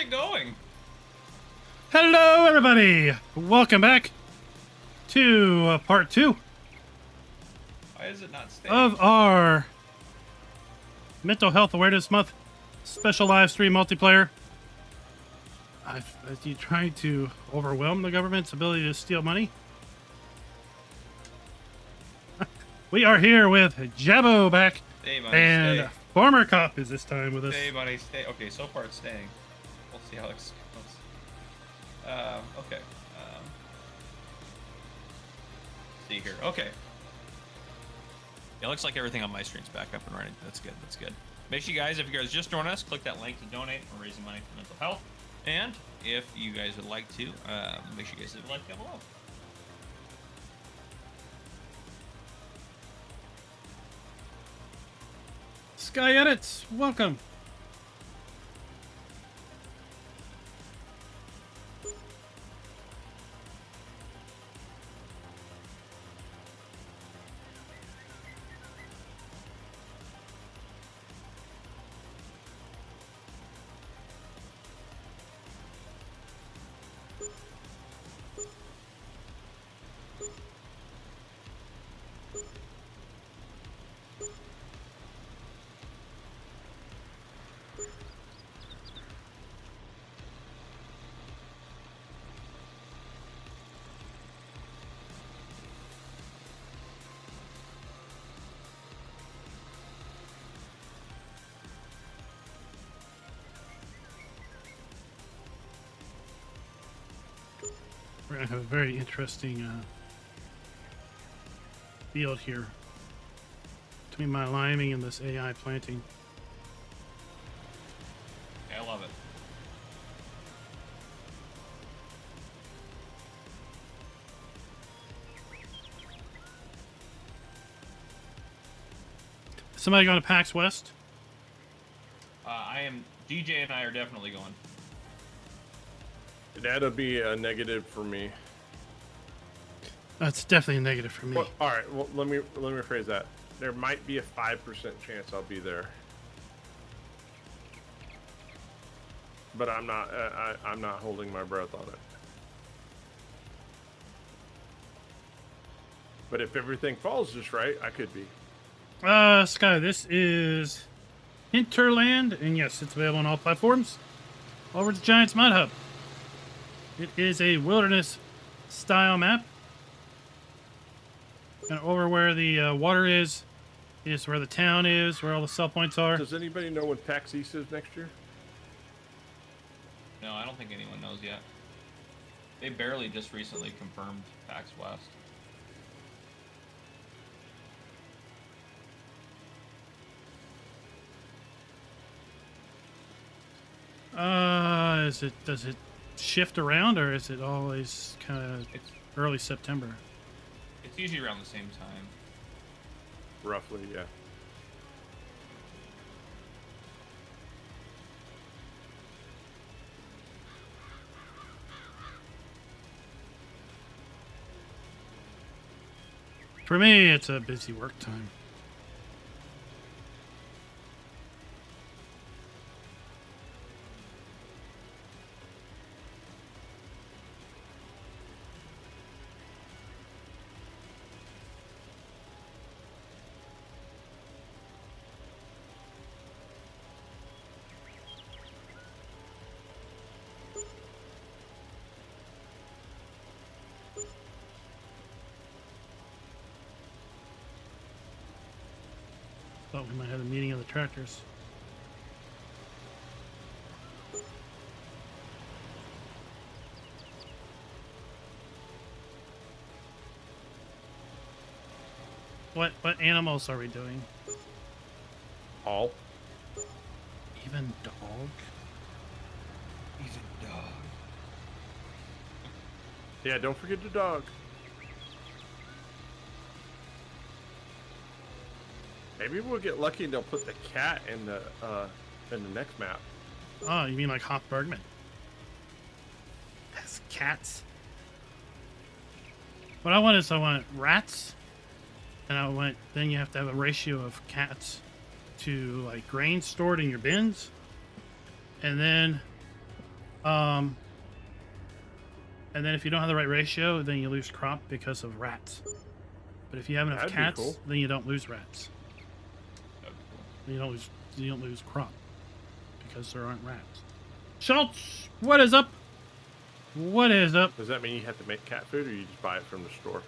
it going? Hello, everybody! Welcome back to part 2 Why is it not staying? of our Mental Health Awareness Month special live stream multiplayer. Are you trying to overwhelm the government's ability to steal money? We are here with Jababbo back, Stay, buddy, and stay. Farmer Cop is this time with us. Stay, buddy, stay. Okay, so far it's staying. We'll see how it goes. Okay. See here. Okay. Yeah, it looks like everything on my screen's back up and running. That's good. That's good. Make sure you guys, if you guys just joined us, click that link to donate. We're raising money for mental health. And if you guys would like to, make sure you guys leave a like down below. Sky Edits, welcome. We're going to have a very interesting field here between my liming and this AI planting. Yeah, I love it. Somebody going to PAX West? I am. DJ and I are definitely going. That'll be a negative for me. That's definitely a negative for me. Well, all right. Well, let me rephrase that. There might be a 5% chance I'll be there, but I'm not. I'm not holding my breath on it. But if everything falls just right, I could be. Sky, this is Hinterland, and yes, it's available on all platforms. Over to Giants Mud Hub. It is a wilderness style map. And over where the water is where the town is, where all the sell points are. Does anybody know when PAX East is next year? No, I don't think anyone knows yet. They barely just recently confirmed PAX West. Does it shift around, or is it always kind of early September? It's usually around the same time. Roughly, yeah. For me, it's a busy work time. Thought we might have a meeting of the tractors. What animals are we doing? All. Even dog? Even dog. Yeah, don't forget the dog. Maybe we'll get lucky and they'll put the cat in the next map. Oh, you mean like Hoff Bergman? That's cats. What I want is I want rats, and then you have to have a ratio of cats to like grain stored in your bins, and then And then if you don't have the right ratio, then you lose crop because of rats. But if you have enough That'd be cats, cool. then you don't lose rats. That'd be cool. Then you don't lose crop because there aren't rats. Schultz, what is up? What is up? Does that mean you have to make cat food, or you just buy it from the store?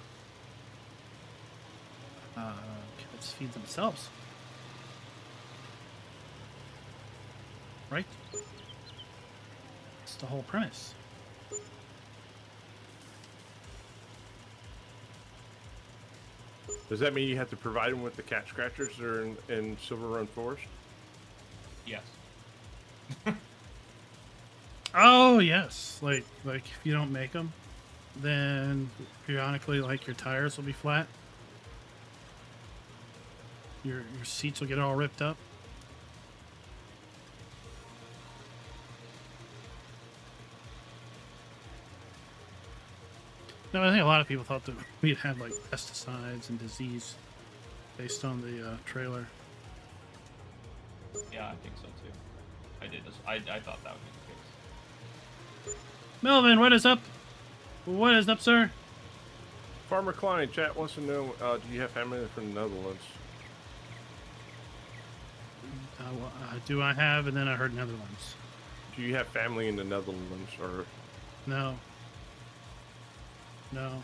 Cats feed themselves. Right? That's the whole premise. Does that mean you have to provide them with the cat scratchers that are in Silver Run Forest? Yes. Oh yes, like if you don't make them, then periodically like your tires will be flat. Your seats will get all ripped up. No, I think a lot of people thought that we'd had like pesticides and disease based on the trailer. Yeah, I think so too. I did this. I thought that would be the case. Melvin, what is up? What is up, sir? FARMER-KLEIN chat wants to know, do you have family from the Netherlands? Do I have? And then I heard Netherlands. Do you have family in the Netherlands, or No. No.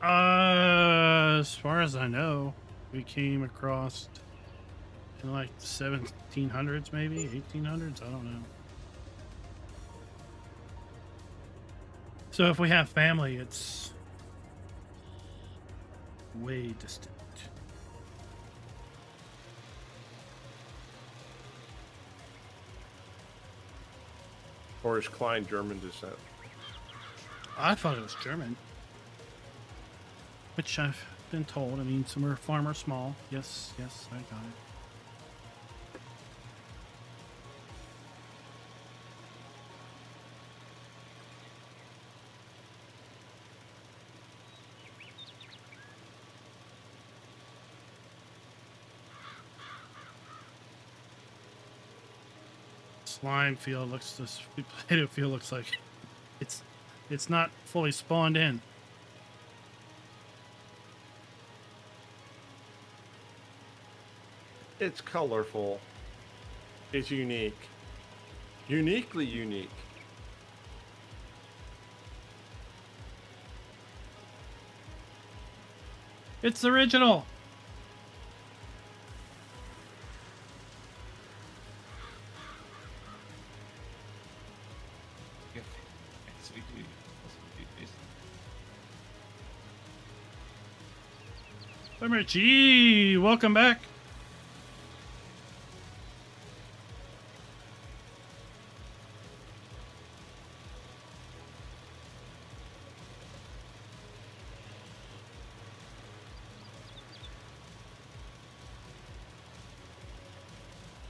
As far as I know, we came across in like 1700s, maybe 1800s. I don't know. So if we have family, it's way distant. or is Klein German descent? I thought it was German. Which I've been told. I mean, some are farmer small. Yes, yes, I got it. Slime field looks, this potato field looks like it's not fully spawned in. It's colorful. It's unique. Uniquely unique. It's original. Sweet dude. Farmer G, welcome back.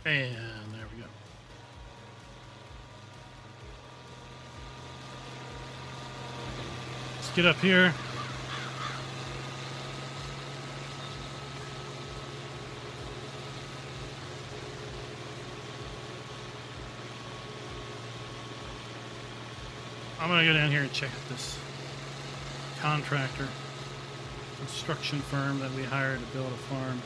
And there we go. Let's get up here. I'm gonna go down here and check out this contractor, construction firm that we hired to build a farm.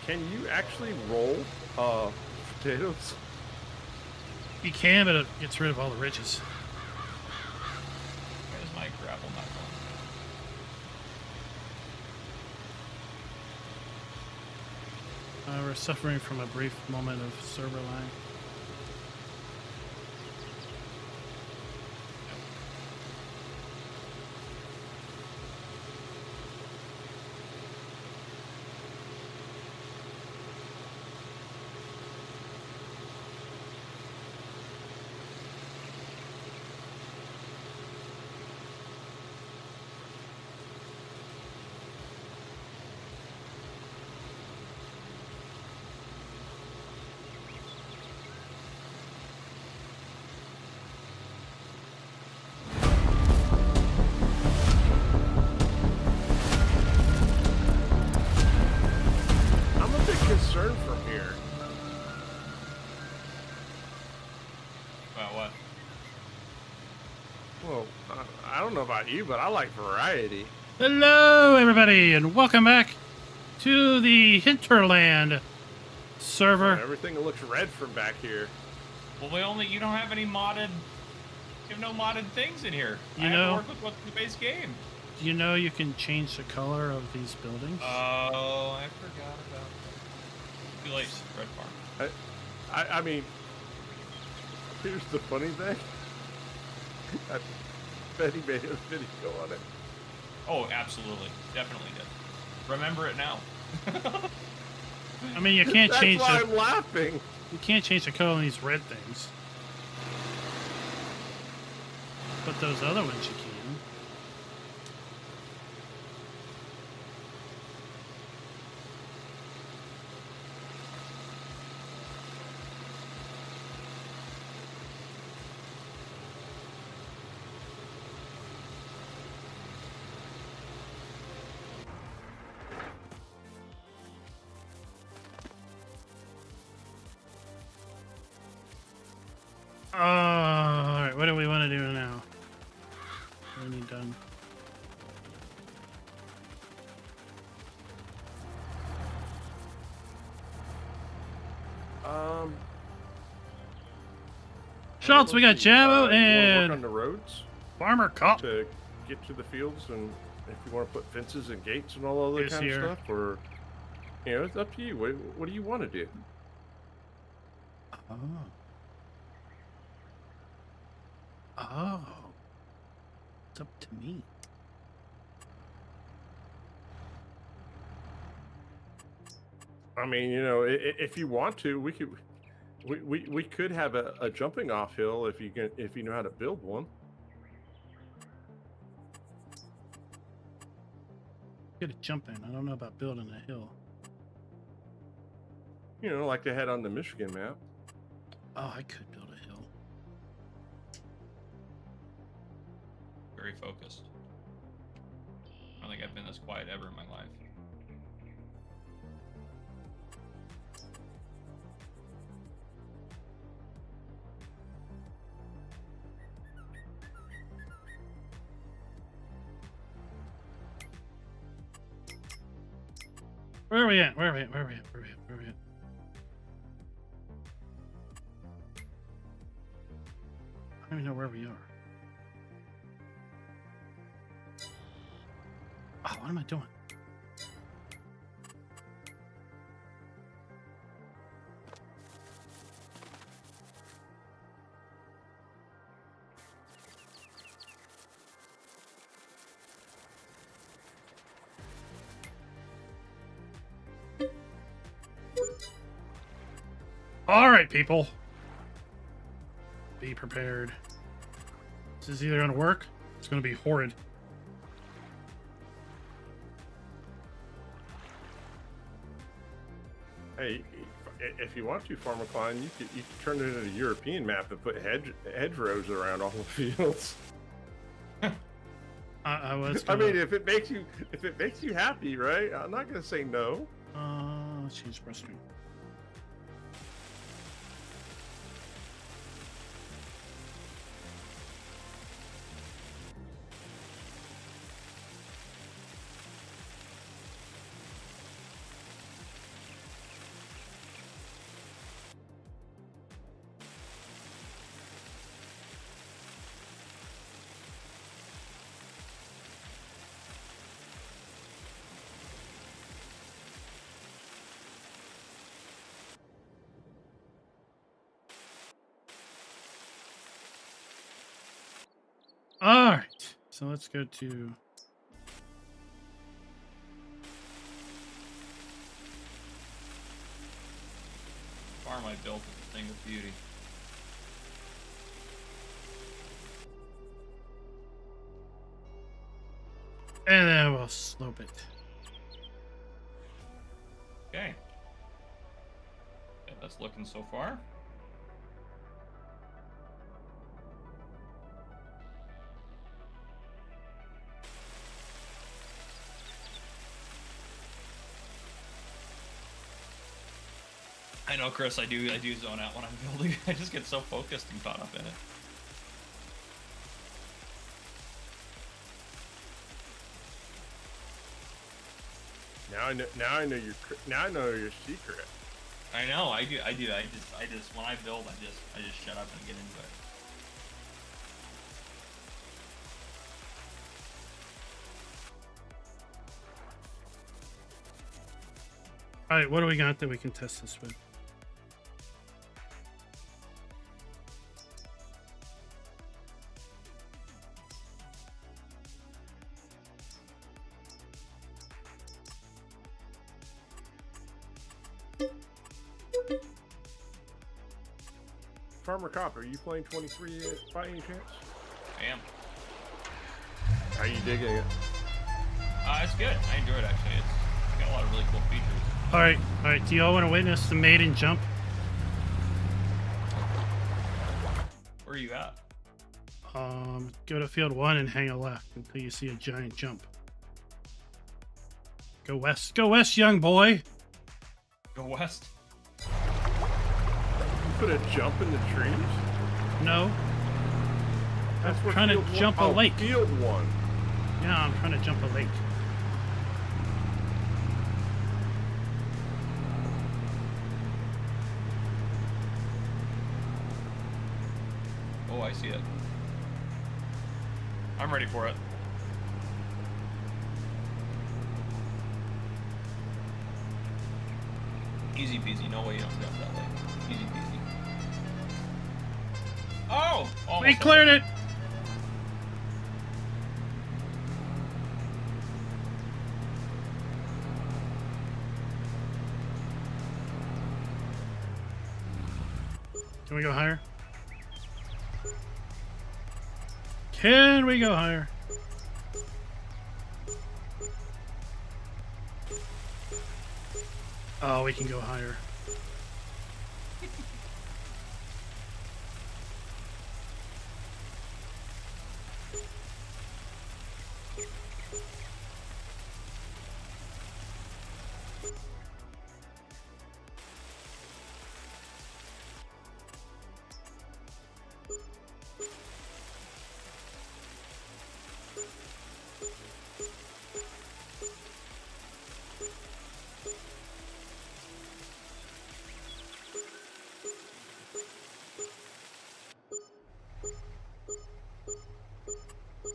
Can you actually roll potatoes? You can, but it gets rid of all the ridges. Why is my gravel not going? We're suffering from a brief moment of server lag. concern from here. Well, what? Well, I don't know about you, but I like variety. Hello, everybody, and welcome back to the Hinterland server. Everything looks red from back here. Well, you don't have any modded. You have no modded things in here. You I know- have to work with what's in the base game. Do you know you can change the color of these buildings? Oh, I forgot about that. Too late. Red Farm. I mean, here's the funny thing. I bet he made a video on it. Oh, absolutely. Definitely did. Remember it now. I mean, you can't That's change why the I'm laughing. you can't change the color on these red things, but those other ones you can. All right, what do we want to do now? What do we need done? Schultz, we got Jababbo you wanna work and on the roads FARMER-KLEIN. to get to the fields, and if you want to put fences and gates and all other Is kind here. of stuff, or it's up to you. What do you want to do? Oh. Oh. It's up to me. I mean, if you want to, we could have a jumping off hill if you know how to build one. Get a jump in. I don't know about building a hill. Like they had on the Michigan map. Oh, I could build a hill. Very focused. I don't think I've been this quiet ever in my life. Where are we at? Where are we at? Where are we at? Where are we at? Where are we at? I don't even know where we are. Oh, what am I doing? All right, people. Be prepared. This is either going to work, it's going to be horrid. Hey, if you want to, FARMER-KLEIN, you could turn it into a European map and put hedgerows around all the fields. I was. I Gonna, mean, if it makes you happy, right? I'm not gonna say no. let's change the screen. All right, so let's go to. Farm I built is a thing of beauty. And then we'll slope it. Okay. Yeah, that's looking so far. I know, Chris. I do zone out when I'm building. I just get so focused and caught up in it. Now I know your secret. I know. I do. I just when I build, I just shut up and get into it. All right, what do we got that we can test this with? Farmer Cop, are you playing 23 by any chance? I am. How are you digging it? It's good. I enjoy it actually. It's got a lot of really cool features. All right. Do y'all want to witness the maiden jump? Where are you at? Go to field 1 and hang a left until you see a giant jump. Go west. Go west, young boy. Go west. You put a jump in the trees? No. That's I'm where trying to field jump a one, lake. Field 1. Yeah, I'm trying to jump a lake. Oh, I see it. I'm ready for it. Easy peasy. No way you don't jump that way. Easy peasy. Oh! We cleared it. Can we go higher? Can we go higher? Oh, we can go higher.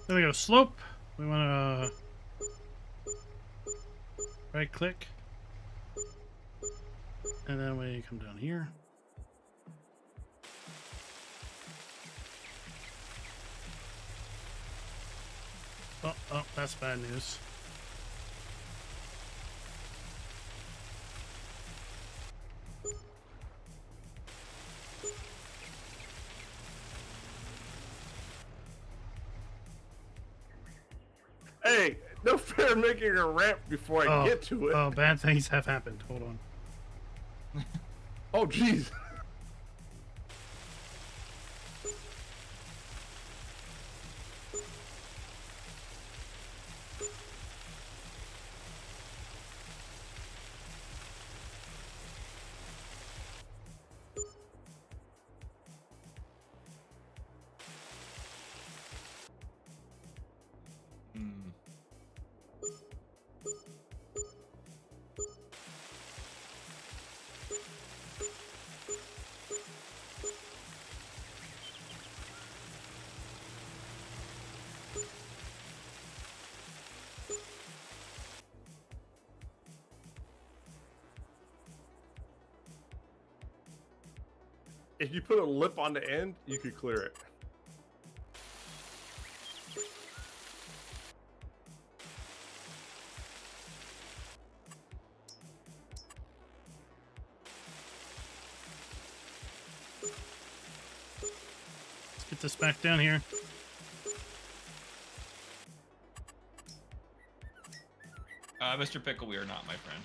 There we go. Slope. We want to right click. And then we come down here. Oh, that's bad news. Hey, no fair making a ramp before I get to it. Oh, bad things have happened. Hold on. Oh, jeez. If you put a lip on the end, you could clear it. Let's get this back down here. Mr. Pickle, we are not, my friend.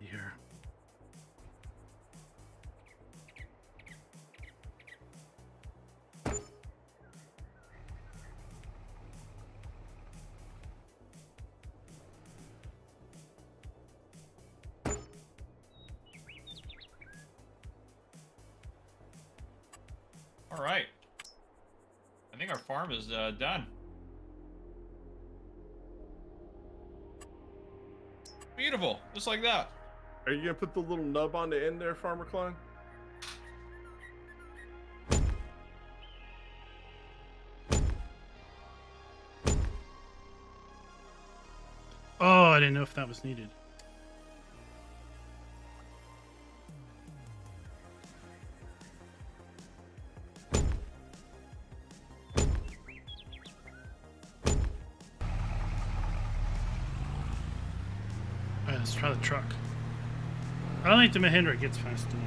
Here. All right. I think our farm is done. Beautiful, just like that. Are you gonna put the little nub on the end there, FARMER-KLEIN? Oh, I didn't know if that was needed. Alright, let's try the truck. I don't think the Mahindra gets fast enough.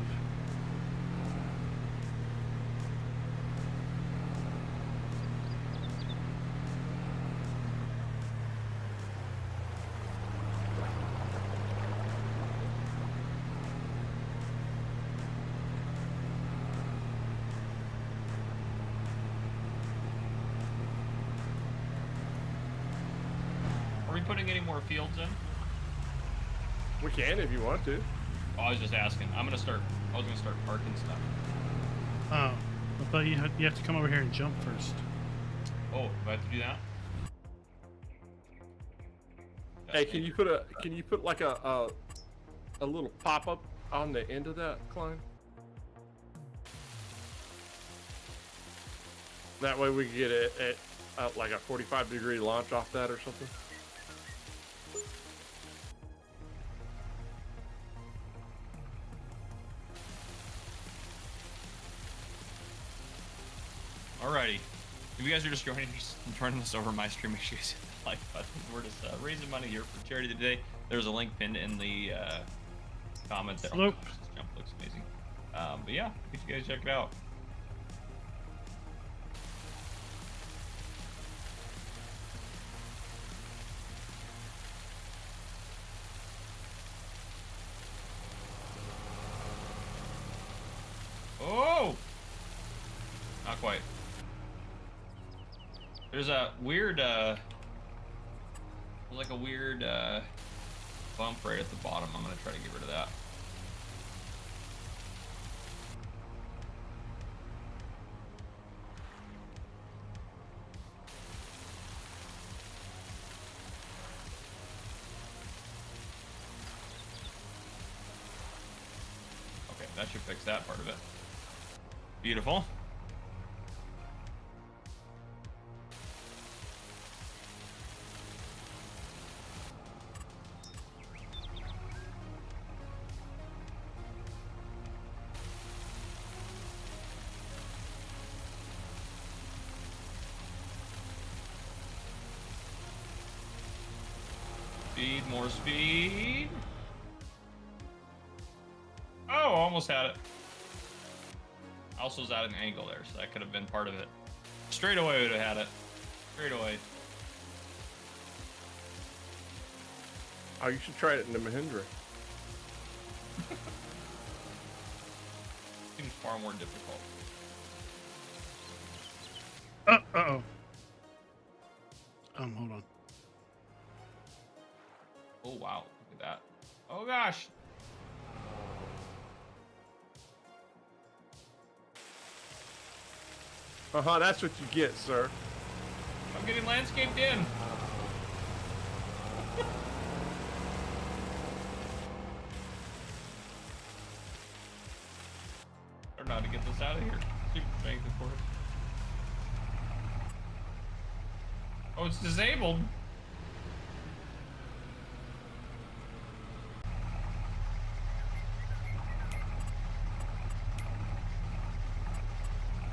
Are we putting any more fields in? We can if you want to. Oh, I was just asking. I was gonna start parking stuff. Oh, but you have to come over here and jump first. Oh, do I have to do that? Hey, can you put like a little pop up on the end of that, Klein? That way we can get it at like a 45-degree launch off that or something. Alrighty. If you guys are just joining this over my stream, make sure you hit the like button. We're just raising money here for charity today. There's a link pinned in the comments. There. Oh, gosh, this jump looks amazing. But yeah, if you guys check it out. Oh! Not quite. There's a weird, like a weird bump right at the bottom. I'm gonna try to get rid of that. Okay, that should fix that part of it. Beautiful. Speed, more speed. Oh, almost had it. I also was at an angle there, so that could have been part of it. Straight away would have had it. Straight away. Oh, you should try it in the Mahindra. Seems far more difficult. Uh-oh. Hold on. Oh, wow. Look at that. Oh, gosh. Uh-huh, that's what you get, sir. I'm getting landscaped in. I don't know how to get this out of here. Super strength, of course. Oh, it's disabled.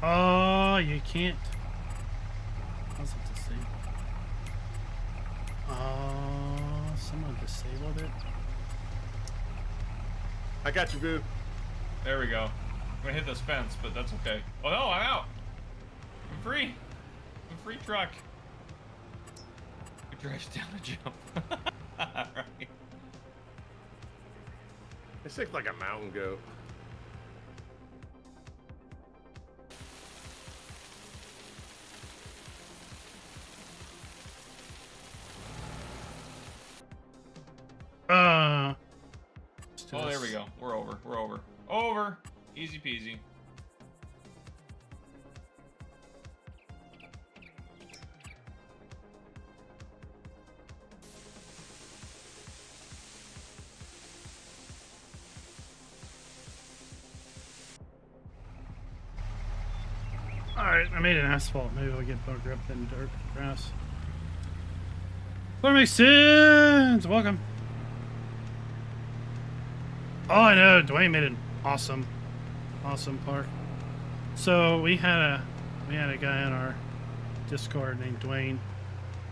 Oh, you can't. How's it disabled? Oh, someone disabled it. I got you, boo. There we go. I'm gonna hit this fence, but that's okay. Oh no, I'm out. I'm free. I'm a free truck. It drives down a jump. Right. This looks like a mountain goat. Oh, there we go. We're over. We're over. Over. Easy peasy. Alright, I made an asphalt. Maybe we'll get bugger up in dirt grass. That makes sense! Welcome. Oh, I know. Dwayne made an awesome park. So we had a guy on our Discord named Dwayne.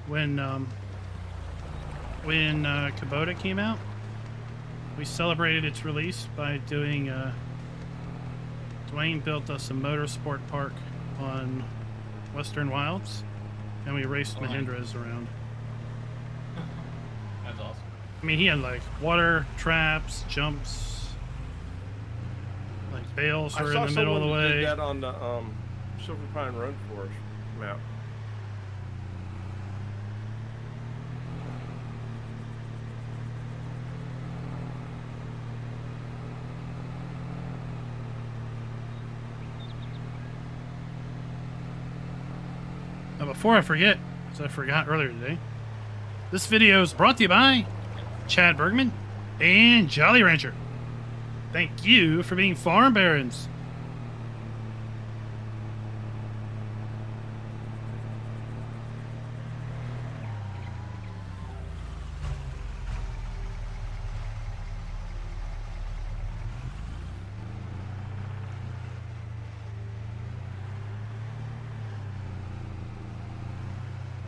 When Kubota came out, we celebrated its release by doing Dwayne built us a motorsport park on Western Wilds, and we raced Mahindras around. That's awesome. I mean, he had like water traps, jumps, like bales were in the middle of the way. Did that on the Silver Pine Run Forest map. Now, before I forget, because I forgot earlier today, this video is brought to you by Chad Bergman and Jolly Rancher. Thank you for being farm barons.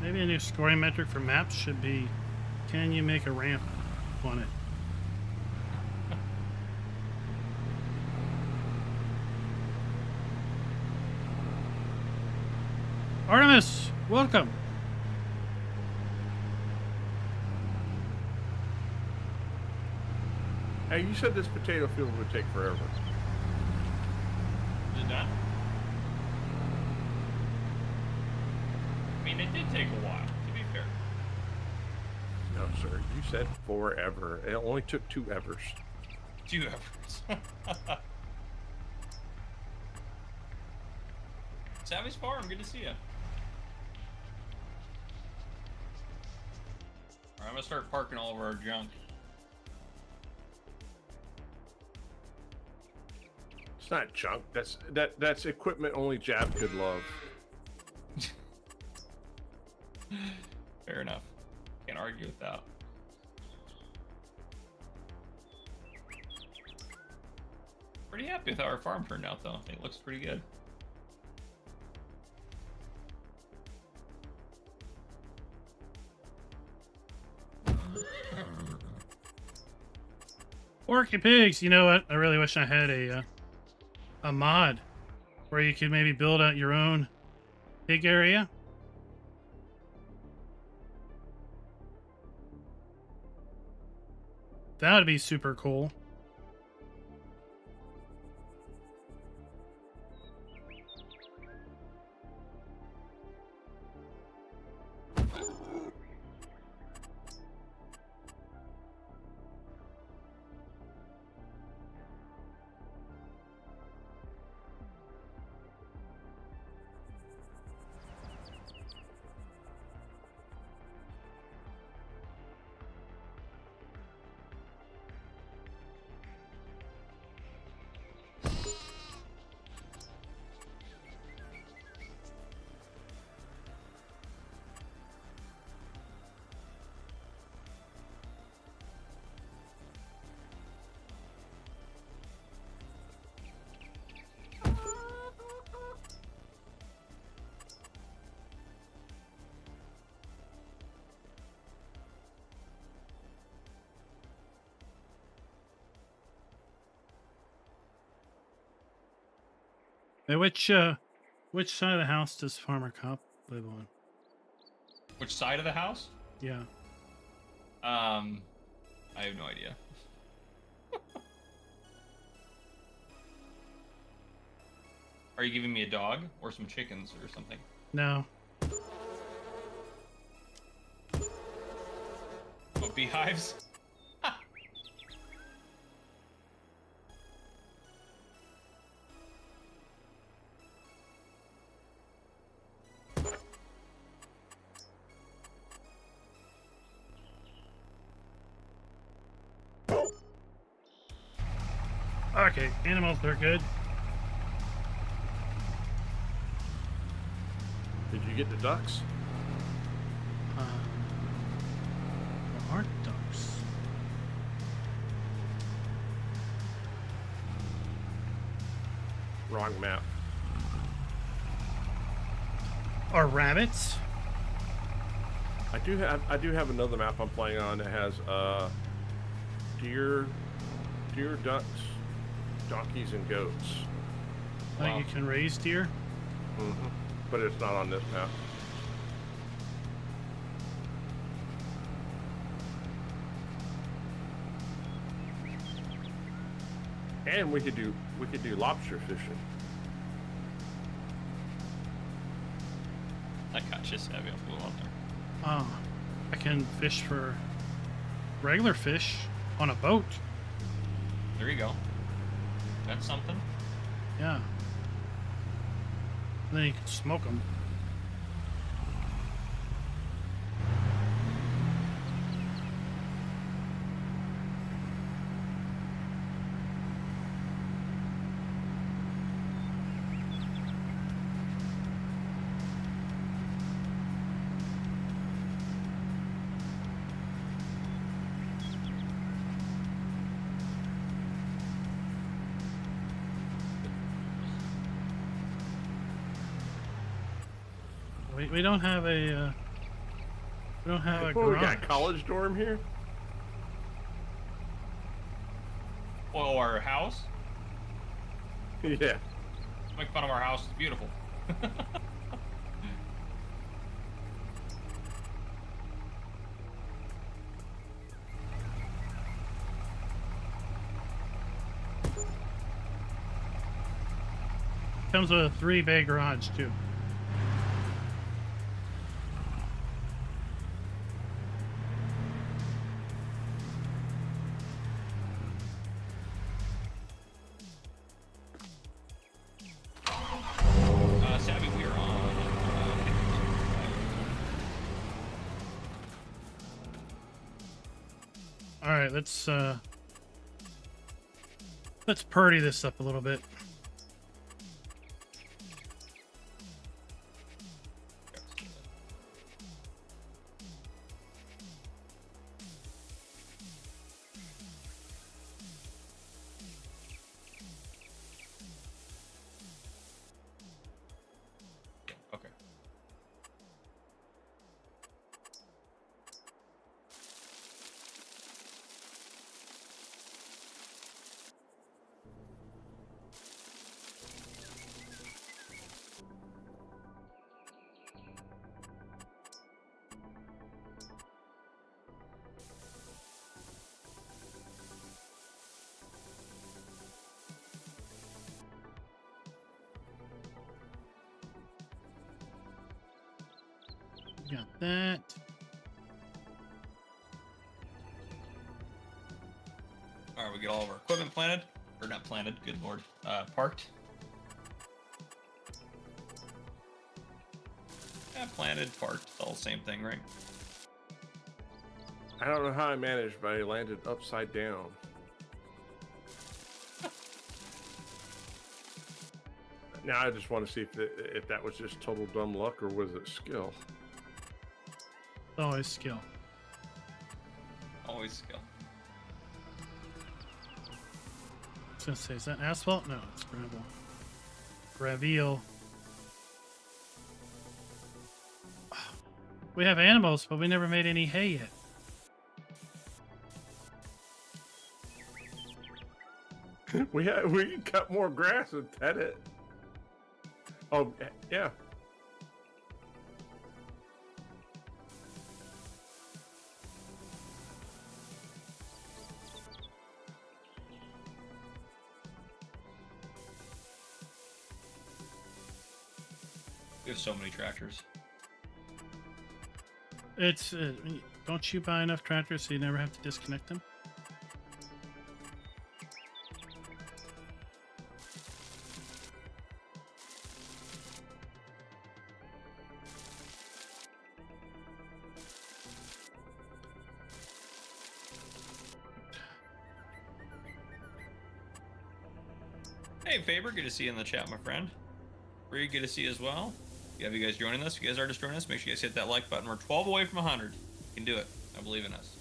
Maybe a new scoring metric for maps should be, can you make a ramp on it? Artemis, welcome. Hey, you said this potato field would take forever. Is it done? I mean, it did take a while, to be fair. No, sir. You said forever. It only took 2 evers. 2 efforts. Savage Farm, good to see you. Alright, I'm gonna start parking all of our junk. It's not junk. That's equipment only Jab could love. Fair enough. Can't argue with that. Pretty happy with how our farm turned out, though. I think it looks pretty good. Porky pigs, you know what? I really wish I had a mod where you could maybe build out your own pig area. That would be super cool. Hey, which side of the house does Farmer Cop live on? Which side of the house? Yeah. I have no idea. Are you giving me a dog or some chickens or something? No. Oh, beehives? Okay, animals, they're good. Did you get the ducks? There aren't ducks. Wrong map. Are rabbits? I do have another map I'm playing on that has deer, ducks, donkeys, and goats. Like you can raise deer? Mm-hmm. But it's not on this map. And we could do lobster fishing. I caught you, Savvy. I flew out there. Oh, I can fish for regular fish on a boat. There you go. That's something. Yeah. And then you can smoke them. We don't have a we don't have a Oh, garage. we got a college dorm here. Oh, our house? Yeah. Make fun of our house. It's beautiful. Comes with a 3-bay garage too. Savvy, we are on. All right, let's purdy this up a little bit. Okay. Got that. All right, we get all of our equipment planted, or not planted. Good lord, parked. Yeah, planted, parked. It's all the same thing, right? I don't know how I managed, but I landed upside down. Now I just want to see if that was just total dumb luck or was it skill. Always skill. Always skill. I was gonna say, is that asphalt? No, it's gravel. Gravel. We have animals, but we never made any hay yet. We can cut more grass and pet it. Oh yeah. We have so many tractors. It's don't you buy enough tractors so you never have to disconnect them? Hey Faber, good to see you in the chat, my friend. Bree, good to see you as well. Have you guys joining us? If you guys are just joining us, make sure you guys hit that like button. We're 12 away from 100. You can do it. I believe in us.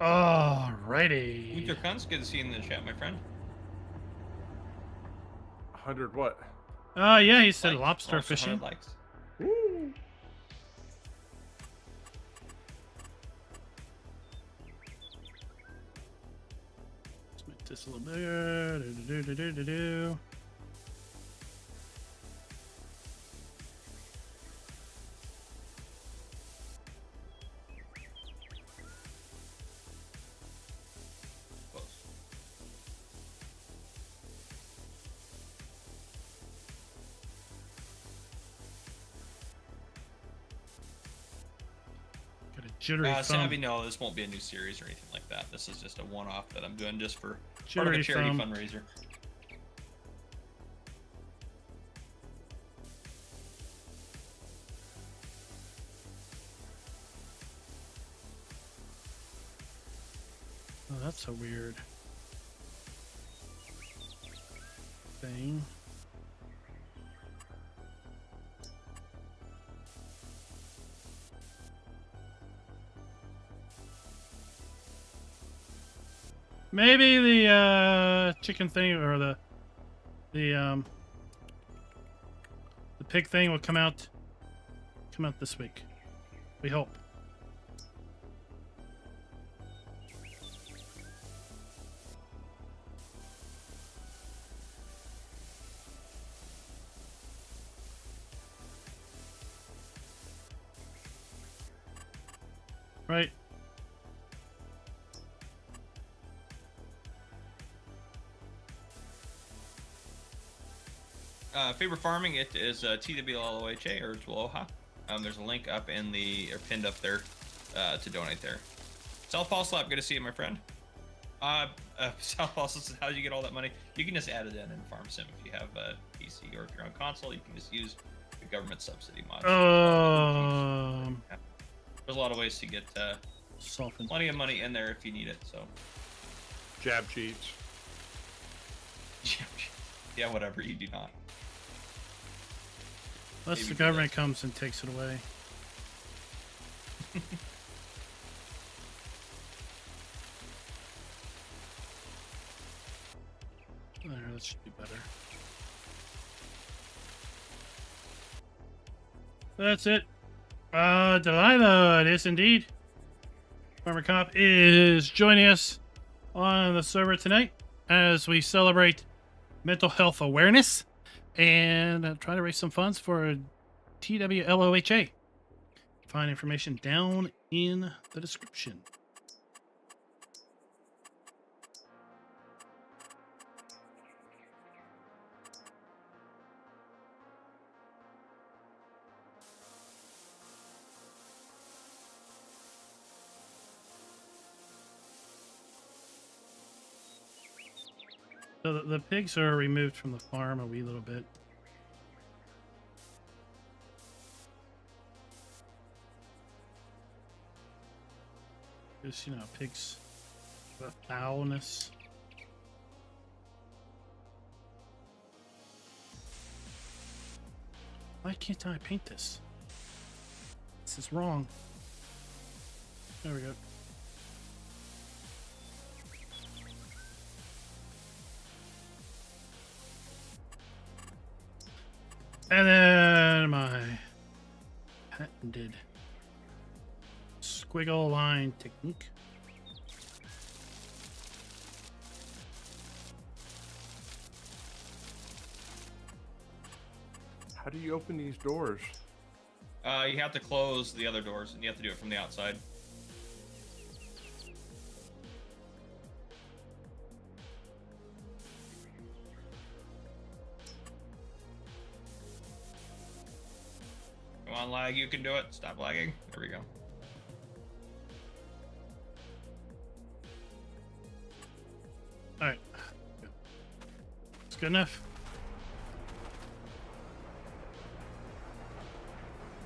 Alrighty. Uther Kunz, good to see you in the chat, my friend. 100 what? Yeah, he said Likes. lobster Also 100 fishing. likes. Woo. Let's make this a little bigger. Do. Close. Got a jittery thumb. Savvy, no, this won't be a new series or anything like that. This is just a one-off that I'm doing just for part of a Jittery charity thumb. fundraiser. Oh, that's a weird thing. Maybe the chicken thing or the pig thing will come out this week. We hope. Right. Favorite farming, it is TWLOHA or TWLOHA. There's a link up in the, or pinned up there to donate there. Southpaw Slap, good to see you, my friend. Southpaw says, how do you get all that money? You can just add it in Farm Sim if you have a PC, or if you're on console, you can just use the government subsidy mod. There's a lot of ways to get plenty of money in there if you need it. So Jab cheats. yeah, whatever, you do not. Unless Maybe the do government comes and takes it away. There, that should be better. That's it. Delilah, it is indeed. Farmer Cop is joining us on the server tonight as we celebrate mental health awareness and try to raise some funds for TWLOHA. Find information down in the description. So the pigs are removed from the farm a wee little bit. Just, you know, pigs, the foulness. Why can't I paint this? This is wrong. There we go. And then my patented squiggle line technique. How do you open these doors? You have to close the other doors, and you have to do it from the outside. Come on, lag, you can do it. Stop lagging. There we go. All right, it's good enough.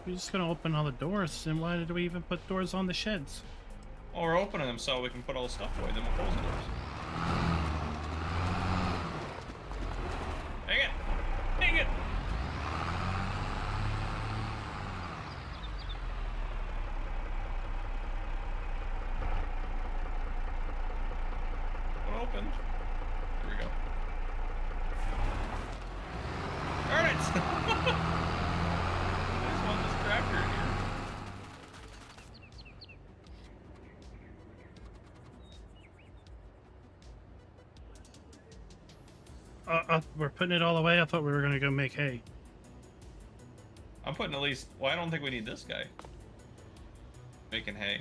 We're just gonna open all the doors, and why did we even put doors on the sheds? Well, we're opening them so we can put all the stuff away, then we'll close the doors. we're putting it all away. I thought we were gonna go make hay. I'm putting at least. Well, I don't think we need this guy making hay.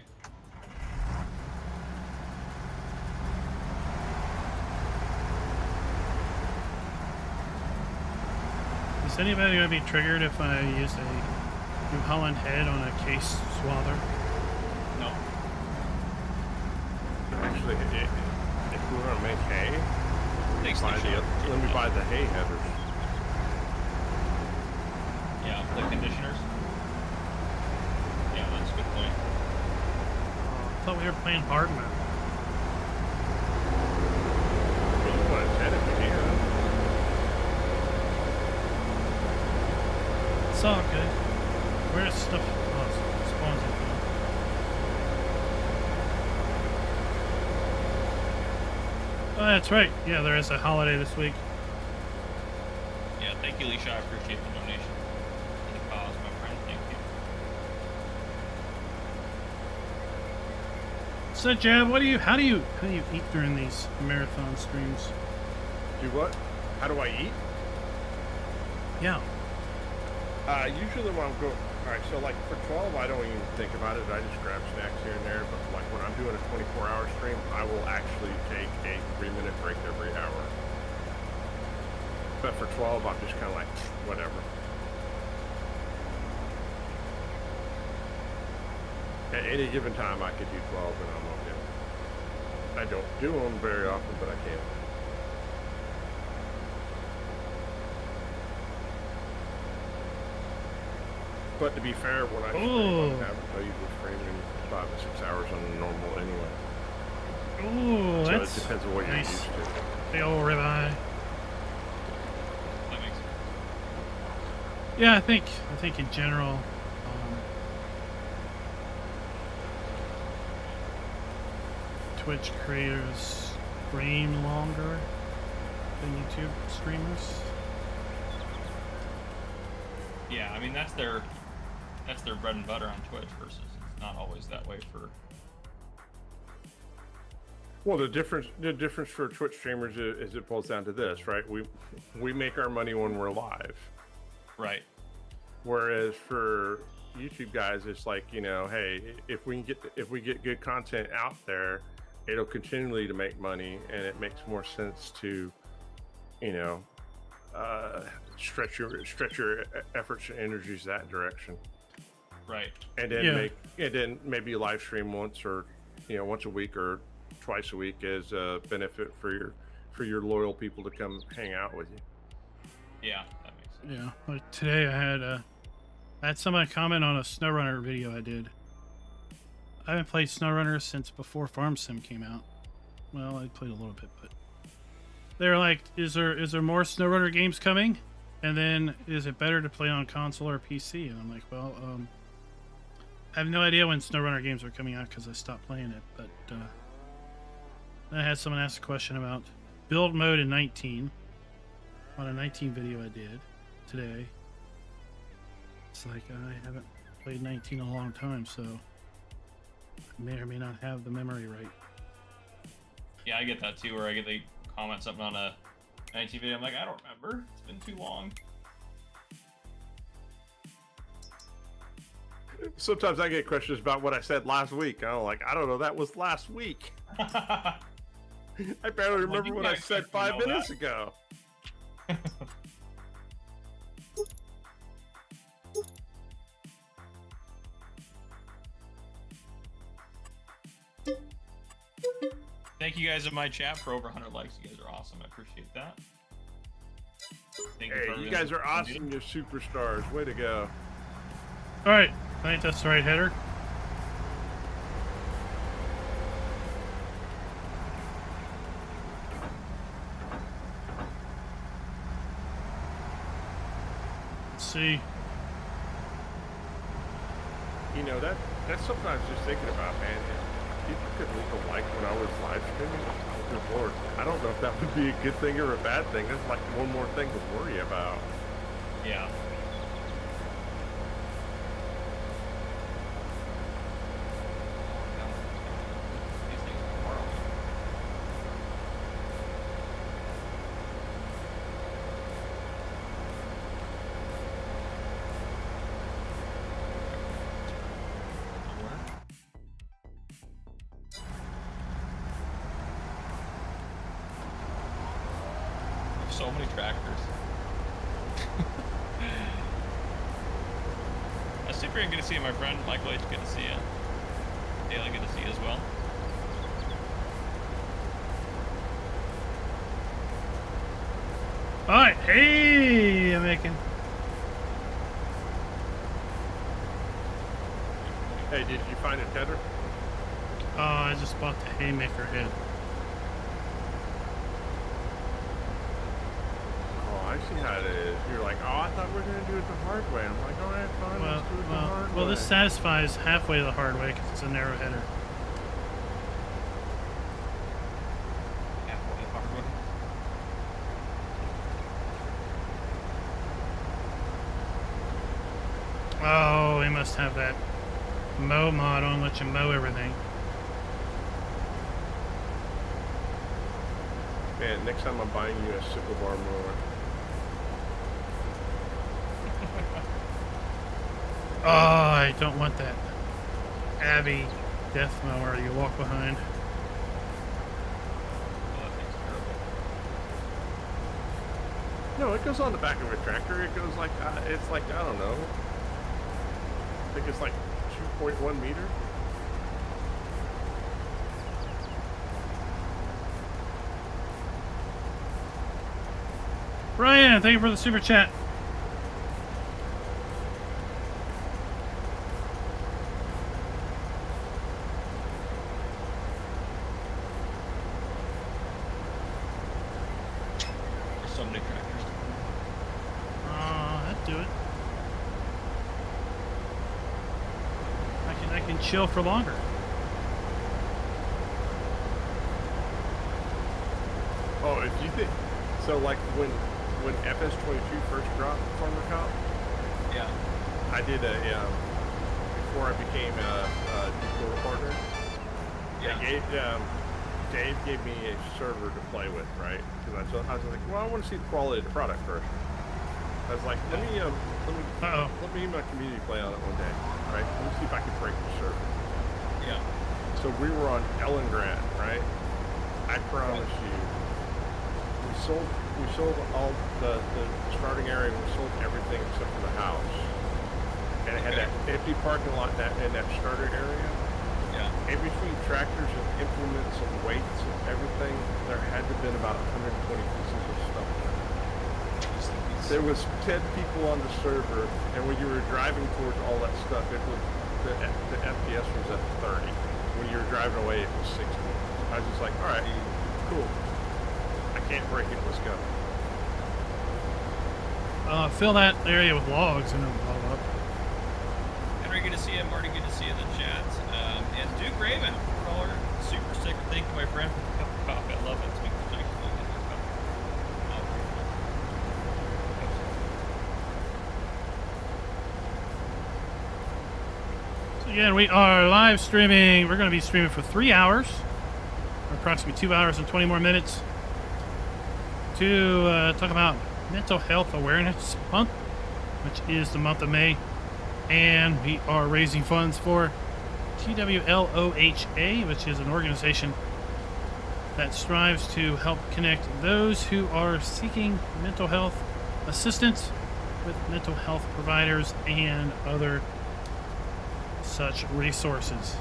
Is anybody gonna be triggered if I use a New Holland head on a case swather? No. Actually, if we want to make hay, Takes let me buy the hay headers. Yeah, the conditioners. Yeah, that's a good point. I thought we were playing hard mode. Well, you want to set if you can. It's all good. Where's stuff? Oh, it spawns in here. Oh, that's right. Yeah, there is a holiday this week. Yeah, thank you, Leisha. I appreciate the donation to the cause, my friend. Thank you. So, Jab, how do you eat during these marathon streams? Do what? How do I eat? Yeah. Usually when I'm going, all right, so like for 12, I don't even think about it. I just grab snacks here and there. But like when I'm doing a 24-hour stream, I will actually take a 3-minute break every hour. But for 12, I'm just kind of like, whatever. At any given time, I could do 12 and I'm okay. I don't do them very often, but I can. But to be fair, when I stream, I usually stream in 5 to 6 hours on the normal anyway. Ooh, So that's it depends on what you're nice. used to. The old ribeye. That makes sense. Yeah, I think in general, Twitch creators stream longer than YouTube streamers. Yeah, I mean that's their bread and butter on Twitch versus it's not always that way for. Well, the difference for Twitch streamers is it boils down to this, right? We make our money when we're live. Right. Whereas for YouTube guys, it's like, you know, hey, if we get good content out there, it'll continually to make money, and it makes more sense to, you know, stretch your efforts and energies that direction. Right. And then maybe live stream once or, you know, once a week or twice a week as a benefit for your loyal people to come hang out with you. Yeah, that makes sense. Yeah, like today I had somebody comment on a SnowRunner video I did. I haven't played SnowRunner since before Farm Sim came out. Well, I played a little bit, but they're like, is there more SnowRunner games coming? And then is it better to play on console or PC? And I'm like, well, I have no idea when SnowRunner games are coming out because I stopped playing it. But then I had someone ask a question about build mode in 19 on a 19 video I did today. It's like I haven't played 19 in a long time, so I may or may not have the memory right. Yeah, I get that too, where I get they comment something on a 19 video. I'm like, I don't remember. It's been too long. Sometimes I get questions about what I said last week. I'm like, I don't know, that was last week. I barely remember what I said 5 minutes ago. Thank you guys in my chat for over 100 likes. You guys are awesome. I appreciate that. Thank Hey, you guys are awesome. You're superstars. Way to go. All right, I think that's the right header. Let's see. You know, that's sometimes just thinking about, man. If people could leave a like when I was live streaming, good Lord, I don't know if that would be a good thing or a bad thing. That's like one more thing to worry about. Yeah. so many tractors. Super good to see you, my friend. Likewise, good to see you. Daily, good to see you as well. All right, hey, I'm making. Hey, did you find a tether? I just bought the haymaker head. Oh, I see how it is. You're like, oh, I thought we were going to do it the hard way. I'm like, all right, fine, let's do it the hard way. Well, this satisfies halfway the hard way because it's a narrow header. Halfway the hard way. Oh, they must have that mow mod on, let you mow everything. Man, next time I'm buying you a sickle bar mower. Oh, I don't want that Abby death mower you walk behind. Oh, that thing's terrible. No, it goes on the back of a tractor. It goes like, it's like, I don't know. I think it's like 2.1 meter. Ryan, thank you for the super chat. There's so many tractors. That'd do it. I can chill for longer. Oh, if you think so, like when FS22 first dropped Farmer Cop, Yeah. I did a before I became a TWLOHA partner. Yeah. Dave gave me a server to play with, right? Because I was like, well, I want to see the quality of the product first. I was like, let me my community play on it one day, right? Let me see if I can break the server. Yeah. So we were on Ellengrad, right? I promise you, we sold all the starting area. We sold everything except for the house, and it had that empty parking lot in that starter area. Yeah. In between tractors and implements and weights and everything, there had to have been about 120 pieces of stuff there. There was 10 people on the server, and when you were driving towards all that stuff, it was the FPS was at 30. When you were driving away, it was 60. I was just like, all right, cool. I can't break it. Let's go. Fill that area with logs and it'll blow up. Henry, good to see you. Marty, good to see you in the chat. And Duke Raven, $4 super sticker. Thank you, my friend, for the cup of coffee. I love it. It's making nice to get your cup. So again, we are live streaming. We're going to be streaming for 3 hours, or approximately 2 hours and 20 more minutes, to talk about Mental Health Awareness Month, which is the month of May, and we are raising funds for TWLOHA, which is an organization that strives to help connect those who are seeking mental health assistance with mental health providers and other such resources.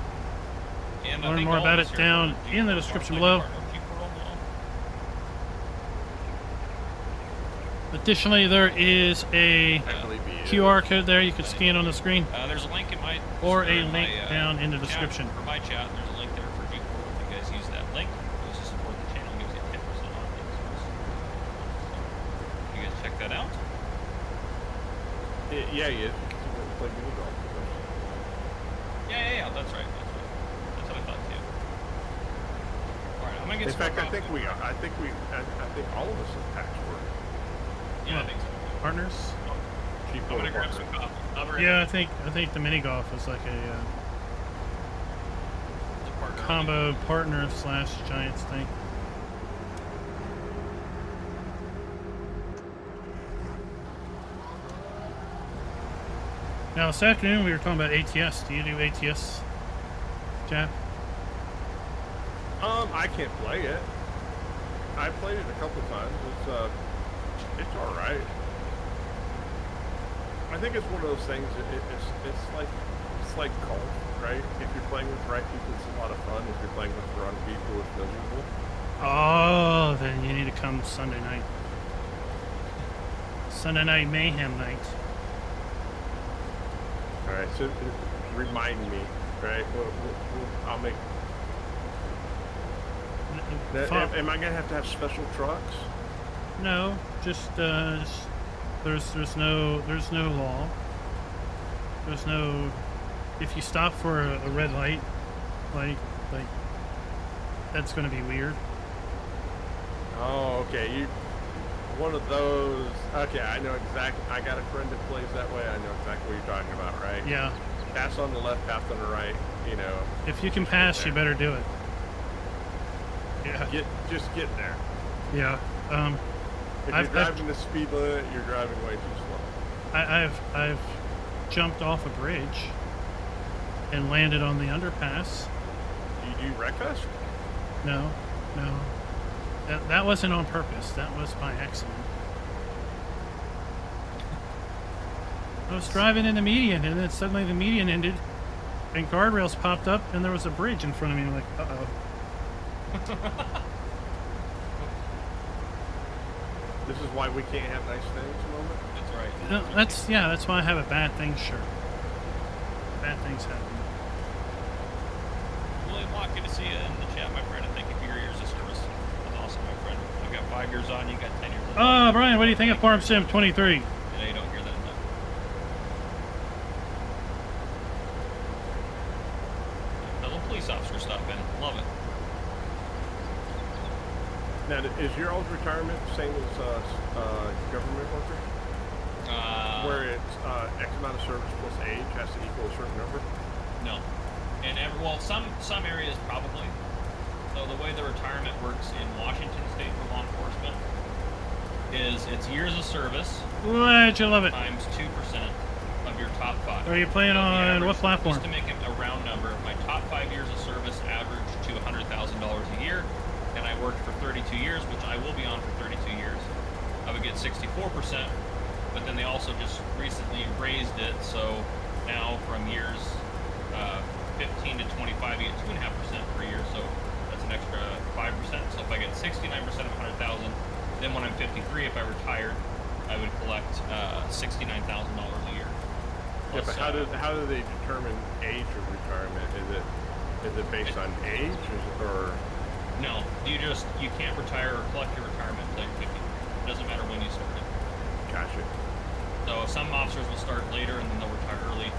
And I Learn think more all about of us it here down are in the G4 description partners, below. like G4 below. Additionally, there is a I believe he is. QR code there you can scan on the screen, There's a link in my or a in link my, down in the chat. description. For my chat, there's a link there for G4. If you guys use that link, it goes to support the channel, gives you 10% off things. So, you guys check that out. Yeah, he is. Because he went and played mini golf with us. Yeah. That's right. That's what I thought too. All right, I'm gonna get In some fact, more I think coffee. I think all of us have tax work. Yeah, I think so. Partners? Cheap I'm gonna little grab partner. some coffee. I'll be right Yeah, back. I think the mini golf is like a It's a partner. combo partner / Giants thing. Now this afternoon we were talking about ATS. Do you do ATS, Jab? I can't play it. I played it a couple times. It's all right. I think it's one of those things. It's like golf, right? If you're playing with the right people, it's a lot of fun. If you're playing with the wrong people, it's miserable. Oh, then you need to come Sunday night. Sunday night mayhem night. All right, so remind me, right? I'll make. Am I gonna have to have special trucks? No, just there's no law. There's no, if you stop for a red light, like that's gonna be weird. Oh, okay. One of those. Okay, I know exactly. I got a friend that plays that way. I know exactly what you're talking about, right? Yeah. Pass on the left, pass on the right. You know. If you can pass, you better do it. Yeah. Just get there. Yeah. If you're driving the speed limit, you're driving way too slow. I've jumped off a bridge and landed on the underpass. Do you do wreckfest? No. That wasn't on purpose. That was by accident. I was driving in the median, and then suddenly the median ended, and guardrails popped up, and there was a bridge in front of me. I'm like, uh-oh. This is why we can't have nice things, moment. That's right. No, that's why I have a bad things shirt. Bad things happen. William Watt, good to see you in the chat, my friend. And thank you for your years of service. That's awesome, my friend. I've got 5 years on, you got 10 years on. Brian, what do you think of Farm Sim 23? Yeah, you don't hear that enough. Fellow police officer stop in. Love it. Now, is your old retirement the same as government worker? Where it's X amount of service plus age has to equal a certain number? No. And some areas probably. So the way the retirement works in Washington State for law enforcement is it's years of service. Why'd you love it? Times 2% of your top 5. Are you playing on what platform? Just to make it a round number, my top 5 years of service average to $100,000 a year, and I worked for 32 years, which I will be on for 32 years. I would get 64%, but then they also just recently raised it, so now from years 15 to 25, you get 2.5% per year, so that's an extra 5%. So if I get 69% of 100,000, then when I'm 53, if I retired, I would collect $69,000 a year. Yeah, but how do they determine age of retirement? Is it based on age or? No, you can't retire or collect your retirement until you're 50. It doesn't matter when you started. Gotcha. So some officers will start later and then they'll retire early.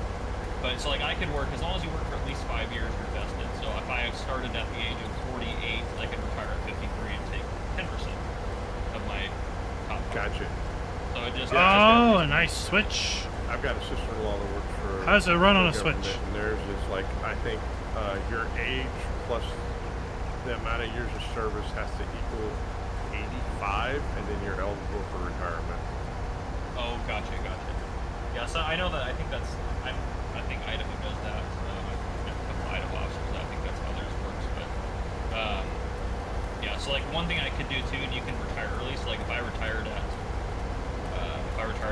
But it's like I could work, as long as you work for at least 5 years, you're vested. So if I started at the age of 48, I could retire at 53 and take 10% of my top 5. Gotcha. So it just... Oh, a nice switch. I've got a sister-in-law that works for... How does it run on a government, switch? And theirs is like, I think your age plus the amount of years of service has to equal 85, and then you're eligible for retirement. Oh, gotcha. Yeah, so I know that. I think that's. I think Idaho does that. I've got a couple Idaho officers. I think that's how theirs works. But yeah, so like one thing I could do too, and you can retire early. So like if I retired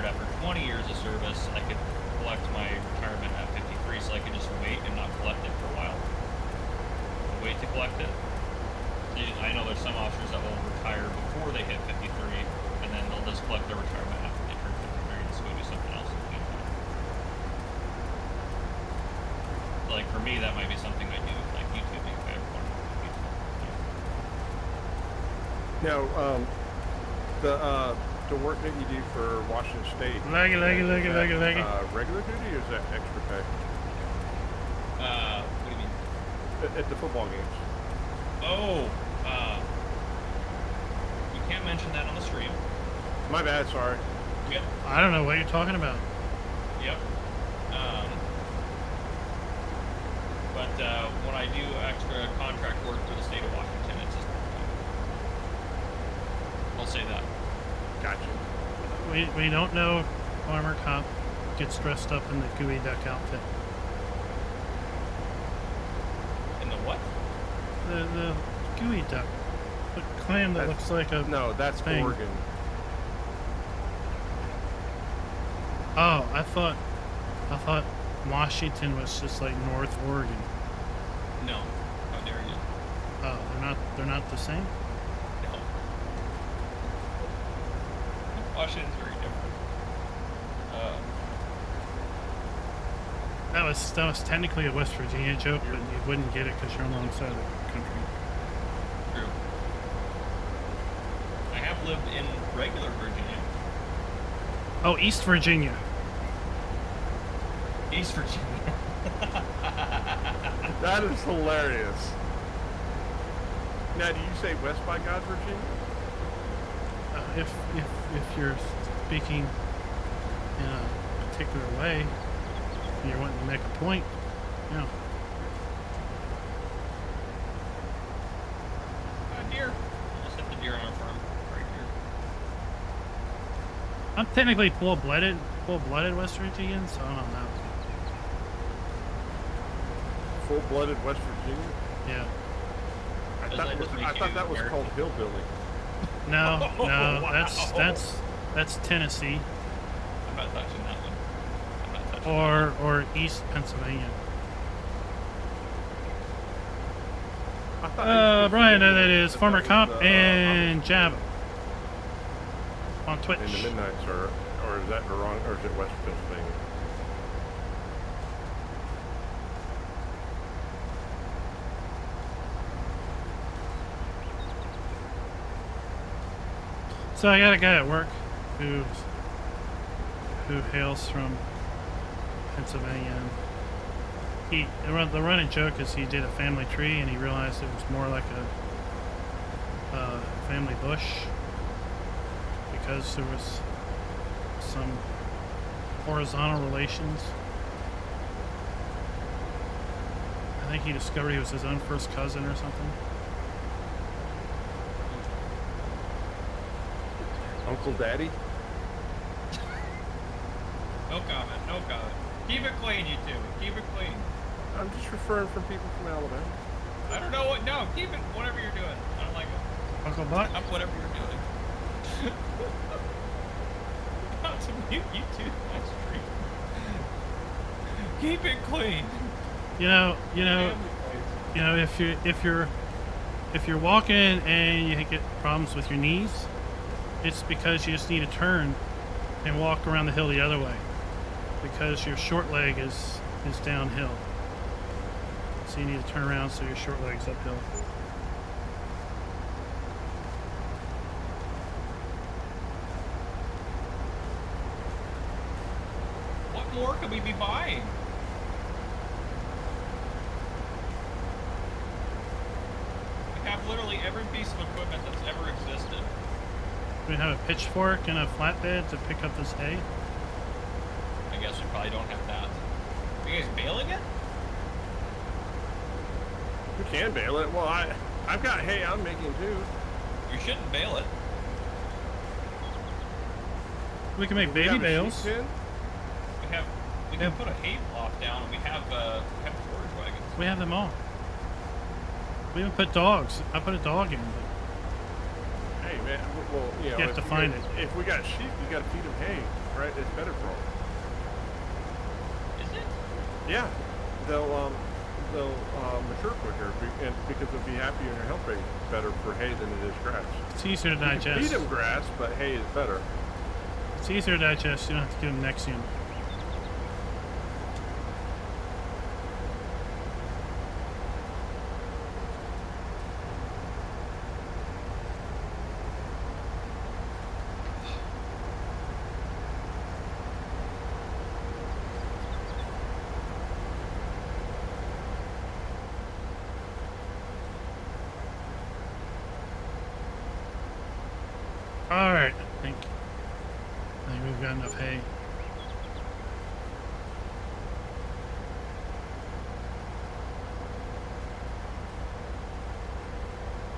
after 20 years of service, I could collect my retirement at 53. So I could just wait and not collect it for a while. Wait to collect it. So I know there's some officers that will retire before they hit 53, and then they'll just collect their retirement after they turn 53 and just go do something else in the meantime. So like for me, that might be something I do with like YouTubing if I ever wanted to do YouTube. Now, the work that you do for Washington State. Leggy. Regular duty or is that extra pay? What do you mean? At the football games. Oh, you can't mention that on the stream. My bad, sorry. Yep. I don't know what you're talking about. Yep. But when I do extra contract work for the state of Washington, it's just I'll say that. Gotcha. We don't know Farmer Cop gets dressed up in the gooey duck outfit. In the what? The gooey duck. The clam that looks like a... No, that's thing. Oregon. Oh, I thought Washington was just like North Oregon. No. How dare you? Oh, they're not the same? No. Washington's very different. That was technically a West Virginia joke, but you wouldn't get it because you're on the wrong side of the country. True. I have lived in regular Virginia. Oh, East Virginia. East Virginia. That is hilarious. Now, do you say West by God, Virginia? If you're speaking in a particular way, and you're wanting to make a point, yeah. Deer. Just hit the deer on our farm. Right here. I'm technically full-blooded West Virginian, so I don't know. Full-blooded West Virginia? Yeah. I thought that was called hillbilly. No, no, Wow. that's Tennessee I'm not touching that one. I'm not touching that or East Pennsylvania. I thought Brian, that is that Farmer was Cop the, and Jababbo on Twitch. in the Midnights, or is that the wrong, or is it West Pennsylvania? So I got a guy at work who hails from Pennsylvania. The running joke is he did a family tree and he realized it was more like a family bush because there was some horizontal relations. I think he discovered he was his own first cousin or something. Uncle Daddy? No comment. No comment. Keep it clean, you two. Keep it clean. I'm just referring from people from Alabama. I don't know what. No, keep it. Whatever you're doing. I don't like it. Uncle Buck? Up whatever you're doing. About to mute you two. My stream. Keep it clean. If you're walking and you get problems with your knees, it's because you just need to turn and walk around the hill the other way because your short leg is downhill. So you need to turn around so your short leg's uphill. What more could we be buying? We have literally every piece of equipment that's ever existed. We have a pitchfork and a flatbed to pick up this hay. I guess we probably don't have that. Are you guys bailing it? We can bale it. Well, I've got hay I'm making too. You shouldn't bail it. We can make We baby have a bales. sheep pen? We can put a hay loft down, and we have storage wagons. We have them all. We even put dogs. I put a dog in. But Hey, man. Well, you know, You have to find it. If we got sheep, you got to feed them hay, right? It's better for them. Is it? Yeah, they'll mature quicker because they'll be happier and their health rate is better for hay than it is grass. it's easier to You can digest. feed them grass, but hay is better. It's easier to digest. You don't have to give them Nexium. All right, I think we've got enough hay.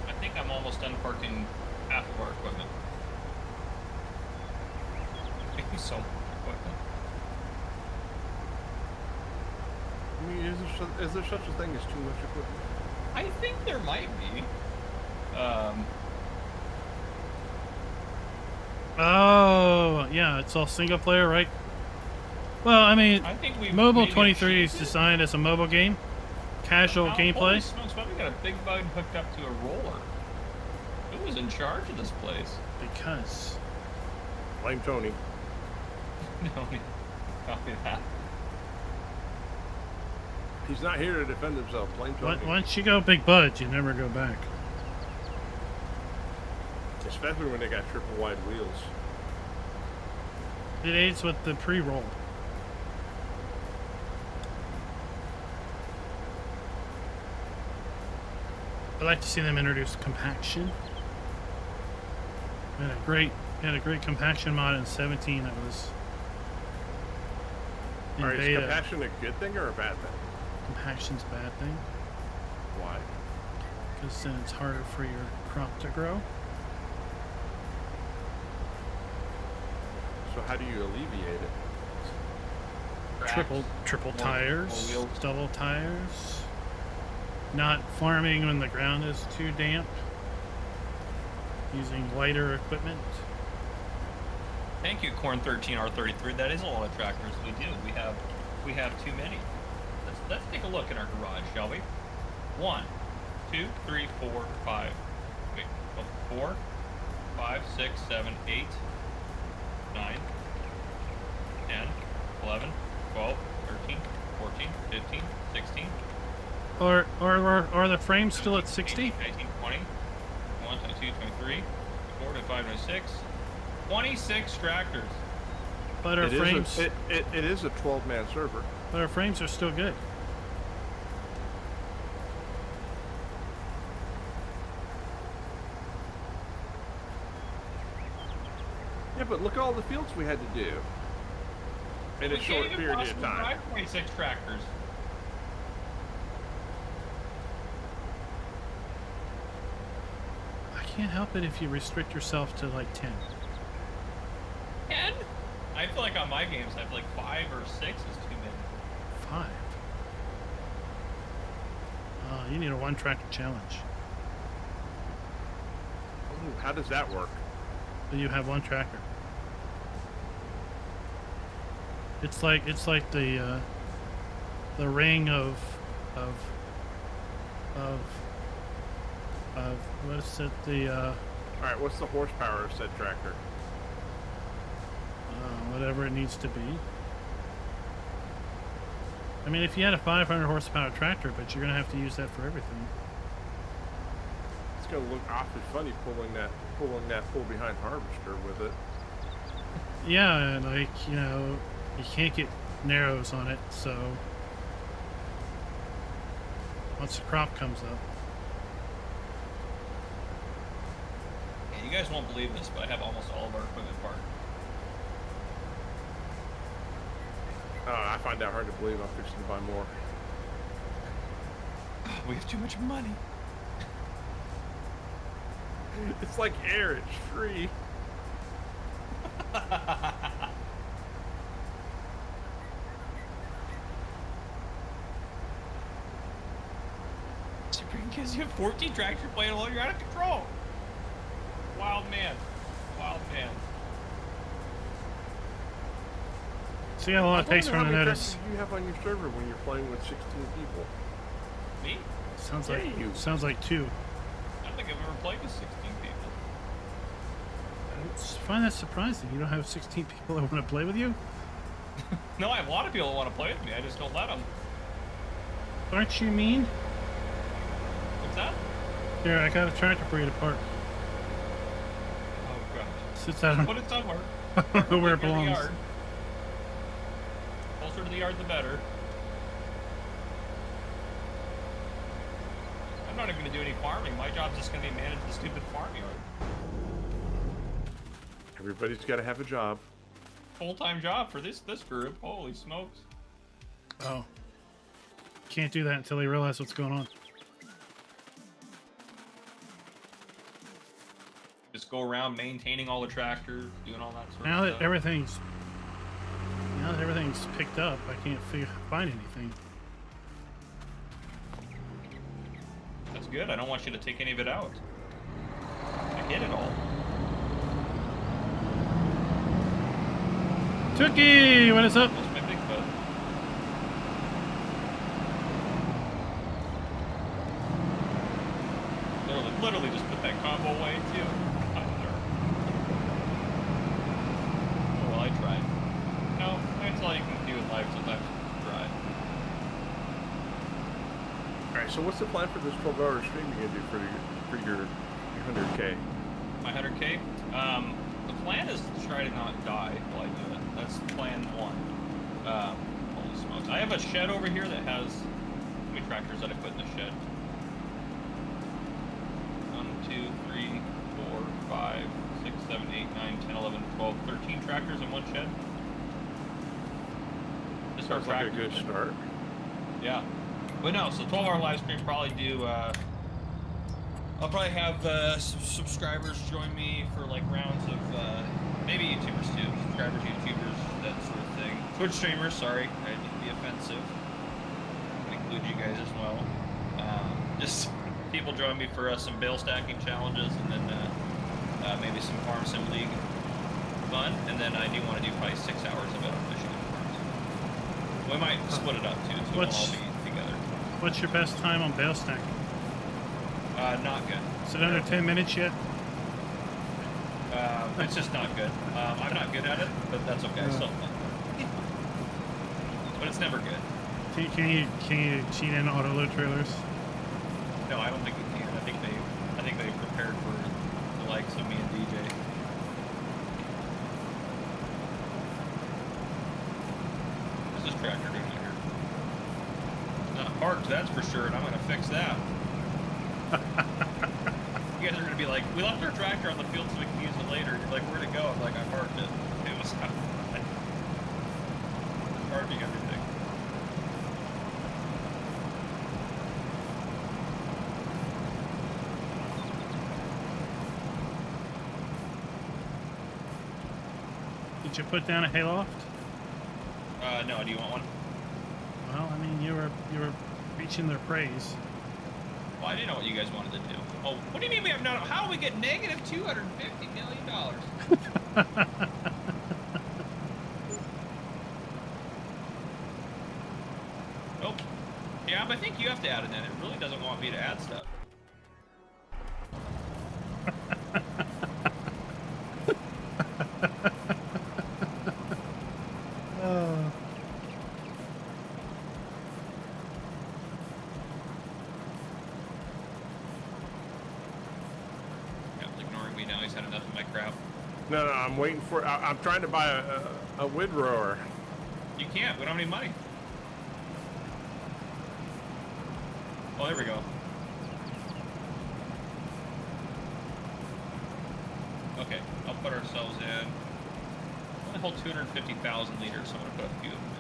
I think I'm almost done parking half of our equipment. Maybe so much equipment. I mean, is there such a thing as too much equipment? I think there might be. Oh, yeah, it's all single player, right? Well, I mean, I think we Mobile maybe 23 is achieved it. designed as a mobile game, casual Now, Holy gameplay. smokes, why we got a big bug hooked up to a roller? Who was in charge of this place? Because Blame Tony. No, copy that. He's not here to defend himself. Blame Tony. once you go big buds, you never go back. Especially when they got triple wide wheels. It aids with the pre-roll. I'd like to see them introduce compaction. We had a great compaction mod in 17 that was in Alright, is beta. compassion a good thing or a bad thing? Compaction's a bad thing Why? because then it's harder for your crop to grow. So how do you alleviate it? Triple More tires, wheels. double tires. Not farming when the ground is too damp. Using lighter equipment. Thank you, Corn 13R33. That is a lot of tractors we do. We have too many. Let's take a look in our garage, shall we? 1, 2, 3, 4, 5. Wait, 4, 5, 6, 7, 8, 9, 10, 11, 12, 13, 14, 15, 16. Are the frames still at 60? 18, 19, 20, 21, 22, 23, 24, 25, 26, 26 tractors. But our It is frames, it is a 12-man server. but our frames are still good. Yeah, but look at all the fields we had to do in a We short can't even period of possibly time. drive 26 tractors. I can't help it if you restrict yourself to like 10. 10? I feel like on my games, I feel like 5 or 6 is too many. 5. You need a one tractor challenge. Ooh, how does that work? So you have one tractor. It's like the ring of what is it, the All right, what's the horsepower of said tractor? whatever it needs to be. I mean, if you had a 500 horsepower tractor, but you're gonna have to use that for everything. It's gonna look awfully funny pulling that pull behind harvester with it. Yeah, like, you know, you can't get narrows on it, so once the crop comes up. Yeah, you guys won't believe this, but I have almost all of our equipment parked. I find that hard to believe. I'm fixing to buy more. We have too much money. It's like air. It's free. Supreme Kids, you have 14 tractor playing alone. You're out of control. Wild man. Wild man. So you got a lot of takes I for wonder the how many notice. tractors you have on your server when you're playing with 16 people. Me? Sounds like 2. I don't think I've ever played with 16 people. I find that surprising. You don't have 16 people that want to play with you? No, I have a lot of people that want to play with me. I just don't let them. Aren't you mean? What's that? Here, I got a tractor for you to park. Oh, gosh. Sits out Put it somewhere. where it Near the belongs. yard. Closer to the yard, the better. I'm not even going to do any farming. My job's just going to be manage the stupid farmyard. Everybody's got to have a job. Full-time job for this group. Holy smokes. Oh. Can't do that until they realize what's going on. Just go around maintaining all the tractors, doing all that sort Now of that stuff. everything's picked up, I can't find anything. That's good. I don't want you to take any of it out. I hit it all. Tookie, what is up? That's my big So what's the plan for this 12-hour stream you're gonna do for your 100K? My 100K. The plan is to try to not die while I do it. That's plan one. Holy smokes! I have a shed over here that has how many tractors that I put in the shed? 1, 2, 3, 4, 5, 6, 7, 8, 9, 10, 11, 12, 13 tractors in one shed. Just our Sounds like a tractors. good start. Yeah. But no, so 12-hour live stream, probably do, I'll probably have some subscribers join me for like rounds of, maybe YouTubers too. Subscribers, YouTubers, that sort of thing. Twitch streamers, sorry, I need to be offensive. I'm gonna include you guys as well. Just people join me for some bale stacking challenges, and then maybe some Farm Sim League fun, and then I do want to do probably 6 hours of it on Michigan farms. We might split it up too, so we'll all be together. What's your best time on bale stacking? Not good. Is it under 10 minutes yet? It's just not good. I'm not good at it, but that's okay. Still fun. But it's never good. Can you cheat in auto load trailers? No, I don't think you can. I think they prepared for the likes of me and DJ. What's this tractor doing here? It's not parked, that's for sure, and I'm gonna fix that. You guys are gonna be like, we left our tractor on the field so we can use it later. You're like, where'd it go? I'm like, I parked it. It was parking everything. Did you put down a hayloft? No, do you want one? Well, I mean, you were reaching their praise. Well, I didn't know what you guys wanted to do. Oh, what do you mean we have not? How do we get negative $250 million? Oh, yeah, but I think you have to add it in. It really doesn't want me to add stuff. No, I'm waiting for. I'm trying to buy a windrower. You can't. We don't have any money. Oh, there we go. Okay, I'll put ourselves in. I hold 250,000 liters, so I'm gonna put a few of them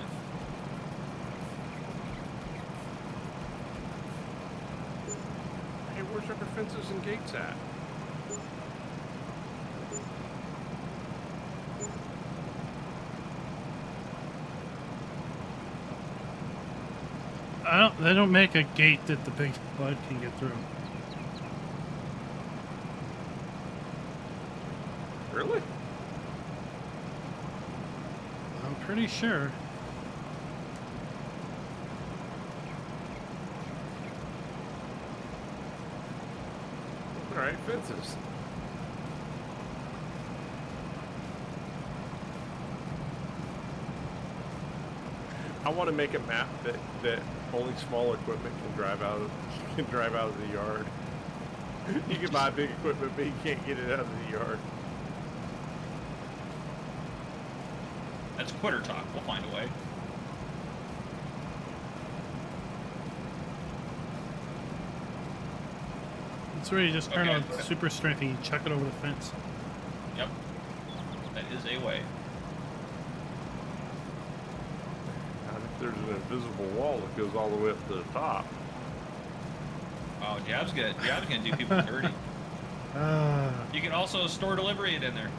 in. Hey, where's our defenses and gates at? They don't make a gate that the big flood can get through. Really? I'm pretty sure. All right, fences. I want to make a map that only small equipment can drive out of the yard. You can buy big equipment, but you can't get it out of the yard. That's quitter talk. We'll find a way. It's where you just turn Okay, on good. super strength and you chuck it over the fence. Yep. That is a way. There's an invisible wall that goes all the way up to the top. Oh, Jab's gonna do people dirty. You can also store delivery it in there.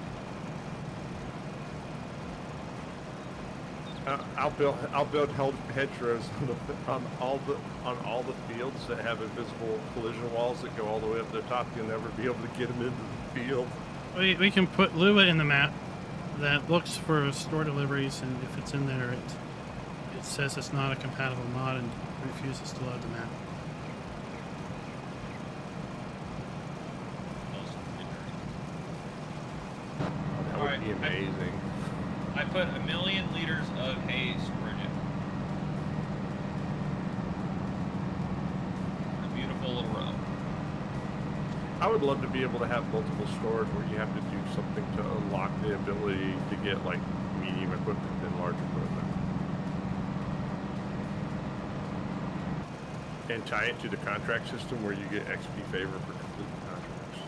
I'll build hedgerows on all the fields that have invisible collision walls that go all the way up to the top. You'll never be able to get them into the field. We can put Lua in the map that looks for store deliveries, and if it's in there, it says it's not a compatible mod and refuses to load the map. That would be amazing. I put 1 million liters of hay storage in. I would love to be able to have multiple stores where you have to do something to unlock the ability to get like medium equipment and large equipment. And tie it to the contract system where you get XP favor for completing contracts.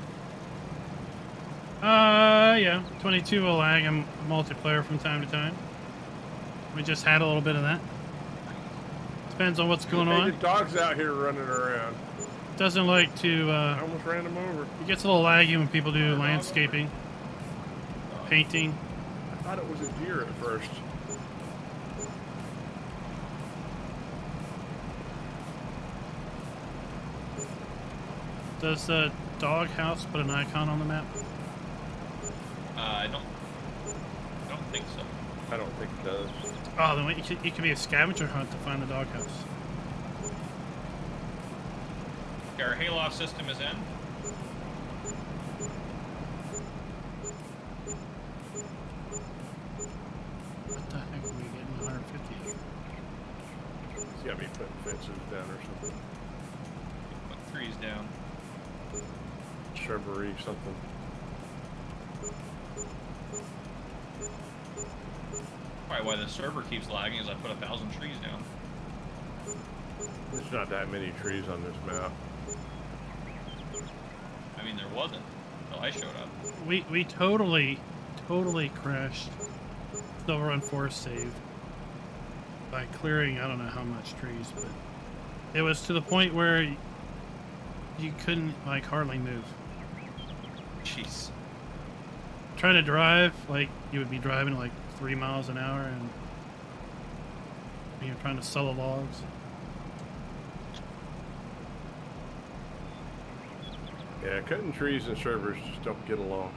Yeah. 22 will lag in multiplayer from time to time. We just had a little bit of that. Depends on what's going Hey, on. the dog's out here running around. Doesn't like to, I almost ran him over. it gets a little laggy when people do landscaping, painting. I thought it was a deer at first. Does the dog house put an icon on the map? I don't think so. I don't think it does. Oh, then it could be a scavenger hunt to find the dog house. Okay, our hayloft system is in. What the heck are we getting 150? He's got to be putting fences down or something. Put trees down. Shrubbery, something. Probably why the server keeps lagging is I put 1,000 trees down. There's not that many trees on this map. I mean, there wasn't until I showed up. We totally crashed Silver Run Forest save by clearing I don't know how much trees, but it was to the point where you couldn't like hardly move. Jeez. Trying to drive, like you would be driving like 3 miles an hour and you're trying to sell the logs. Yeah, cutting trees and servers just don't get along.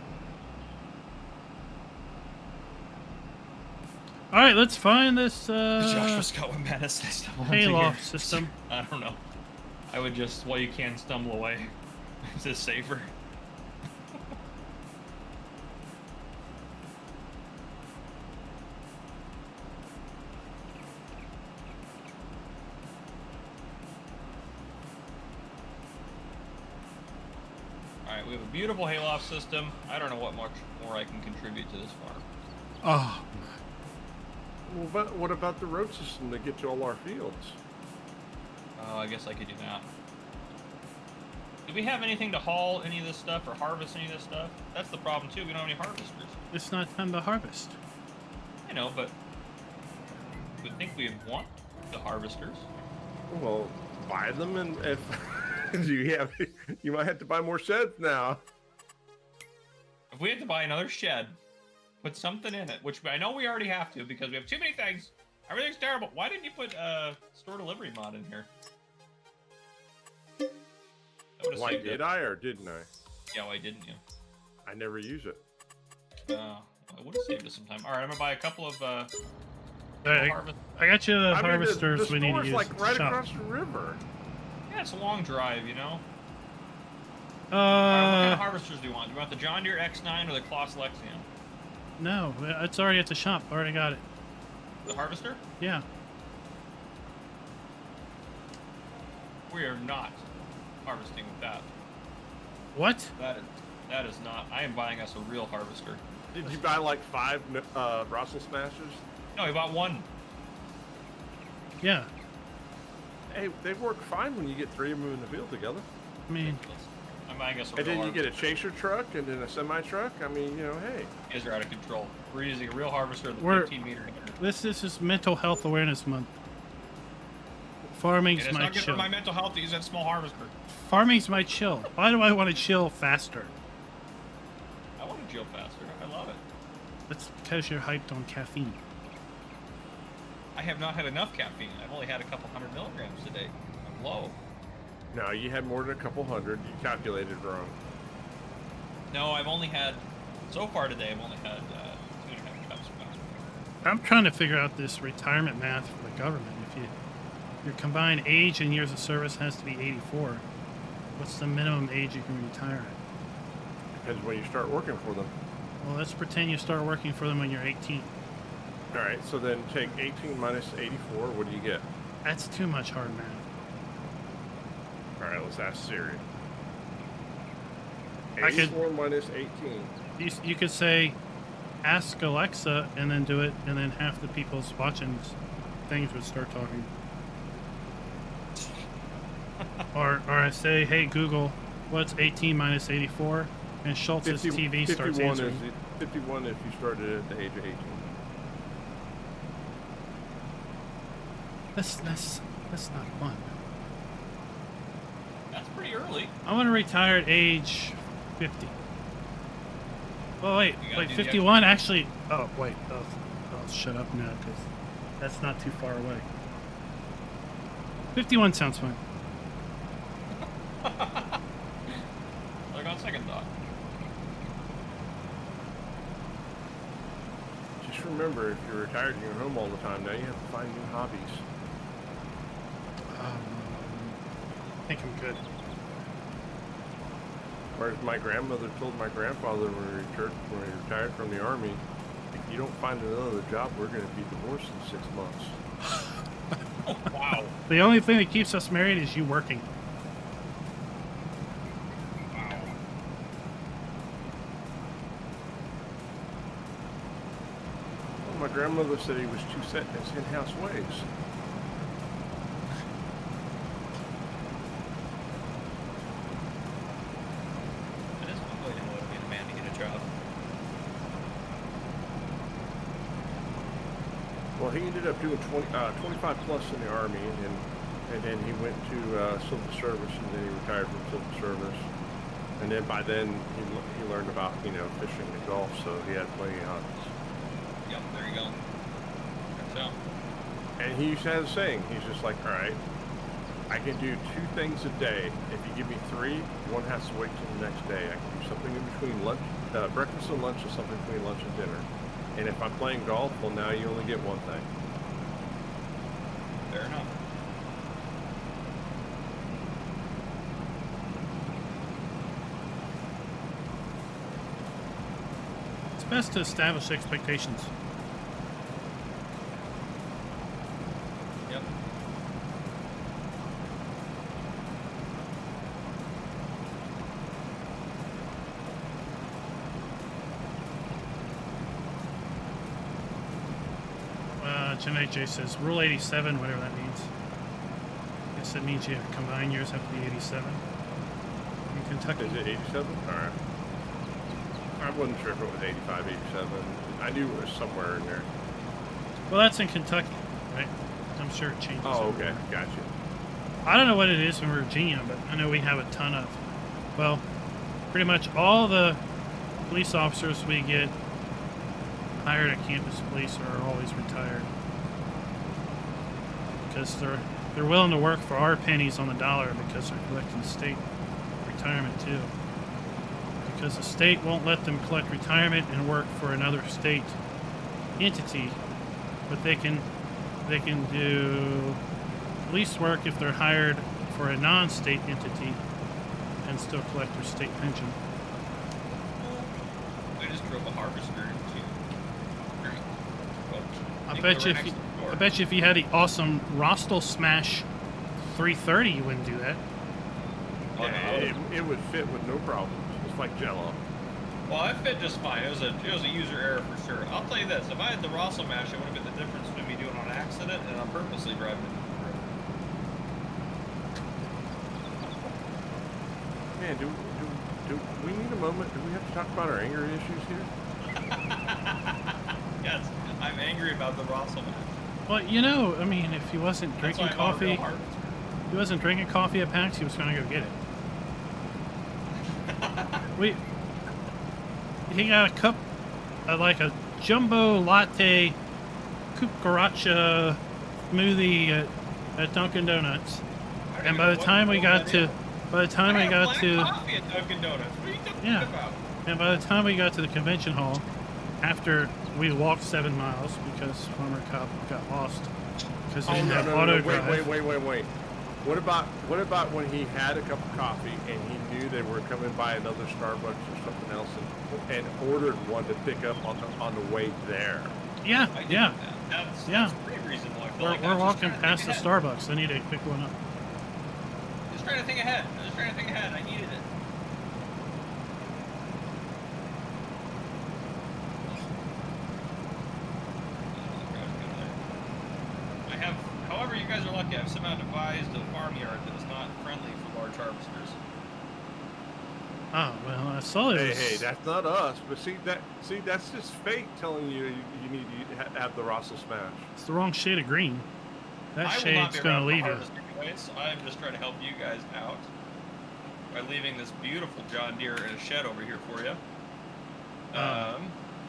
All right, let's find this Joshua Scott with Menace. I stumbled into hayloft here. system. I don't know. I would just, while you can, stumble away. Is this safer? Alright, we have a beautiful hayloft system. I don't know what much more I can contribute to this farm. Oh, Well, but what about the road system to get to all our fields? Oh, I guess I could do that. Do we have anything to haul any of this stuff or harvest any of this stuff? That's the problem too. We don't have any harvesters. it's not time to harvest. I know, but you would think we would want the harvesters. Well, buy them, and if you might have to buy more sheds now. If we had to buy another shed, put something in it, which I know we already have to because we have too many things. Everything's terrible. Why didn't you put store delivery mod in here? That would've Why saved did it. I or didn't I? Yeah, why didn't you? I never use it. I would have saved us some time. All right, I'm gonna buy a couple of All right, harvest. I got you the I mean, harvesters the we need to store's use. like right Shop. across the river. Yeah, it's a long drive, you know. All right, what kind of Uh, harvesters do you want? Do you want the John Deere X9 or the Kloss Lexion? no, it's already at the shop. I already got it. The harvester? Yeah. We are not harvesting with that. What? That is not. I am buying us a real harvester. Did you buy like 5 Russell Smashers? No, we bought one. Yeah. Hey, they work fine when you get 3 of them in the field together. I mean, I'm buying us a And real then you get a harvester. chaser truck and then a semi truck. I mean, you know, hey. You guys are out of control. We're using a real harvester with a We're- 15-meter header. this is Mental Health Awareness Month. Farming's And it's my not good chill. for my mental health to use that small harvester. Farming's my chill. Why do I want to chill faster? I want to chill faster. I love it. That's because you're hyped on caffeine. I have not had enough caffeine. I've only had a couple 100 milligrams today. I'm low. No, you had more than a couple hundred. You calculated wrong. No, I've only had, so far today, I've only had 2.5 cups of coffee. I'm trying to figure out this retirement math for the government. If your combined age and years of service has to be 84, what's the minimum age you can retire at? Depends when you start working for them. Well, let's pretend you start working for them when you're 18. All right, so then take 18 minus 84. What do you get? That's too much hard math. All right, let's ask Siri. I could. 84 minus 18. You could say, ask Alexa, and then do it, and then half the people's watching things would start talking. or I say, hey Google, what's 18 minus 84? And Schultz's TV starts 51 answering. is 51 if you started at the age of 18. That's not fun. That's pretty early. I want to retire at age 50. Well, wait, You gotta do the 51 actually. Oh, wait. I'll shut up now because that's not too far away. 51 sounds fine. Like on second thought. Just remember, if you're retired and you're home all the time, now you have to find new hobbies. I think I'm good. Whereas my grandmother told my grandfather when he retired from the army, if you don't find another job, we're going to be divorced in 6 months. Oh, wow. The only thing that keeps us married is you working. Wow. Well, my grandmother said he was too set in his in-house ways. It is one way to motivate a man to get a job. Well, he ended up doing 25 plus in the army, and then he went to civil service, and then he retired from civil service. And then by then he learned about fishing and golf, so he had plenty of hobbies. Yep, there you go. So, And he used to have a saying. He's just like, all right, I can do 2 things a day. If you give me 3, one has to wait till the next day. I can do something in between lunch, breakfast and lunch, and something between lunch and dinner. And if I'm playing golf, well, now you only get one thing. fair enough. It's best to establish expectations. Yep. Genetic J says Rule 87, whatever that means. I guess it means you have combined years have to be 87 in Kentucky. Is it 87? All right. I wasn't sure if it was 85, 87. I knew it was somewhere in there. Well, that's in Kentucky, right? I'm sure it changes. Oh, everywhere. okay. Gotcha. I don't know what it is in Virginia, but I know we have a ton of. Well, pretty much all the police officers we get hired at campus police are always retired because they're willing to work for our pennies on the dollar because they're collecting state retirement too. Because the state won't let them collect retirement and work for another state entity, but they can do police work if they're hired for a non-state entity and still collect their state pension. I just drove a harvester into. I bet you if you had the awesome Rostel Smash 330, you wouldn't do that. Yeah, it would fit with no problem. It's like Jello. Well, I fit just fine. It was a user error for sure. I'll tell you this: if I had the Russell mash, it would have been the difference between me doing it on accident and I'm purposely driving it. Man, do we need a moment? Do we have to talk about our anger issues here? Yes, I'm angry about the Russell mash. Well, I mean, if he wasn't drinking coffee, at PAX, he was going to go get it. He got a cup, like a jumbo latte, cucaracha smoothie at Dunkin' Donuts, and by the time we got to, coffee at Dunkin' Donuts. What are you talking about? And by the time we got to the convention hall, after we walked 7 miles because Farmer Cop got lost because he didn't have auto drive. Wait. What about when he had a cup of coffee and he knew they were coming by another Starbucks or something else and ordered one to pick up on the way there? Yeah. That's pretty reasonable. I feel like We're walking past the Starbucks. I need to pick one up. Just trying to think ahead. I needed it. However, you guys are lucky. I've somehow devised a farmyard that is not friendly for large harvesters. Oh well, I saw it. Hey, that's not us. But that's just fate telling you you need to have the Russell smash. It's the wrong shade of green. That I will not shade's be gonna around for leave you. harvest anyways. I'm just trying to help you guys out by leaving this beautiful John Deere in a shed over here for you.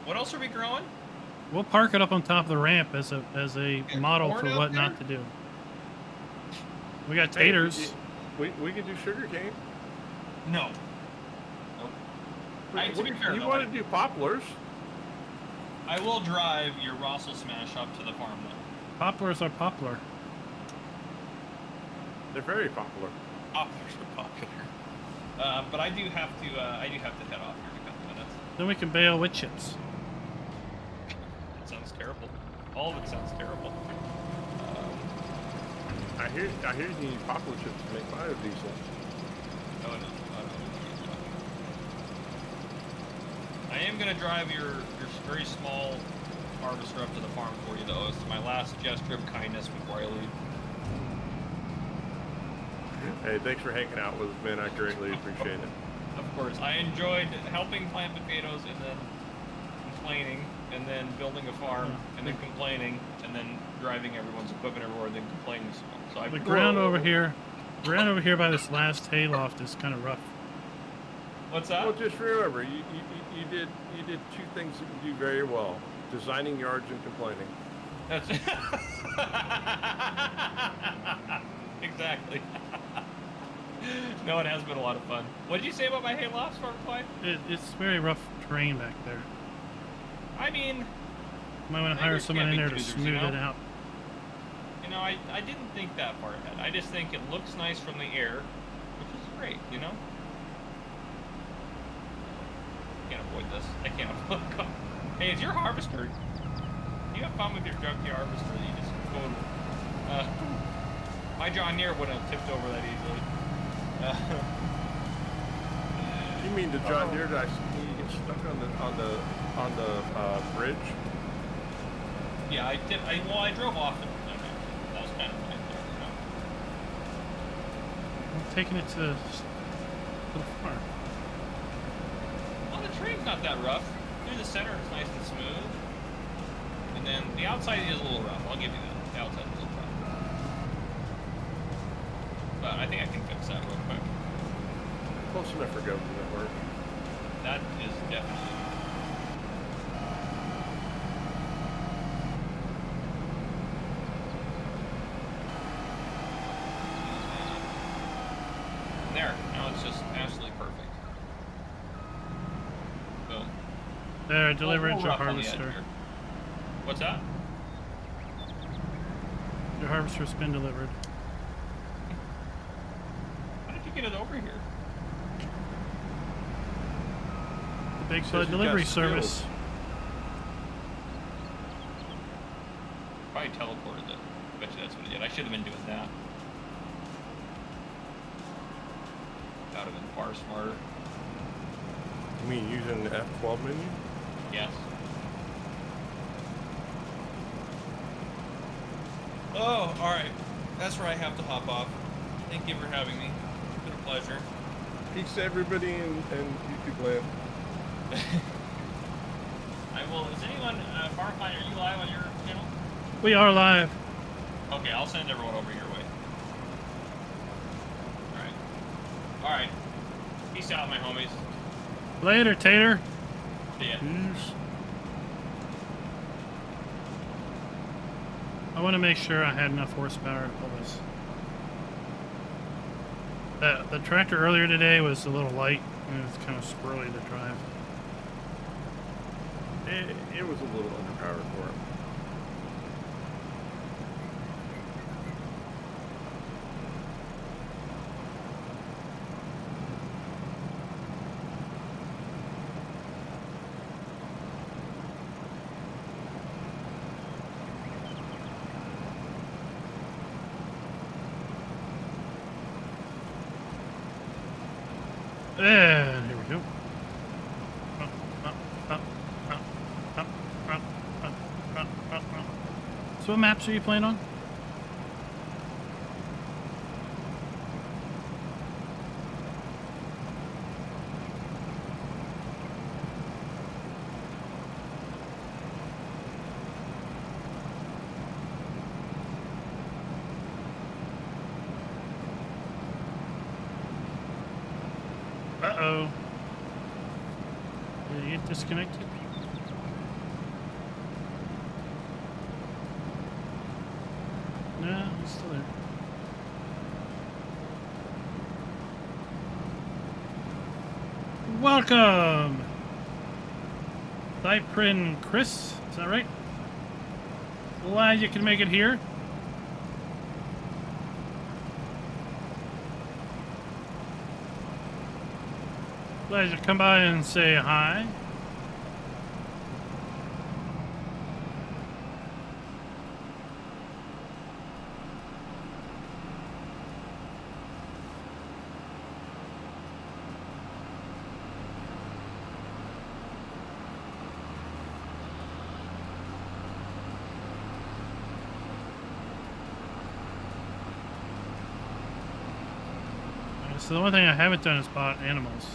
What else are we growing? We'll park it up on top of the ramp as a model corn for out what there? not to do. We got taters. Hey, we can do sugarcane. No. Nope. To be fair, you though, want to do poplars? I will drive your Russell smash up to the farm though. Poplars are poplar. They're very popular. Poplars are popular. But I do have to head off here in a couple minutes. Then we can bale wood chips. It sounds terrible. All of it sounds terrible. I hear you need poplar chips to make biodiesel. No, it isn't. I am going to drive your very small harvester up to the farm for you, though. It's my last gesture of kindness before I leave. Hey, thanks for hanging out with us, man. I greatly appreciate it. Of course. I enjoyed helping plant potatoes and then complaining, and then building a farm, and then complaining, and then driving everyone's equipment everywhere, and then complaining some more. So The ground over here by this last hayloft is kind of rough. What's that? Well, just remember, you did two things that you do very well: designing yards and complaining. That's exactly. No, it has been a lot of fun. What did you say about my haylofts, FARMERKLEIN? It's very rough terrain back there. I mean, Might want to hire Beggars someone can't in be there to choosers, smooth you know? it out. you know, I didn't think that far ahead. I just think it looks nice from the air, which is great, you know? Can't avoid this. I can't avoid. Hey, is your harvester? You have fun with your junky harvester? You just go. My John Deere wouldn't have tipped over that easily. You mean the John Deere that you get stuck on the bridge? Yeah, I drove off it. That was kind of funny there, you know. I'm taking it to the farm. Well, the terrain's not that rough. Through the center, it's nice and smooth. And then the outside is a little rough. I'll give you that. The outside is a little rough. But I think I can fix that real quick. Close enough for GoPro network. That is definitely. There. Now it's just absolutely perfect. Boom. There, I delivered Little your rough on the edge harvester. here. What's that? Your harvester's been delivered. How did you get it over here? The Big Says Bud you've delivery got service. skills. Probably teleported it. Bet you that's what it did. I should have been doing that. That would have been far smarter. You mean using the F12 menu? Yes. Oh, alright. That's where I have to hop off. Thank you for having me. It's been a pleasure. Peace to everybody in YouTube land. I will. Is anyone, FARMERKLEIN, are you live on your channel? We are live. Okay, I'll send everyone over your way. Alright. Alright. Peace out, my homies. Later, Tater. See ya. Peace. I want to make sure I had enough horsepower to pull this. The tractor earlier today was a little light, and it was kind of squirrely to drive. It was a little underpowered for it. And here we go. So what maps are you playing on? Uh-oh. Did he get disconnected? No, he's still there. Welcome! Cyprin Chris, is that right? Glad you can make it here. Glad you come by and say hi. So the one thing I haven't done is bought animals.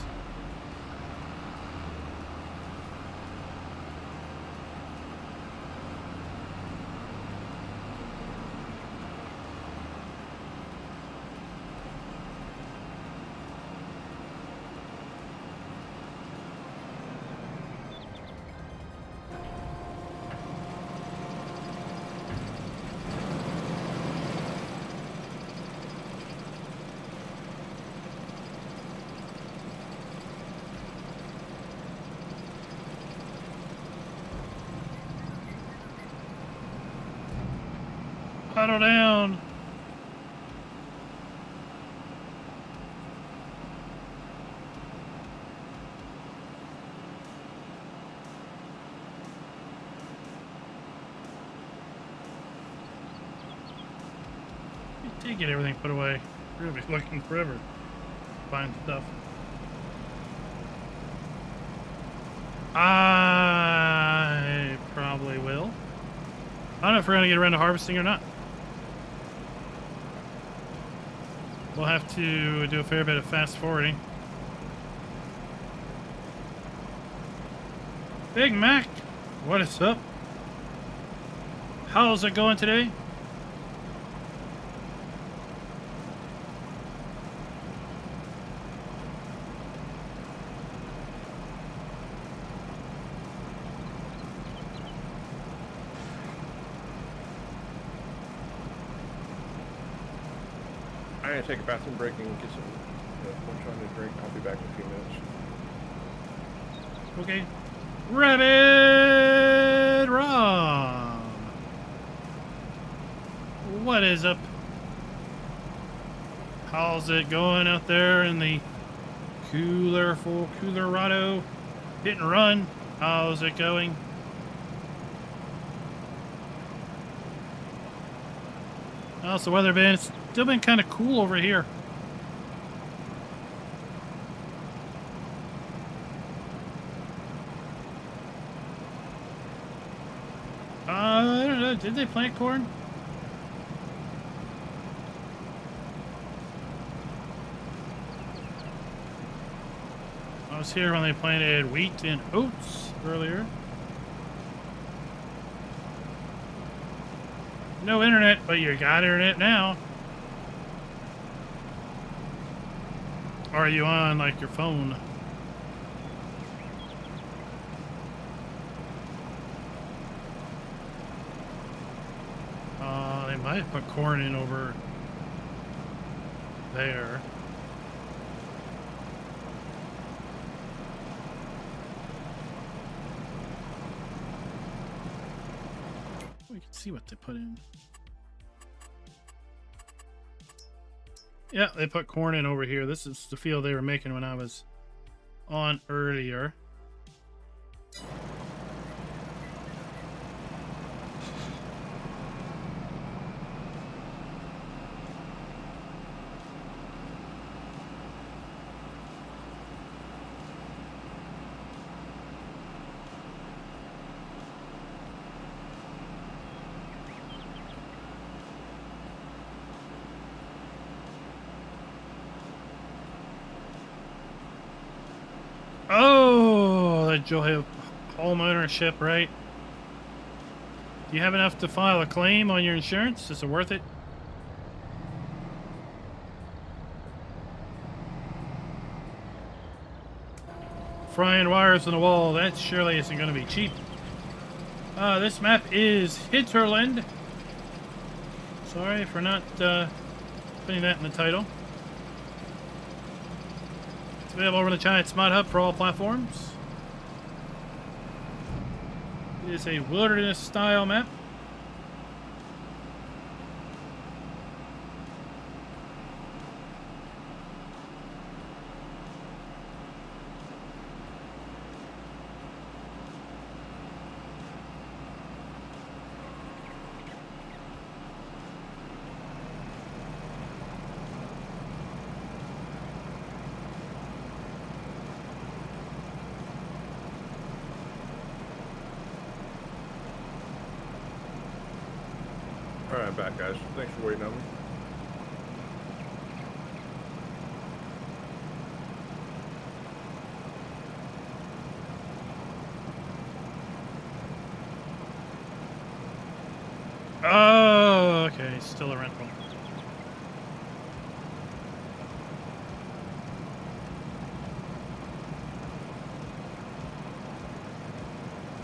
Paddle down. You did get everything put away. We're gonna be looking forever to find stuff. I probably will. I don't know if we're gonna get around to harvesting or not. We'll have to do a fair bit of fast forwarding. Big Mac, what is up? How's it going today? I'm gonna take a bathroom break and get some punch on to drink. I'll be back in a few minutes. Okay. Rabbit Rom. What is up? How's it going out there in the Colorado? Hit and run. How's it going? How's the weather been? It's still been kind of cool over here. I don't know. Did they plant corn? I was here when they planted wheat and oats earlier. No internet, but you got internet now. Or are you on, like, your phone? They might put corn in over there. We can see what they put in. Yeah, they put corn in over here. This is the field they were making when I was on earlier. Oh, that you'll have home ownership, right? Do you have enough to file a claim on your insurance? Is it worth it? frying wires on the wall. That surely isn't going to be cheap. This map is Hinterland. Sorry for not putting that in the title. It's available over the Giants Mod Hub for all platforms. It is a wilderness style map. All right, back, guys. Thanks for waiting on me. Oh, okay. Still a rental.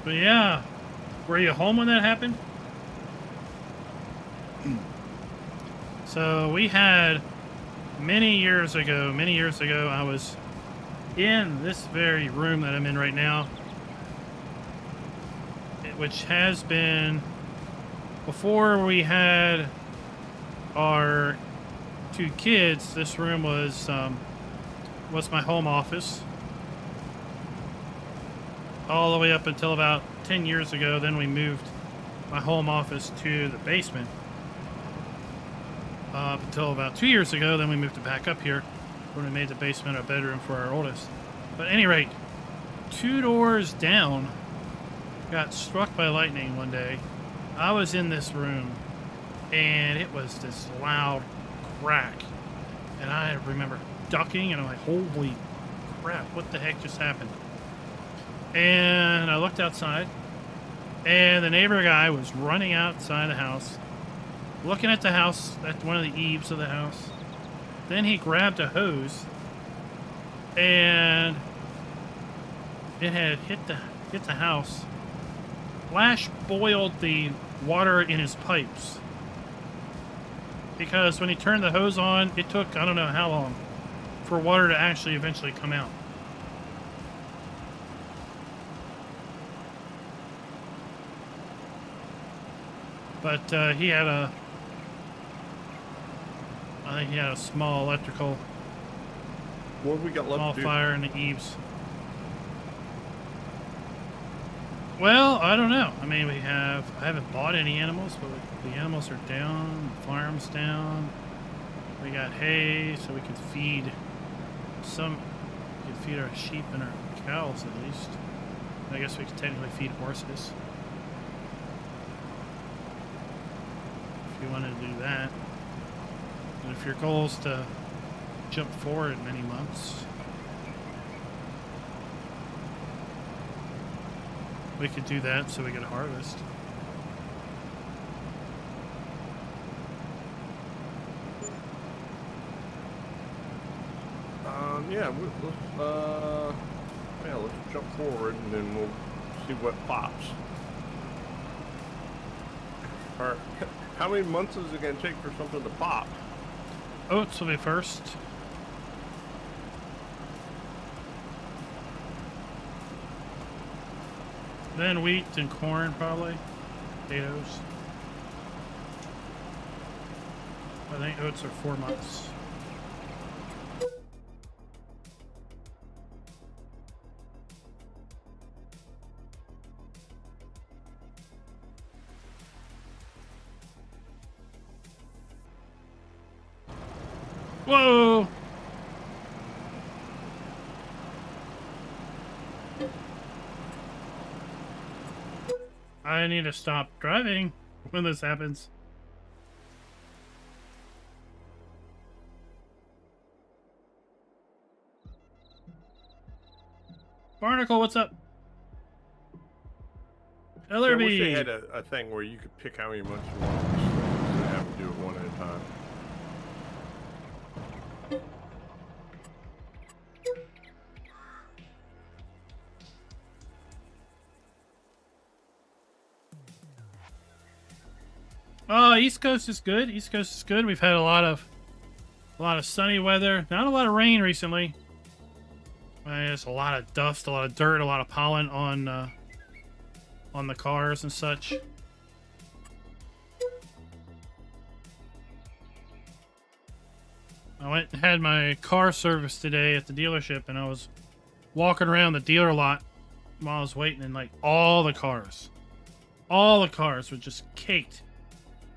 But yeah, were you home when that happened? So we had many years ago, I was in this very room that I'm in right now, which has been before we had our 2 kids. This room was my home office all the way up until about 10 years ago. Then we moved my home office to the basement. Up until about 2 years ago, then we moved it back up here when we made the basement a bedroom for our oldest. But at any rate, 2 doors down, got struck by lightning one day. I was in this room, and it was this loud crack. And I remember ducking, and I'm like, holy crap, what the heck just happened? And I looked outside, and the neighbor guy was running outside the house, looking at the house, at one of the eaves of the house. Then he grabbed a hose, and it had hit the house. Flash boiled the water in his pipes, because when he turned the hose on, it took I don't know how long for water to actually eventually come out. But he had I think he had a small electrical What have we got left small to do? fire in the eaves. Well, I don't know. I mean, I haven't bought any animals, but the animals are down, the farm's down. We got hay, so we could feed our sheep and our cows at least. I guess we could technically feed horses. If you wanted to do that. And if your goal is to jump forward many months, we could do that so we could harvest. Let's jump forward and then we'll see what pops. All right. How many months is it going to take for something to pop? Oats will be first. Then wheat and corn, probably. Potatoes. I think oats are 4 months. Whoa! I need to stop driving when this happens. Barnacle, what's up? I wish they LRB. had a thing where you could pick how many months you want on these things and have to do it one at a time. East Coast is good. East Coast is good. We've had a lot of sunny weather. Not a lot of rain recently. There's a lot of dust, a lot of dirt, a lot of pollen on the cars and such. I went and had my car serviced today at the dealership, and I was walking around the dealer lot while I was waiting, and like all the cars were just caked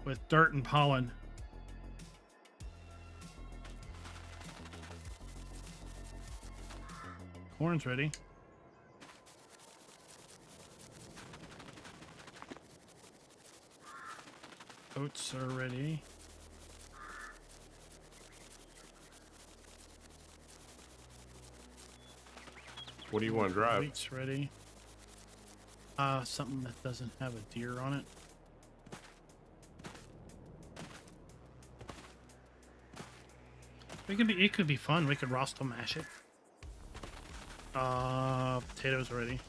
with dirt and pollen. Corn's ready. Oats are ready. What do you want to drive? Wheat's ready. Something that doesn't have a deer on it. It could be fun. We could Rostel mash it. Potatoes ready.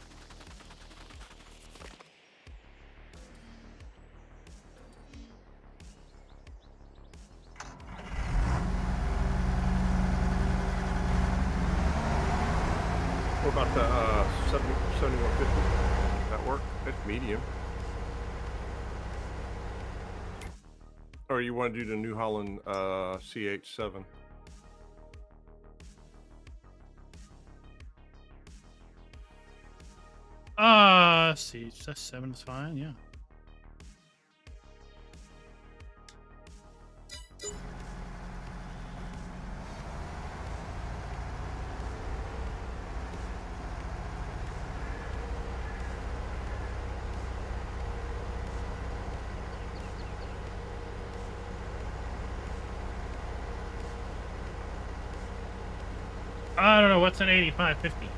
What about the 7150? That work? It's medium. Or you want to do the New Holland CH7? See, that's 7 is fine, yeah. I don't know, what's an 8550?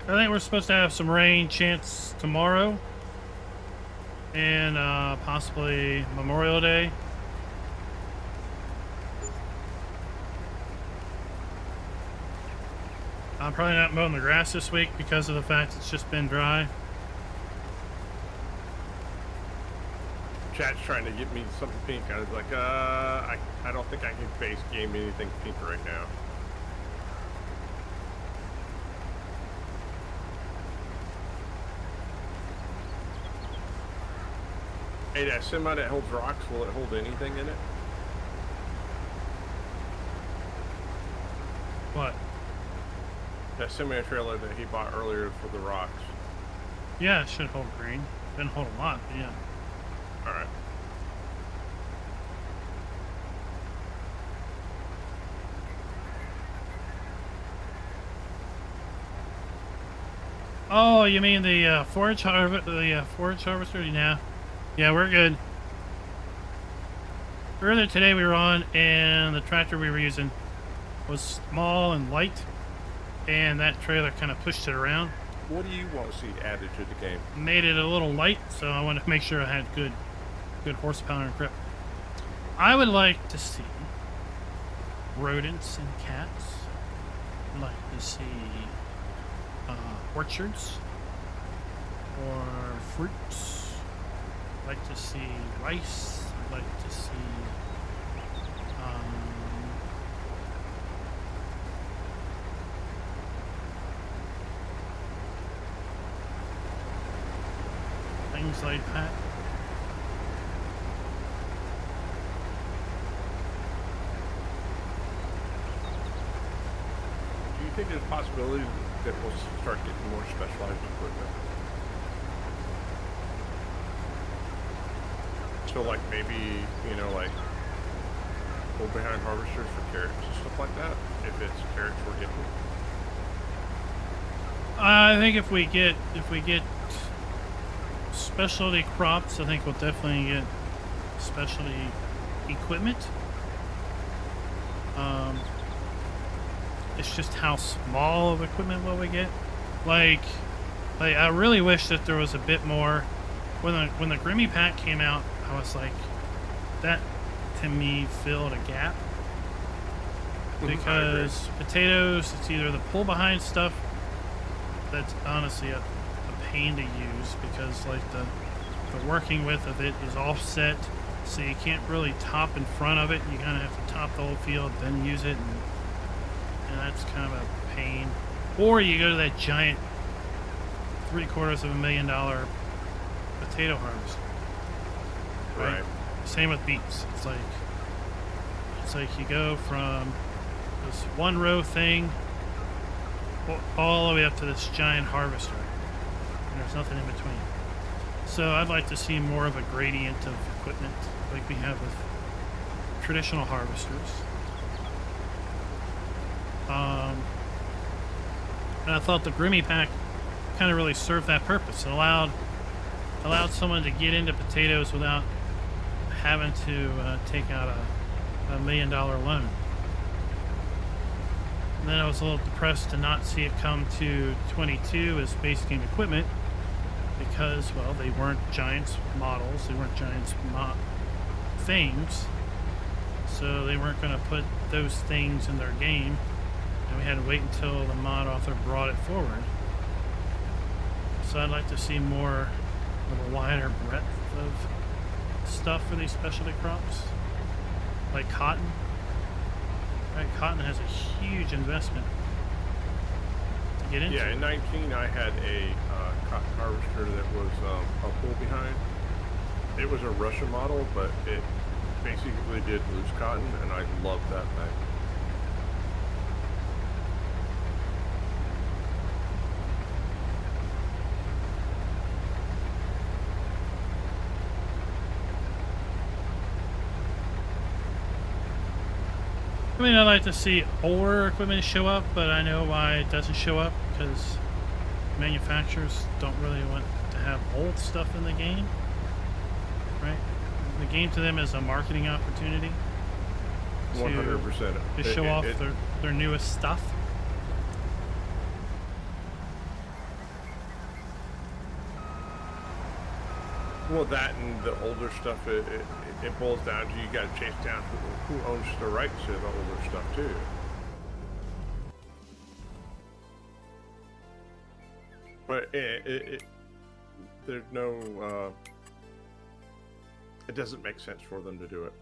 I think we're supposed to have some rain chance tomorrow and possibly Memorial Day. I'm probably not mowing the grass this week because of the fact it's just been dry. Chat's trying to get me something pink. I was like, I don't think I can face game anything pink right now. Hey, that semi that holds rocks, will it hold anything in it? What? That semi trailer that he bought earlier for the rocks. Yeah, it should hold green. Didn't hold a lot, but yeah. Alright. Oh, you mean the forage harvester? Yeah, we're good. Earlier today we were on, and the tractor we were using was small and light, and that trailer kind of pushed it around. What do you want to see added to the game? Made it a little light, so I wanted to make sure I had good horsepower and grip. I would like to see rodents and cats. I'd like to see orchards or fruits. I'd like to see rice. I'd like to see things like that. Do you think there's a possibility that we'll start getting more specialized equipment? So like maybe, you know, like hold behind harvesters for carrots and stuff like that, if it's carrots we're getting. I think if we get specialty crops, I think we'll definitely get specialty equipment. It's just how small of equipment will we get. Like I really wish that there was a bit more. When the Grimmy Pack came out, I was like, that to me filled a gap. because potatoes, it's either the pull behind stuff that's honestly a pain to use because like the working width of it is offset, so you can't really top in front of it. You kind of have to top the whole field, then use it, and that's kind of a pain. Or you go to that giant $750,000 potato harvest. Right. Same with beets. It's like you go from this one row thing all the way up to this giant harvester, and there's nothing in between. So I'd like to see more of a gradient of equipment like we have with traditional harvesters. And I thought the Grimmy Pack kind of really served that purpose. It allowed someone to get into potatoes without having to take out a $1 million loan. And then I was a little depressed to not see it come to 22 as base game equipment because, well, they weren't Giants models, they weren't Giants things, so they weren't going to put those things in their game, and we had to wait until the mod author brought it forward. So I'd like to see more of a wider breadth of stuff for these specialty crops, like cotton. Right, cotton has a huge investment to get into. Yeah, in 19 I had a cotton harvester that was a pull behind. It was a Russian model, but it basically did loose cotton, and I loved that thing. I mean, I'd like to see older equipment show up, but I know why it doesn't show up, because manufacturers don't really want to have old stuff in the game, right? The game to them is a marketing opportunity 100%. to show off their newest stuff. Well, that and the older stuff, it boils down to you got to chase down who owns the rights to the older stuff too. But there's no, it doesn't make sense for them to do it.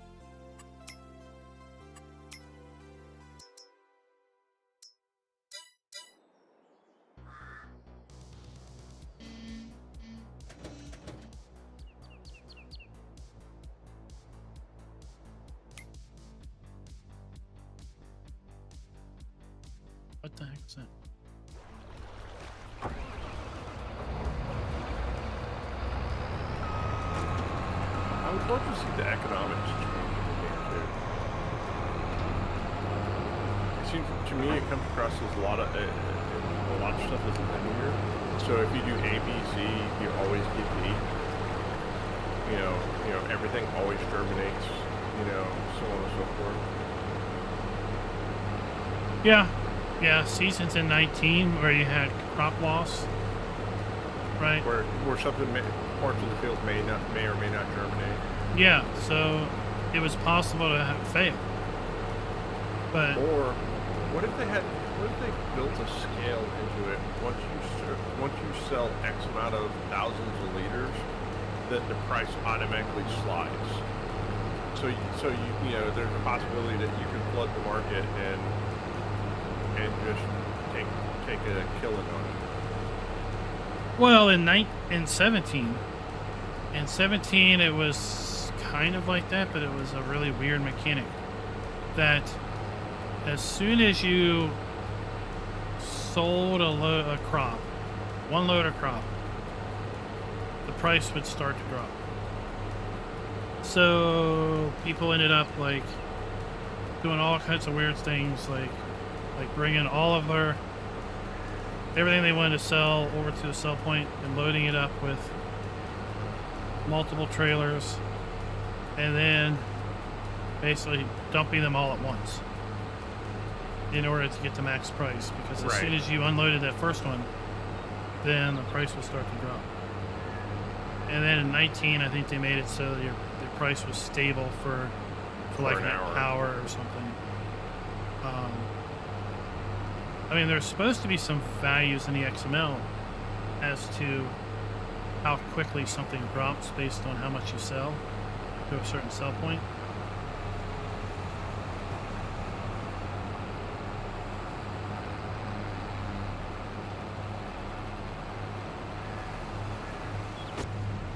What the heck is that? I would love to see the economics change in the game too. It seems to me it comes across as a lot of stuff is linear. So if you do A, B, C, you always get D. You know, everything always germinates. You know, so on and so forth. Yeah, seasons in 19 where you had crop loss, right? Where something parts of the field may or may not germinate. Yeah, so it was possible to fail. But or what if they built a scale into it? Once you sell X amount of thousands of liters, that the price automatically slides. So you know there's a possibility that you can flood the market and just take a killing on it. well, in 17 it was kind of like that, but it was a really weird mechanic that as soon as you sold a crop, one load of crop, the price would start to drop. So people ended up like doing all kinds of weird things, like bringing all of everything they wanted to sell over to the sell point and loading it up with multiple trailers, and then basically dumping them all at once in order to get the max price, because as soon as you unloaded that first one, then the price would start to drop. And then in 19, I think they made it so your price was stable for like an hour or something. Um, I mean, there's supposed to be some values in the XML as to how quickly something drops based on how much you sell to a certain sell point.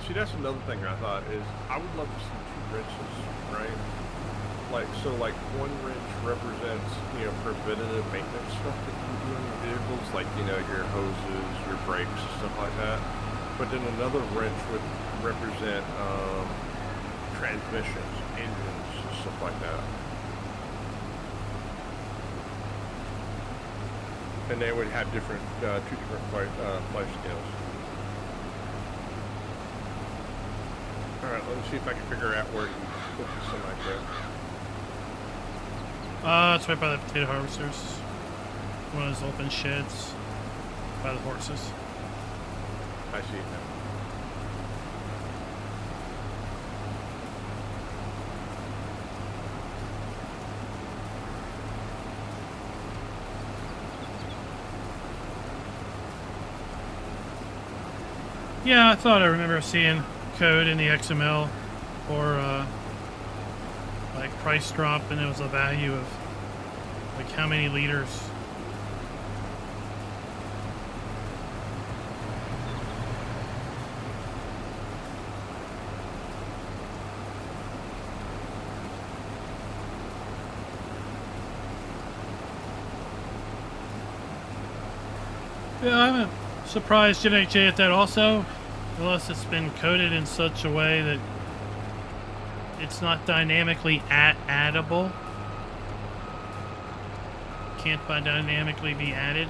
See, that's another thing I thought is I would love to see two wrenches, right? Like, so like one wrench represents, you know, preventative maintenance stuff that you do on your vehicles, like, you know, your hoses, your brakes, stuff like that. But then another wrench would represent transmissions, engines, stuff like that. And they would have different, two different life scales. All right, let me see if I can figure out where you put the semi-truck. It's right by the potato harvesters. One of those open sheds by the horses. I see it now. Yeah, I thought I remember seeing code in the XML or like price drop, and it was a value of like how many liters. Yeah, I'm surprised Gen 8J at that also, unless it's been coded in such a way that it's not dynamically addable. Can't by dynamically be added.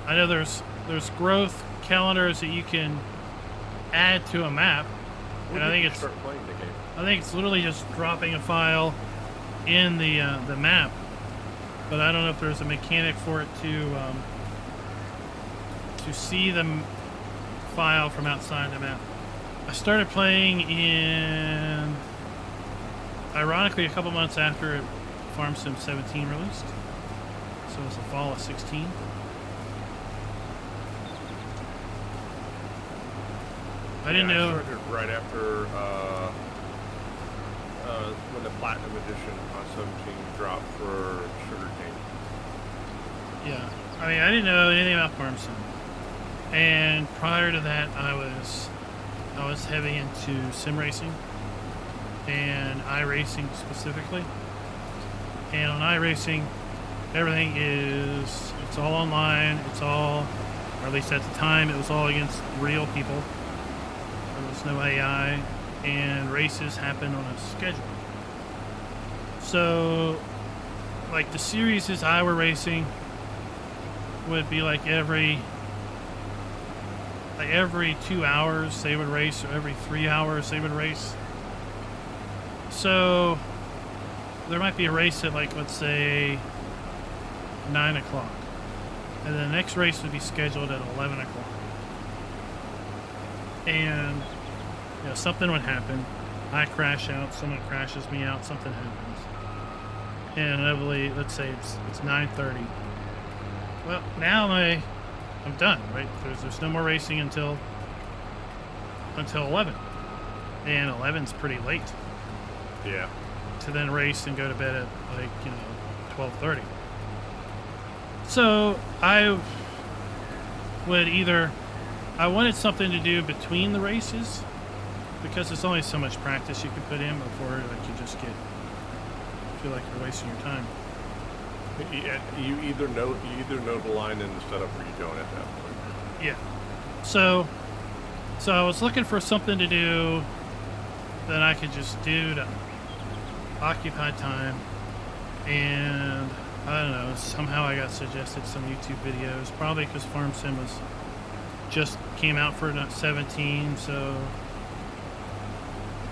I know there's growth calendars that you can add to a map, and I think it's start playing the game. I think it's literally just dropping a file in the map, but I don't know if there's a mechanic for it to see the file from outside the map. I started playing in, ironically, a couple months after Farm Sim 17 released, so it was the fall of 16. I didn't know. I started right after when the Platinum Edition on 17 dropped for Sugarcane. Yeah, I mean, I didn't know anything about Farm Sim, and prior to that, I was heavy into sim racing and iRacing specifically. And on iRacing, everything it's all online. It's all, or at least at the time, it was all against real people. There was no AI, and races happen on a schedule. So, like the series I were racing would be like every 2 hours they would race, or every 3 hours they would race. So there might be a race at, like, let's say 9 o'clock, and the next race would be scheduled at 11 o'clock. And you know, something would happen. I crash out, someone crashes me out, something happens, and inevitably, let's say it's 9:30. Well, now I'm done, right? There's no more racing until 11, and 11's pretty late. Yeah. To then race and go to bed at, like, 12:30. So I wanted something to do between the races, because there's only so much practice you can put in before, like, you just feel like you're wasting your time. You either know the line in the setup, or you don't at that point. Yeah. So I was looking for something to do that I could just do to occupy time, and I don't know, somehow I got suggested some YouTube videos, probably because Farm Sim just came out for 17, so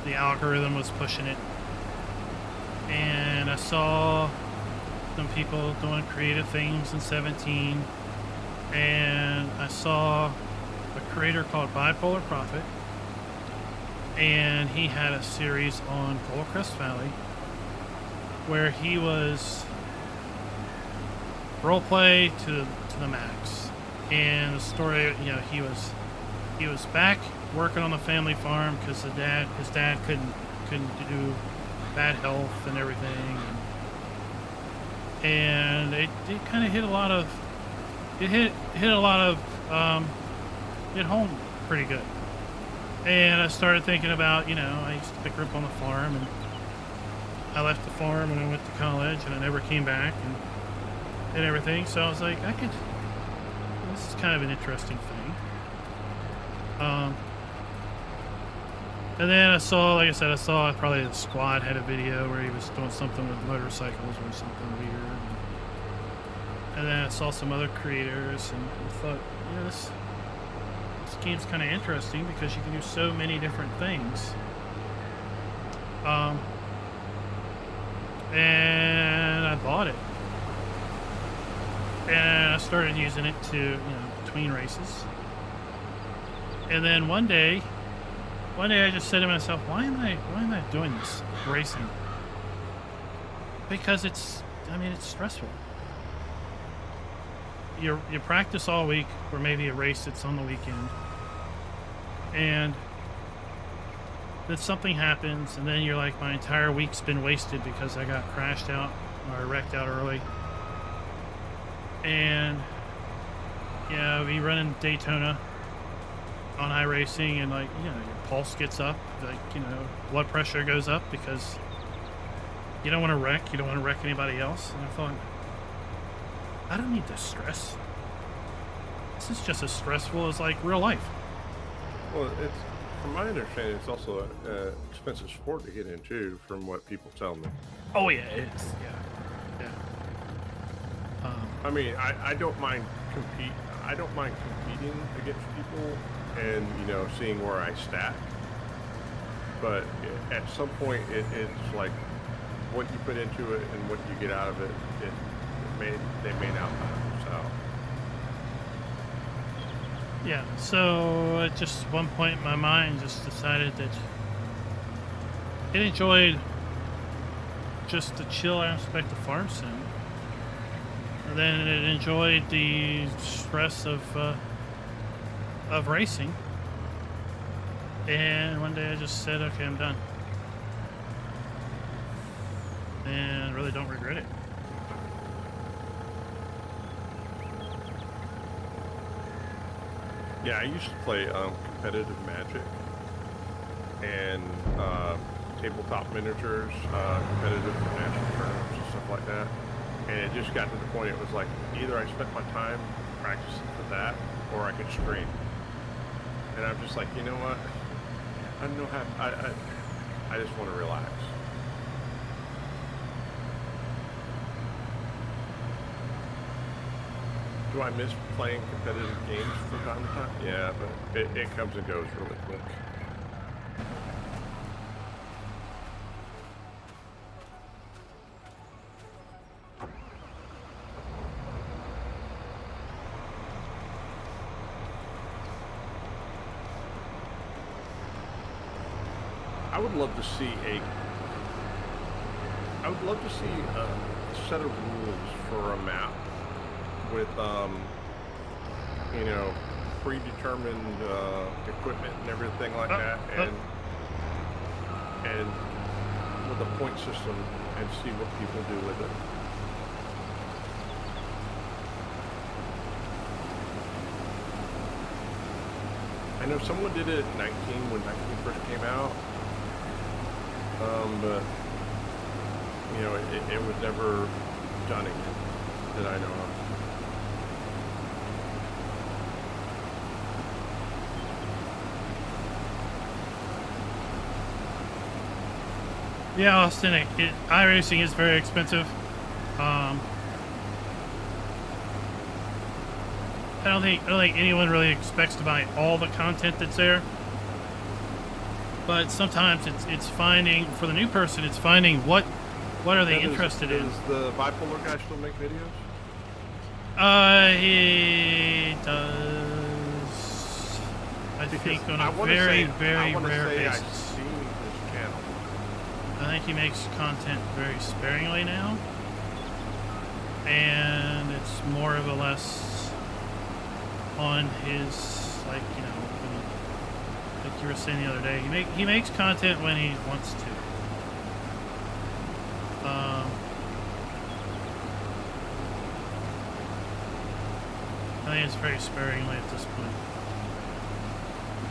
the algorithm was pushing it, and I saw some people doing creative things in 17, and I saw a creator called Bipolar Prophet, and he had a series on Gold Crest Valley where he was role play to the max. And the story, you know, he was back working on the family farm because his dad couldn't do bad health and everything, and it kind of hit home pretty good. And I started thinking about, you know, I used to pick her up on the farm, and I left the farm when I went to college, and I never came back, and everything. So I was like, this is kind of an interesting thing. And then I saw, like I said, probably the squad had a video where he was doing something with motorcycles or something weird. And then I saw some other creators, and I thought, you know, this game's kind of interesting because you can do so many different things. And I bought it. And I started using it to, you know, between races. And then one day I just said to myself, why am I doing this racing? Because it's stressful. You practice all week, or maybe a race that's on the weekend, and then something happens, and then you're like, my entire week's been wasted because I got crashed out or wrecked out early. And yeah, we run in Daytona on iRacing, and like, you know, your pulse gets up, like, you know, blood pressure goes up because you don't want to wreck. You don't want to wreck anybody else. And I thought, I don't need this stress. This is just as stressful as like real life. Well, it's, from my understanding, it's also an expensive sport to get into, from what people tell me. Oh yeah, it's yeah. I mean, I don't mind competing against people, and, you know, seeing where I stack. But at some point, it's like what you put into it and what you get out of it. They may not balance out. Yeah, so at just one point my mind just decided that it enjoyed just the chill aspect of farm sim. And then it enjoyed the stress of racing. And one day I just said, okay, I'm done. And really don't regret it. Yeah, I used to play competitive Magic and tabletop miniatures, competitive national tournaments and stuff like that. And it just got to the point, it was like, either I spent my time practicing for that, or I could stream. And I'm just like, you know what? I don't know how. I just want to relax. Do I miss playing competitive games from time to time? Yeah, but it comes and goes really quick. I would love to see a set of rules for a map with, you know, predetermined equipment and everything like that, and with a point system, and see what people do with it. I know someone did it at 19 when 19 first came out, but you know, it was never done again that I know of. Yeah, Austin, iRacing is very expensive. I don't think anyone really expects to buy all the content that's there. But sometimes it's finding, for the new person, it's finding what are they interested in. Does the bipolar guy still make videos? He does. I think on a very rare basis. I've seen his channel. I think he makes content very sparingly now, and it's more of a less on his, like, you know, like you were saying the other day, he makes content when he wants to. I think it's very sparingly at this point.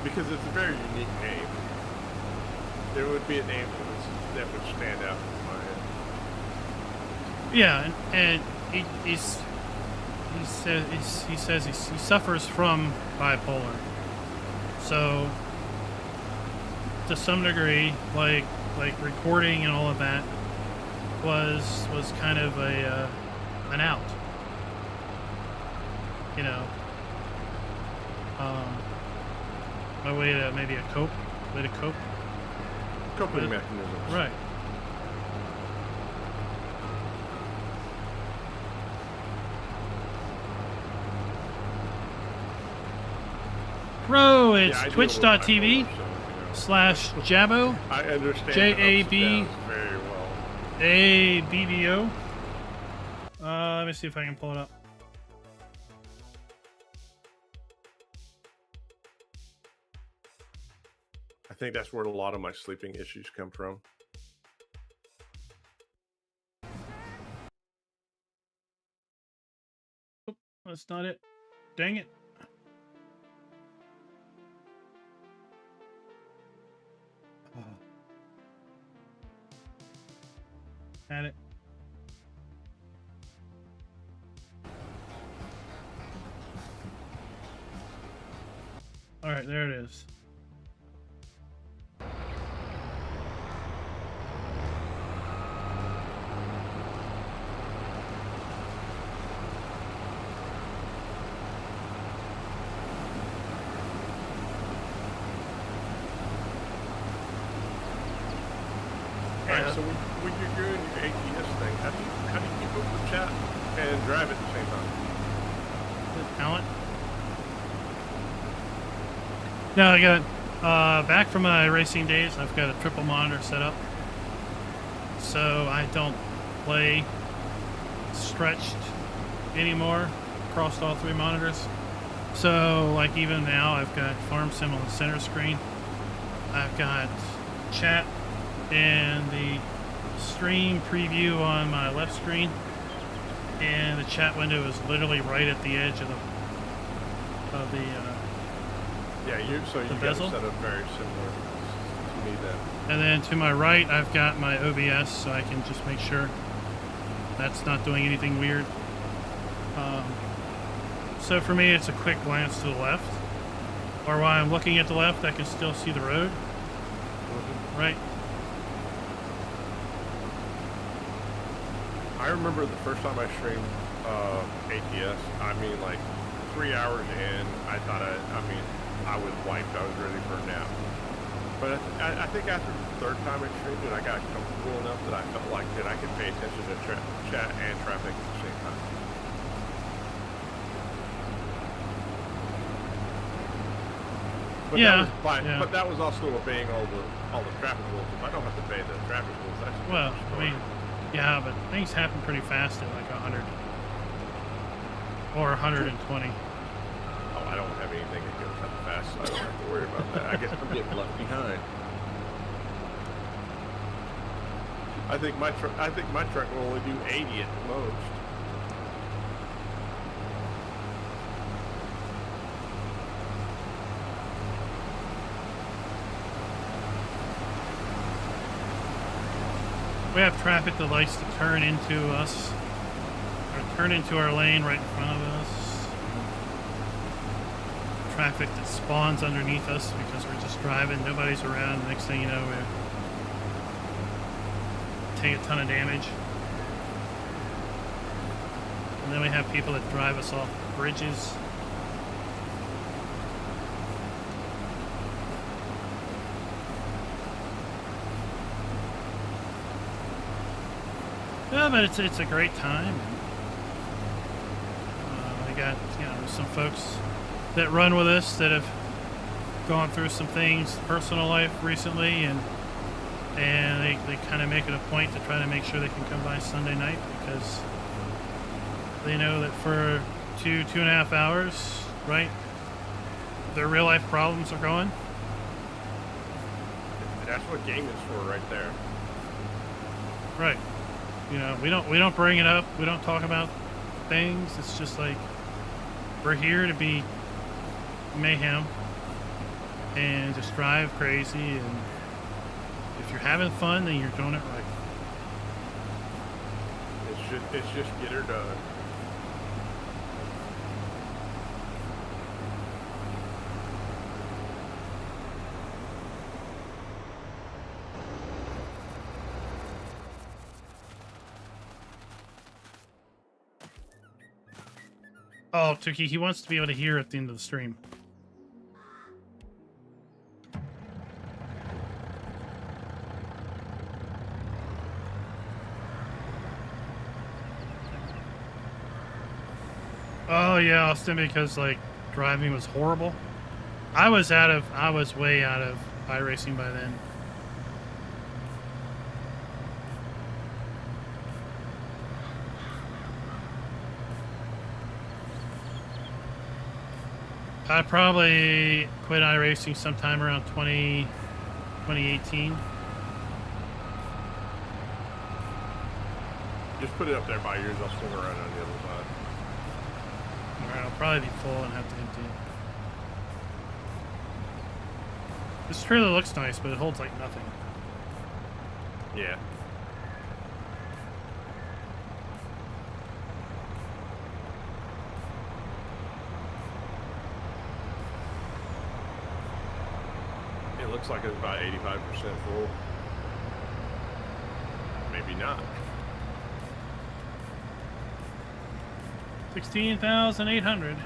Because it's a very unique name. There would be a name that would stand out in my head. Yeah, and he says he suffers from bipolar. So to some degree, like recording and all of that was kind of an out. You know, a way to maybe cope. Coping mechanisms. Right. Bro, it's Yeah, twitch.tv/Jabbo. I understand. J-A-B very well. A-B-B-O. Let me see if I can pull it up. I think that's where a lot of my sleeping issues come from. Oh, that's not it. Dang it. Had it. All right, there it is. Alright, so when you're doing your ATS thing, how do you keep up with chat and drive at the same time? The talent. No, I got back from my racing days. I've got a triple monitor set up, so I don't play stretched anymore across all three monitors. So, like, even now, I've got Farm Sim on the center screen. I've got chat and the stream preview on my left screen, and the chat window is literally right at the edge of the Yeah, you got it bezel? set up very similar to me then. and then to my right I've got my OBS, so I can just make sure that's not doing anything weird. So for me it's a quick glance to the left, or while I'm looking at the left I can still see the road. Right. I remember the first time I streamed ATS, I mean, like 3 hours in, I thought I was wiped. I was ready for a nap. But I think after the third time I streamed it, I got comfortable enough that I felt like that I could pay attention to chat and traffic at the same time. But Yeah, but that was also obeying all the traffic rules. If I don't have to obey the traffic rules, that's Well, I mean, yeah, but things happen pretty fast at like 100 or 120. Oh, I don't have anything that goes that fast, so I don't have to worry about that. I guess I'm getting left behind. I think my truck will only do 80 at the most. We have traffic that likes to turn into us, or turn into our lane right in front of us. Traffic that spawns underneath us because we're just driving, nobody's around. The next thing you know, we take a ton of damage. And then we have people that drive us off bridges. Yeah, but it's a great time. We got, you know, some folks that run with us that have gone through some things, personal life recently, and they kind of make it a point to try to make sure they can come by Sunday night, because they know that for 2.5 hours, right, their real life problems are going. That's what gaming is for, right there. Right. You know, we don't bring it up. We don't talk about things. It's just like we're here to be mayhem and just drive crazy. And if you're having fun, then you're doing it right. It's just get her done. Oh, Tuki, he wants to be able to hear at the end of the stream. Oh yeah, Austin, because like driving was horrible. I was way out of iRacing by then. I probably quit iRacing sometime around 2018. Just put it up there by yours. I'll swing around on the other side. Alright, I'll probably be full and have to empty it. This trailer looks nice, but it holds like nothing. Yeah. It looks like it's about 85% full. Maybe not. 16,800.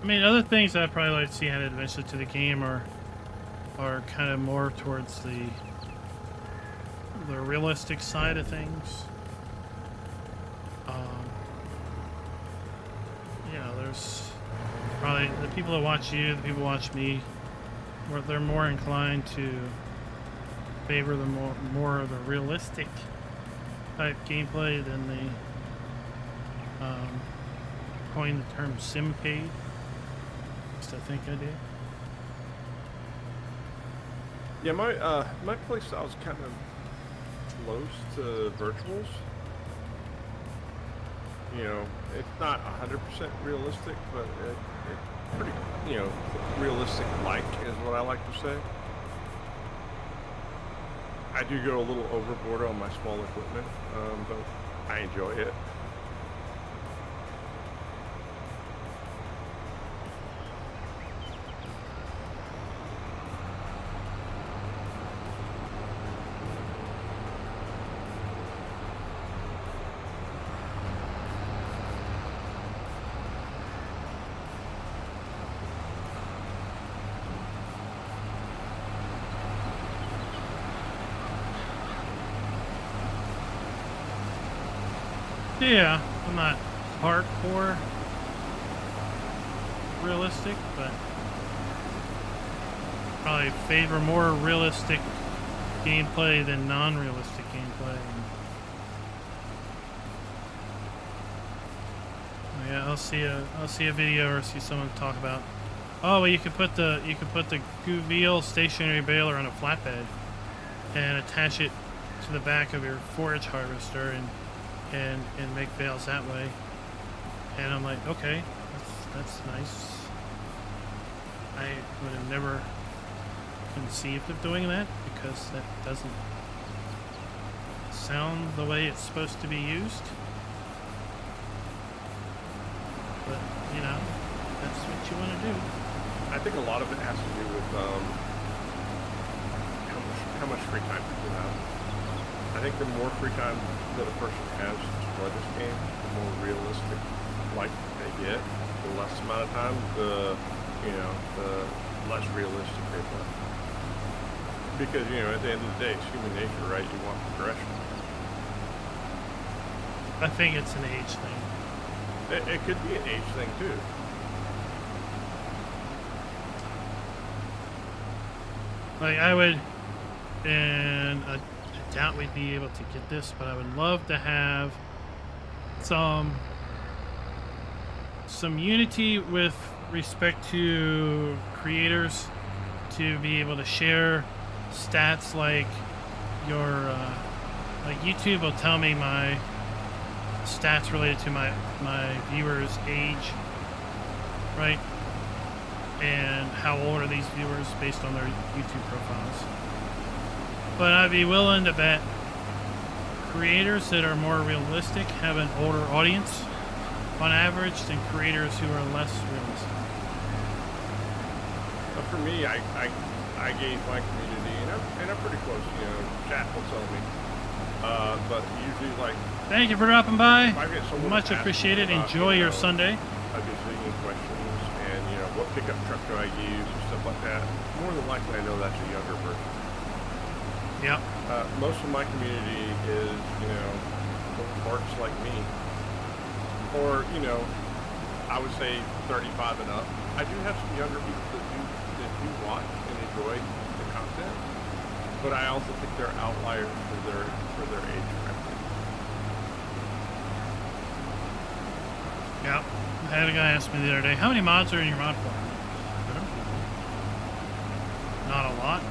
I mean, other things I'd probably like to see added eventually to the game are kind of more towards the realistic side of things. You know, there's probably the people that watch you, the people who watch me, where they're more inclined to favor the more of the realistic type gameplay than the coined the term simpade. I think I did. Yeah, my play style is kind of close to virtuals. You know, it's not 100% realistic, but it's pretty, you know, realistic-like is what I like to say. I do go a little overboard on my small equipment, but I enjoy it. Yeah, I'm not hardcore realistic, but probably favor more realistic gameplay than non-realistic gameplay. Yeah, I'll see a video or see someone talk about. Oh, well, you could put the Gouville stationary baler on a flatbed and attach it to the back of your forage harvester and make bales that way. And I'm like, okay, that's nice. I would have never conceived of doing that because that doesn't sound the way it's supposed to be used. But, you know, that's what you want to do. I think a lot of it has to do with how much free time people have. I think the more free time that a person has to play this game, the more realistic like they get. The less amount of time, the less realistic they play. Because, you know, at the end of the day, it's human nature, right? You want progression. I think it's an age thing. It could be an age thing, too. Like, I would, and I doubt we'd be able to get this, but I would love to have some unity with respect to creators to be able to share stats like your like YouTube will tell me my stats related to my viewers' age, right? And how old are these viewers based on their YouTube profiles. But I'd be willing to bet creators that are more realistic have an older audience on average than creators who are less realistic. For me, I gauge my community, and I'm pretty close, you know, chat will tell me. But usually, like... Thank you for dropping by. If I get someone Much to ask appreciated. me about, Enjoy you your know, Sunday. a gazillion questions, and, you know, what pickup truck do I use, and stuff like that. More than likely, I know that's a younger person. Yep. Most of my community is, you know, farts like me. Or, you know, I would say 35 and up. I do have some younger people that do watch and enjoy the content, but I also think they're outliers for their age bracket. Yep. I had a guy ask me the other day, how many mods are in your mod farm? Not a lot.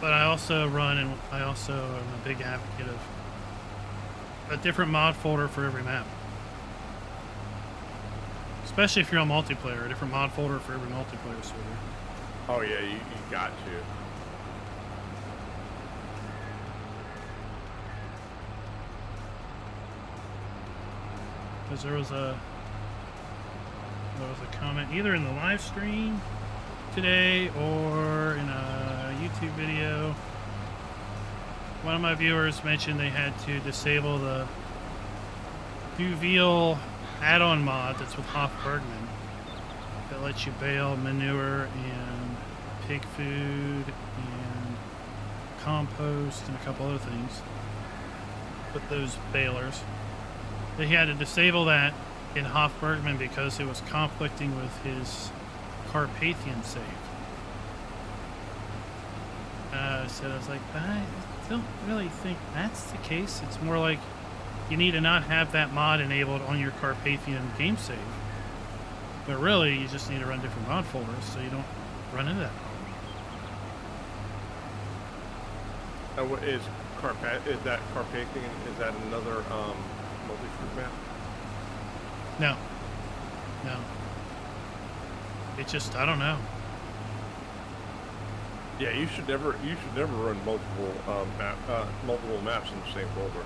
But I also run, and I also am a big advocate of a different mod folder for every map. Especially if you're on multiplayer, a different mod folder for every multiplayer server. Oh yeah, you got to. Because there was a comment either in the live stream today or in a YouTube video. One of my viewers mentioned they had to disable the Duveal add-on mod that's with Bergman that lets you bale manure and pig food and compost and a couple other things with those balers. They had to disable that in Bergman because it was conflicting with his Carpathian save. I was like, I don't really think that's the case. It's more like you need to not have that mod enabled on your Carpathian game save. But really, you just need to run different mod folders so you don't run into that problem. What is is that Carpathian? Is that another multi-fruit map? No. It just, I don't know. Yeah, you should never run multiple maps in the same folder.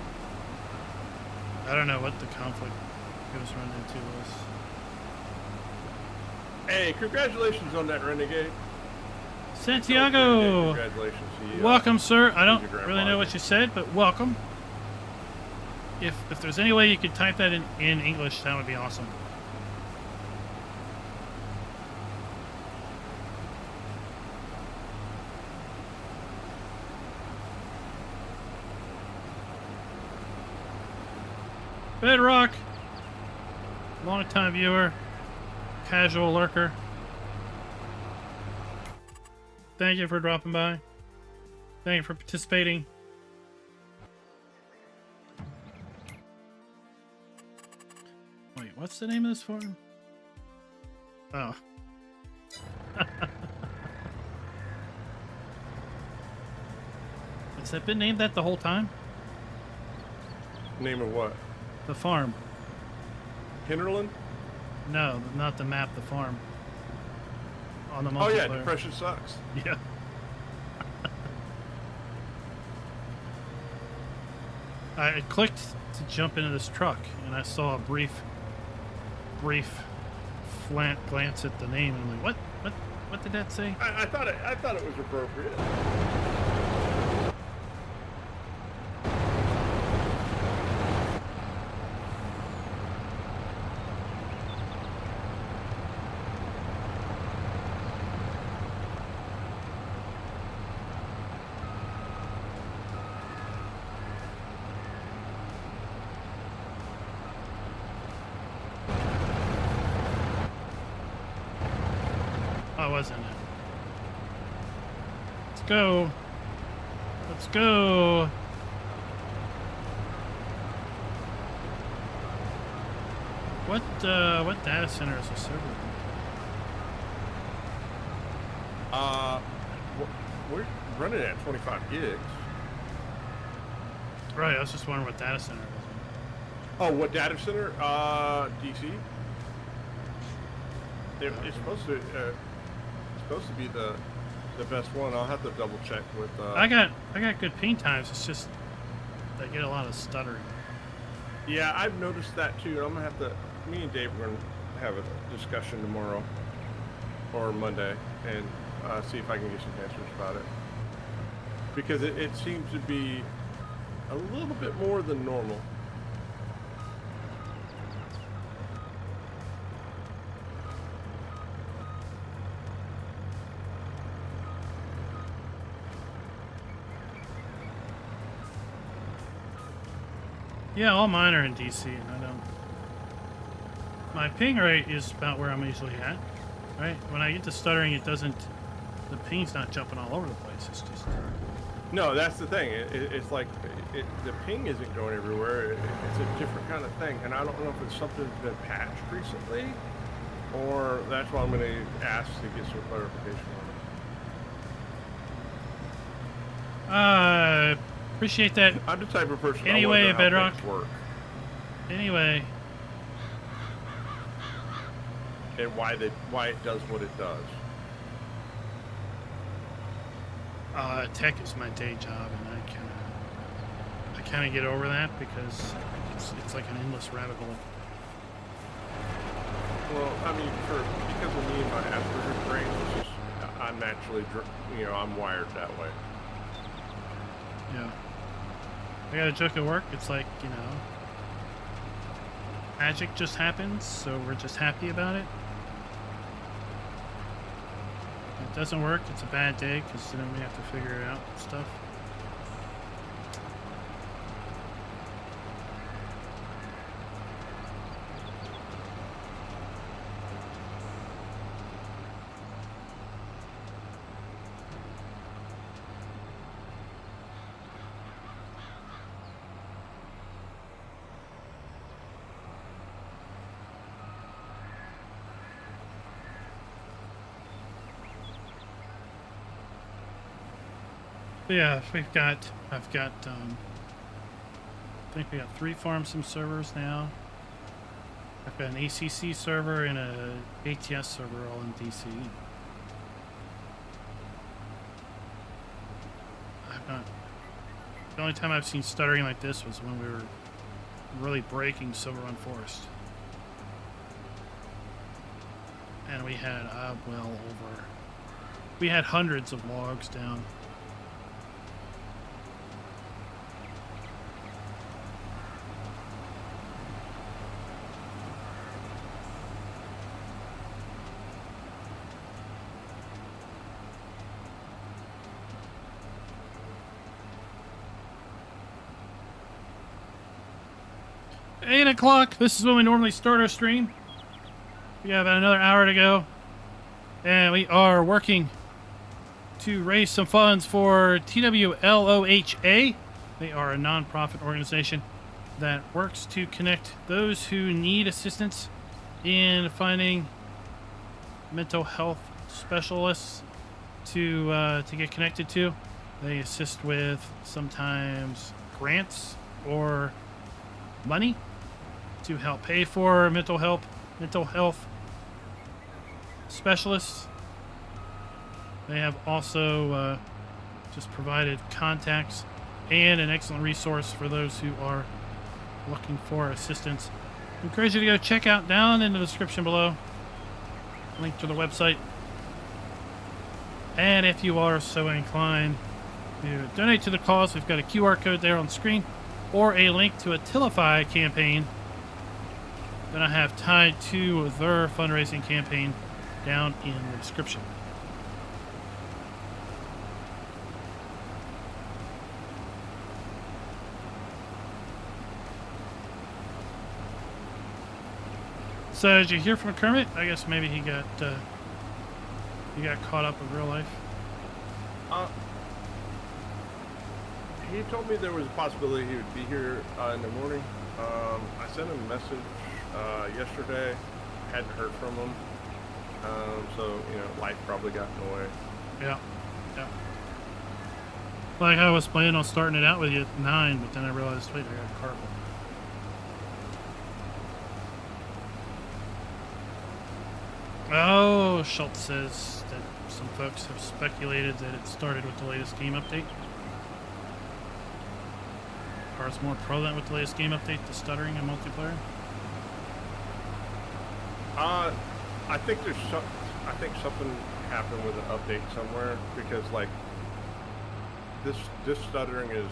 I don't know what the conflict it was run into was. Hey, congratulations on that Renegade. Santiago! Congratulations to you. Welcome, sir. I don't really know what you said, but welcome. If there's any way you could type that in English, that would be awesome. Bedrock, long-time viewer, casual lurker. Thank you for dropping by. Thank you for participating. Wait, what's the name of this forum? Oh. Has it been named that the whole time? Name of what? The farm. Hinterland? No, not the map, the farm. On the multiplayer. Oh yeah, Depression sucks. Yeah. I clicked to jump into this truck, and I saw a brief glance at the name, and I'm like, what did that say? I thought it was appropriate. Oh, I was in it. Let's go. Let's go. What data center is a server? We're running at 25 gigs. Right, I was just wondering what data center it was. Oh, what data center? DC. It's supposed to be the best one. I'll have to double check with. I got good ping times. It's just I get a lot of stuttering. Yeah, I've noticed that too. I'm gonna have to. Me and Dave are gonna have a discussion tomorrow or Monday and see if I can get some answers about it, because it seems to be a little bit more than normal. Yeah, all mine are in DC, and I don't. My ping rate is about where I'm usually at, right? When I get to stuttering, it doesn't. The ping's not jumping all over the place. It's just. No, that's the thing. It's like the ping isn't going everywhere. It's a different kind of thing, and I don't know if it's something that's been patched recently, or that's why I'm going to ask to get some clarification on it. Appreciate that. I'm the type of person. Anyway, I wanna know how Bedrock. things work Anyway. and why it does what it does. Tech is my day job, and I kind of get over that because it's like an endless rabbit hole. Well, I mean, because of me and my Asperger's brain, it's just I'm naturally, I'm wired that way. Yeah. I got a joke at work. It's like, magic just happens, so we're just happy about it. If it doesn't work, it's a bad day, because then we have to figure it out and stuff. Yeah, I've got, I think we got 3 farm sim servers now. I've got an ACC server and a ATS server all in DC. The only time I've seen stuttering like this was when we were really breaking Silver Run Forest. And we had, we had hundreds of logs down. Eight o'clock. This is when we normally start our stream. We have about another hour to go, and we are working to raise some funds for TWLOHA. They are a non-profit organization that works to connect those who need assistance in finding mental health specialists to get connected to. They assist with sometimes grants or money to help pay for mental health specialists. They have also just provided contacts and an excellent resource for those who are looking for assistance. I encourage you to go check out down in the description below, link to the website. And if you are so inclined to donate to the cause, we've got a QR code there on the screen, or a link to a TWLOHA campaign that I have tied to their fundraising campaign down in the description. So did you hear from Kermit? I guess maybe he got You got caught up with real life? He told me there was a possibility he would be here in the morning. I sent him a message yesterday. Hadn't heard from him. So, you know, life probably got in the way. Yeah. Yeah. Like I was planning on starting it out with you at 9, but then I realized, wait, I got a carpet. Oh, Schultz says that some folks have speculated that it started with the latest game update. Or it's more prevalent with the latest game update, the stuttering in multiplayer. I think I think something happened with an update somewhere because like this stuttering is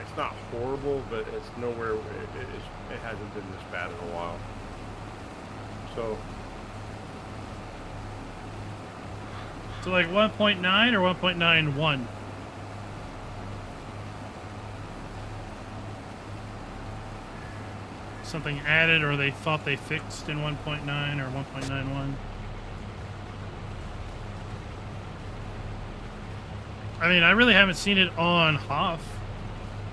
it's not horrible, but it's nowhere. It hasn't been this bad in a while. So like 1.9 or 1.91. Something added or they thought they fixed in 1.9 or 1.91. I mean, I really haven't seen it on Hoff.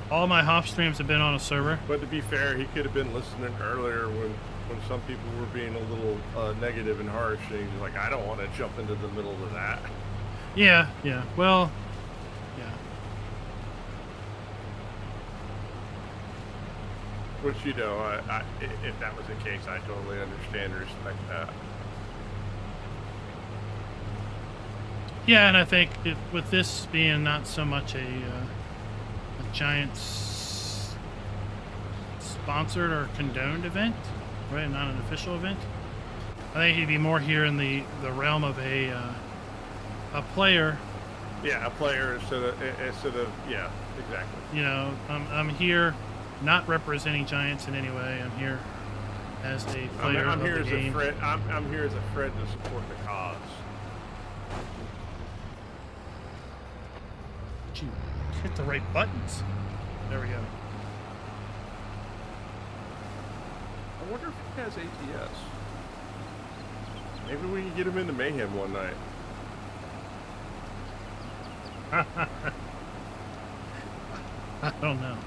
All my Hoff streams have been on a server. But to be fair, he could have been listening earlier when some people were being a little negative and harsh, and he's like, I don't want to jump into the middle of that. Yeah, yeah. Well, yeah. Which, you know, if that was the case, I totally understand and respect that. Yeah, and I think with this being not so much a Giants sponsored or condoned event, right? Not an official event. I think he'd be more here in the realm of a player. Yeah, a player instead of yeah, exactly. You know, I'm here, not representing Giants in any way. I'm here as a player I'm of here the as game. a friend. I'm here as a friend to support the cause. You hit the right buttons. There we go. I wonder if he has ATS. Maybe we can get him into Mayhem one night. I don't know.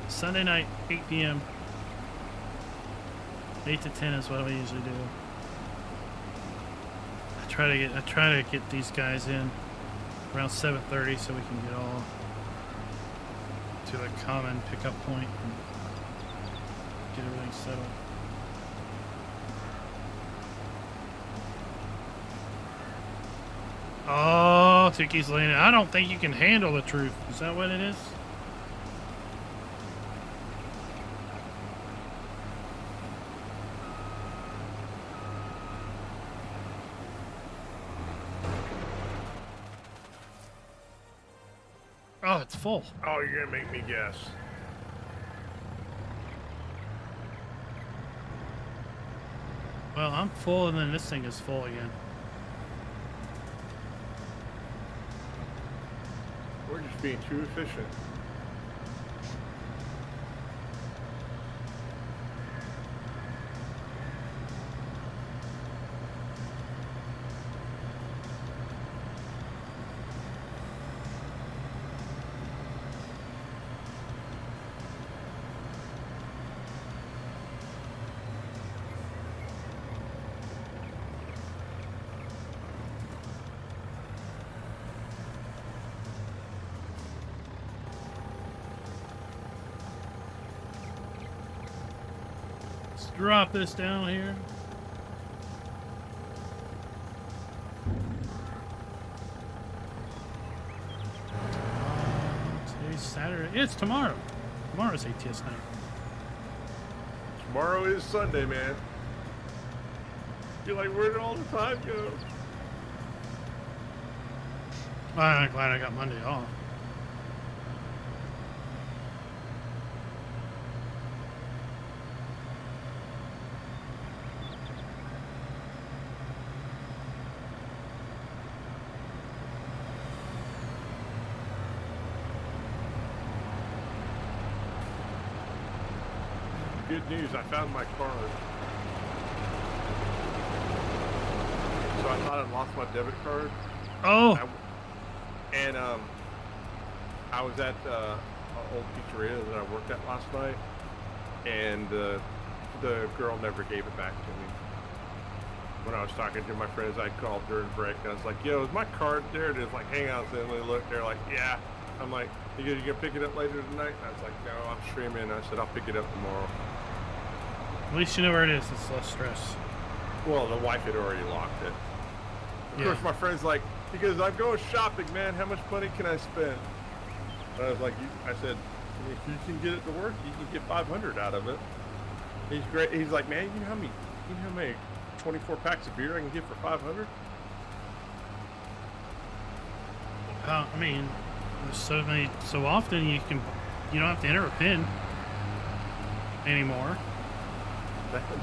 Sunday night, 8 p.m. 8 to 10 is what I usually do. I try to get these guys in around 7:30 so we can get all to the common pickup point and get everything settled. Oh, Tiki's landing. I don't think you can handle the truth. Is that what it is? Oh, it's full. Oh, you're gonna make me guess. Well, I'm full and then this thing is full again. We're just being too efficient. Drop this down here. Today's Saturday. It's tomorrow. Tomorrow's ATS night. Tomorrow is Sunday, man. You're like, where did all the time go? I'm glad I got Monday off. Good news, I found my card. So I thought I lost my debit card. Oh, I was at an old pizzeria that I worked at last night, and the girl never gave it back to me. When I was talking to my friends, I called during break, and I was like, yo, is my card there? It is. Like, hang on, so they look, they're like, yeah. I'm like, you gonna pick it up later tonight? And I was like, no, I'm streaming. I said, I'll pick it up tomorrow. at least you know where it is. It's less stress. Well, the wife had already locked it. Of course, my friend's like, because I'm going shopping, man. How much money can I spend? And I was like, I said, if you can get it to work, you can get 500 out of it. He's great. He's like, man, you know how many 24 packs of beer I can get for 500? I mean, so often you don't have to enter a PIN anymore.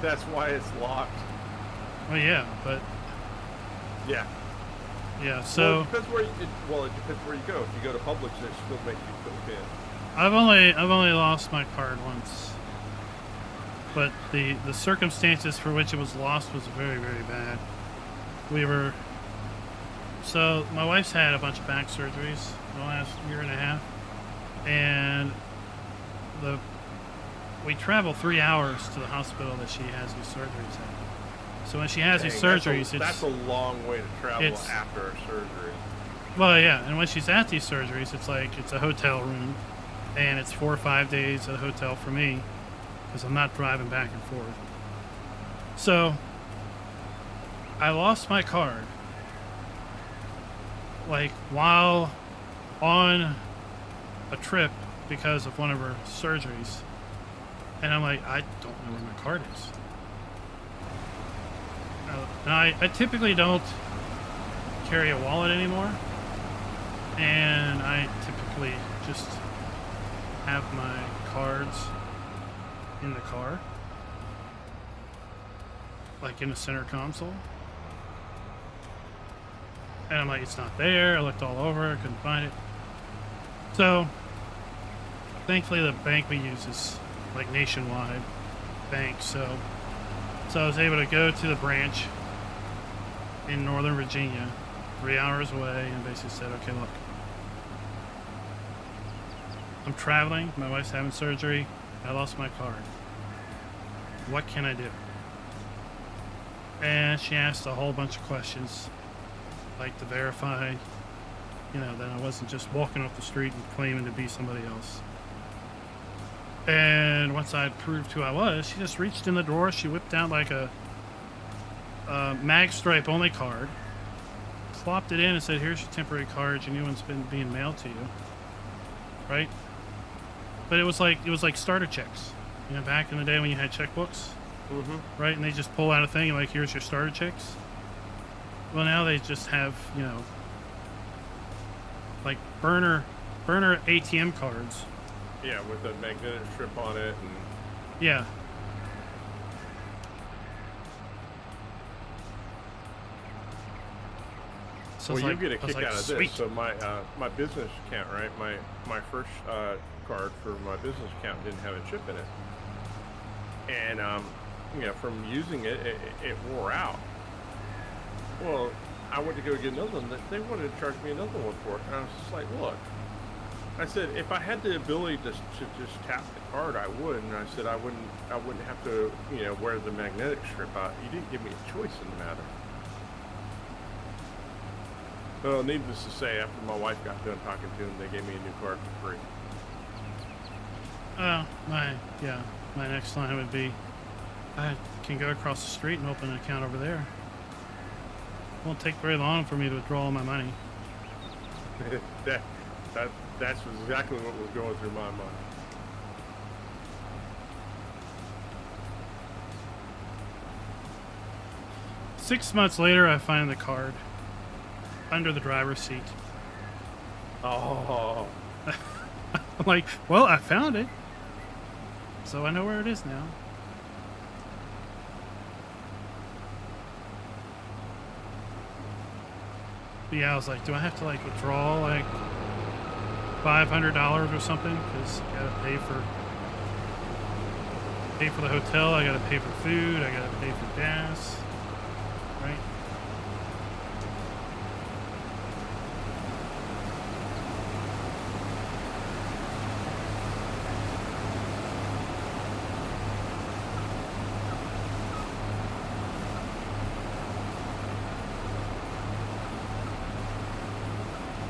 That's why it's locked. Well, yeah, but Yeah. yeah. So it depends where it depends where you go. If you go to Publix, it still makes you put a PIN. I've only lost my card once, but the circumstances for which it was lost was very, very bad. So my wife's had a bunch of back surgeries the last year and a half, and we travel 3 hours to the hospital that she has these surgeries at. So when she has these surgeries, that's a long way to travel after a surgery. Well, yeah, and when she's at these surgeries, it's a hotel room, and it's 4 or 5 days at a hotel for me, because I'm not driving back and forth. So I lost my card, like, while on a trip because of one of her surgeries, and I'm like, I don't know where my card is. And I typically don't carry a wallet anymore, and I typically just have my cards in the car, like in the center console. And I'm like, it's not there. I looked all over, I couldn't find it. So thankfully the bank we use is like nationwide bank, so I was able to go to the branch in Northern Virginia, 3 hours away, and basically said, okay, look, I'm traveling, my wife's having surgery, I lost my card. What can I do? And she asked a whole bunch of questions, like to verify, that I wasn't just walking off the street and claiming to be somebody else. And once I proved who I was, she just reached in the drawer, she whipped out like a mag stripe only card, plopped it in and said, here's your temporary card, your new one's been being mailed to you. Right? But it was like starter checks. Back in the day when you had checkbooks, right? And they just pull out a thing and like, here's your starter checks. Well, now they just have, like burner ATM cards. Yeah, with a magnetic strip on it. And yeah. So well, like, you get a kick out of sweet. this. So my business account, right? My first card for my business account didn't have a chip in it, and from using it, it wore out. Well, I went to go get another one. They wanted to charge me another one for it, and I was just like, look. I said, if I had the ability to just tap the card, I would. And I said, I wouldn't have to, wear the magnetic strip out. You didn't give me a choice in the matter. Well, needless to say, after my wife got done talking to him, they gave me a new card for free. My next line would be, I can go across the street and open an account over there. It won't take very long for me to withdraw all my money. That's exactly what was going through my mind. Six months later, I find the card under the driver's seat. Oh. I'm like, well, I found it, so I know where it is now. But yeah, I was like, do I have to like withdraw like $500 or something? Because you gotta pay for pay for the hotel. I gotta pay for food. I gotta pay for gas. Right?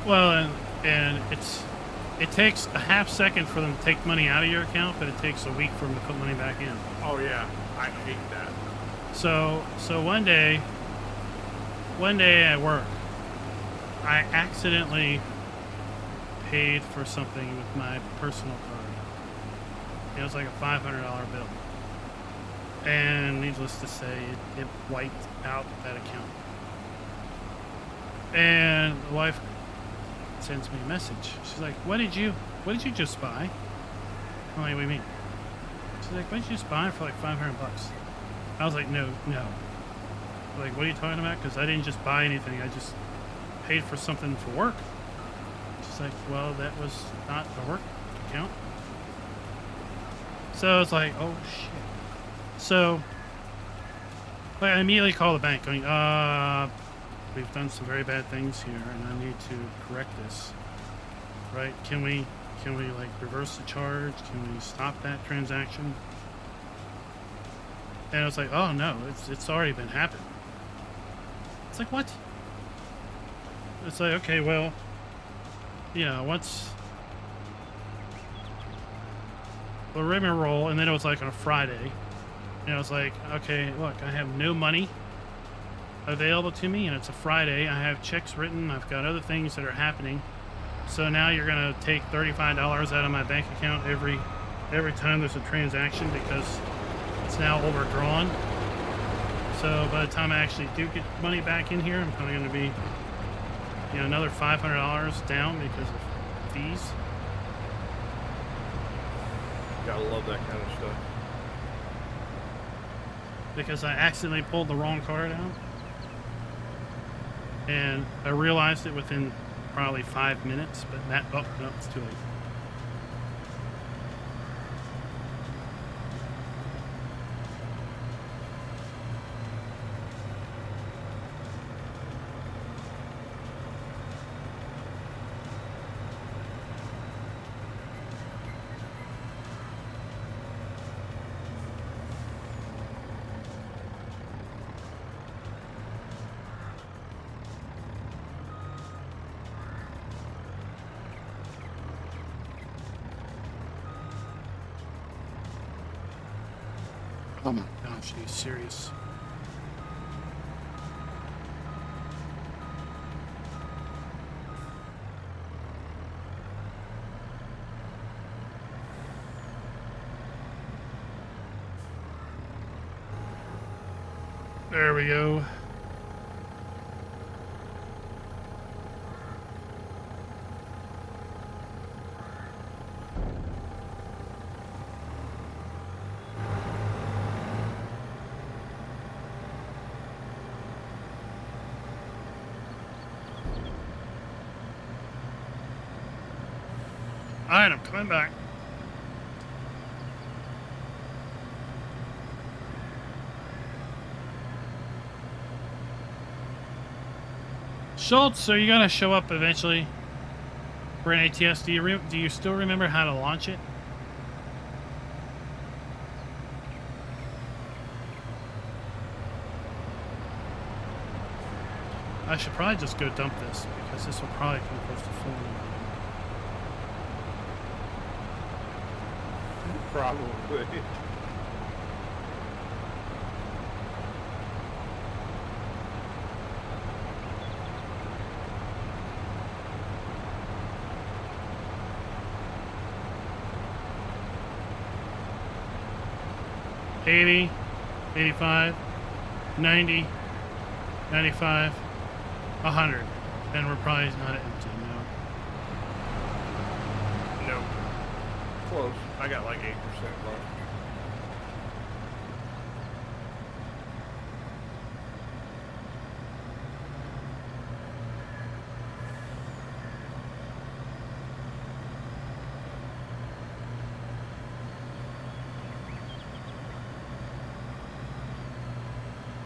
Well, and it takes a half second for them to take money out of your account, but it takes a week for them to put money back in. Oh yeah, I hate that. So one day at work, I accidentally paid for something with my personal card. It was like a $500 bill, and needless to say, it wiped out that account. And the wife sends me a message. She's like, what did you just buy? I'm like, what do you mean? She's like, what did you just buy for like $500? I was like, no. Like, what are you talking about? Because I didn't just buy anything. I just paid for something for work. She's like, well, that was not a work account. So it's like, oh shit. So like, I immediately call the bank going, we've done some very bad things here, and I need to correct this. Right? Can we like reverse the charge? Can we stop that transaction? And I was like, oh no, it's already been happened. It's like, what? It's like, okay, well, you know, once the rigmarole, and then it was like on a Friday, and I was like, okay, look, I have no money available to me, and it's a Friday. I have checks written. I've got other things that are happening. So now you're gonna take $35 out of my bank account every time there's a transaction because it's now overdrawn. So by the time I actually do get money back in here, I'm probably gonna be, you know, another $500 down because of fees. Gotta love that kind of stuff. Because I accidentally pulled the wrong card out. And I realized it within probably 5 minutes, but that, oh, no, it's too late. Oh my gosh, are you serious? There we go. Alright, I'm coming back. Schultz, are you gonna show up eventually for an ATS? Do you still remember how to launch it? I should probably just go dump this because this will probably come close to full. Probably. $80, $85, $90, $95, $100, and we're probably not empty now. No. Close. I got like 8% left.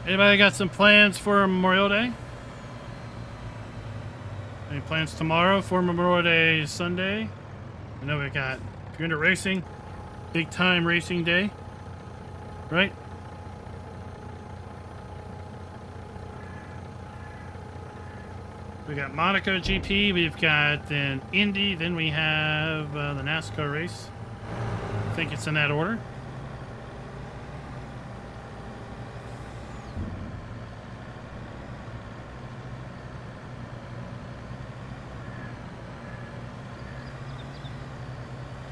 Anybody got some plans for Memorial Day? Any plans tomorrow for Memorial Day Sunday? I know we got, if you're into racing, big time racing day, right? We got Monaco GP, we've got then Indy, then we have the NASCAR race. I think it's in that order.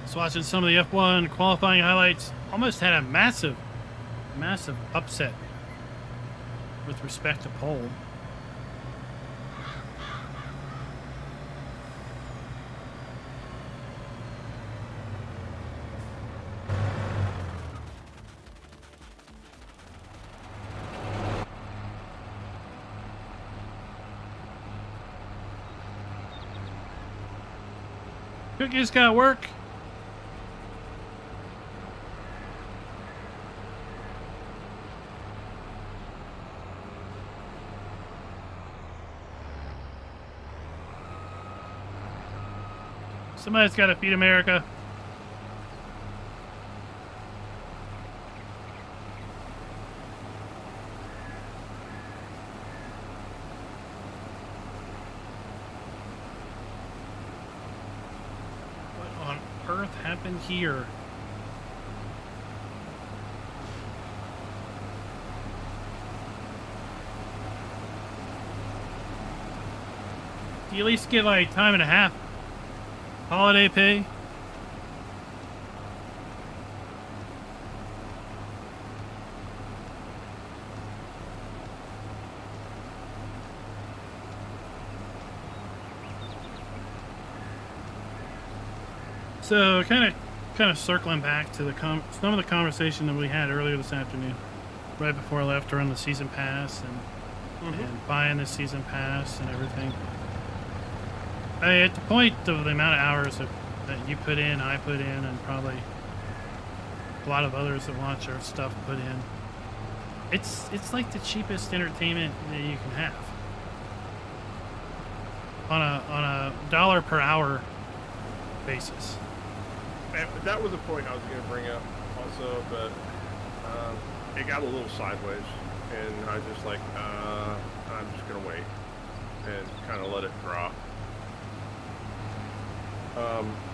Just watching some of the F1 qualifying highlights. Almost had a massive upset with respect to pole. Cookie's got work. Somebody's got to feed America. What on earth happened here? Do you at least get like time and a half? Holiday pay? So kind of circling back to some of the conversation that we had earlier this afternoon, right before I left, around the season pass and buying the season pass and everything. At the point of the amount of hours that you put in, I put in, and probably a lot of others that watch our stuff put in, it's like the cheapest entertainment that you can have on a dollar per hour basis. And that was a point I was going to bring up also, but it got a little sideways, and I was just like, I'm just going to wait and kind of let it drop.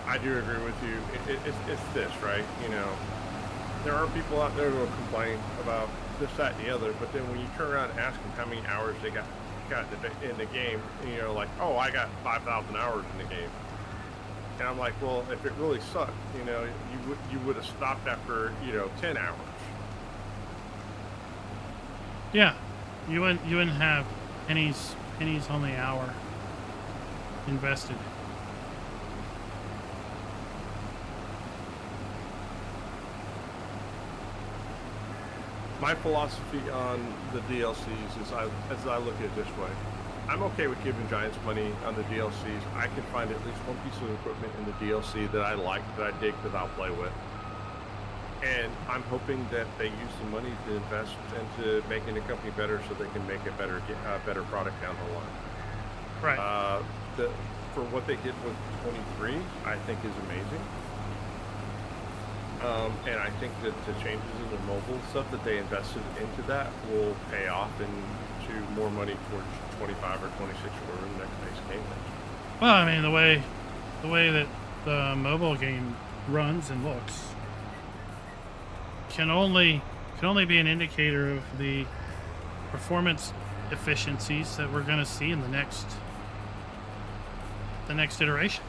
I do agree with you. It's this, right? You know, there are people out there who will complain about this, that, and the other, but then when you turn around and ask them how many hours they got in the game, you know, like, oh, I got 5,000 hours in the game. And I'm like, well, if it really sucked, you know, you would have stopped after, 10 hours. Yeah, you wouldn't have pennies on the hour invested. My philosophy on the DLCs is, as I look at it this way, I'm okay with giving Giants money on the DLCs. I can find at least one piece of equipment in the DLC that I like, that I dig, that I'll play with. And I'm hoping that they use the money to invest into making the company better so they can make a better product down the line. Right. For what they did with 23, I think is amazing. And I think that the changes in the mobile stuff that they invested into that will pay off into more money towards 25 or 26 or the next base game. Well, I mean, the way that the mobile game runs and looks can only be an indicator of the performance efficiencies that we're going to see in the next iteration.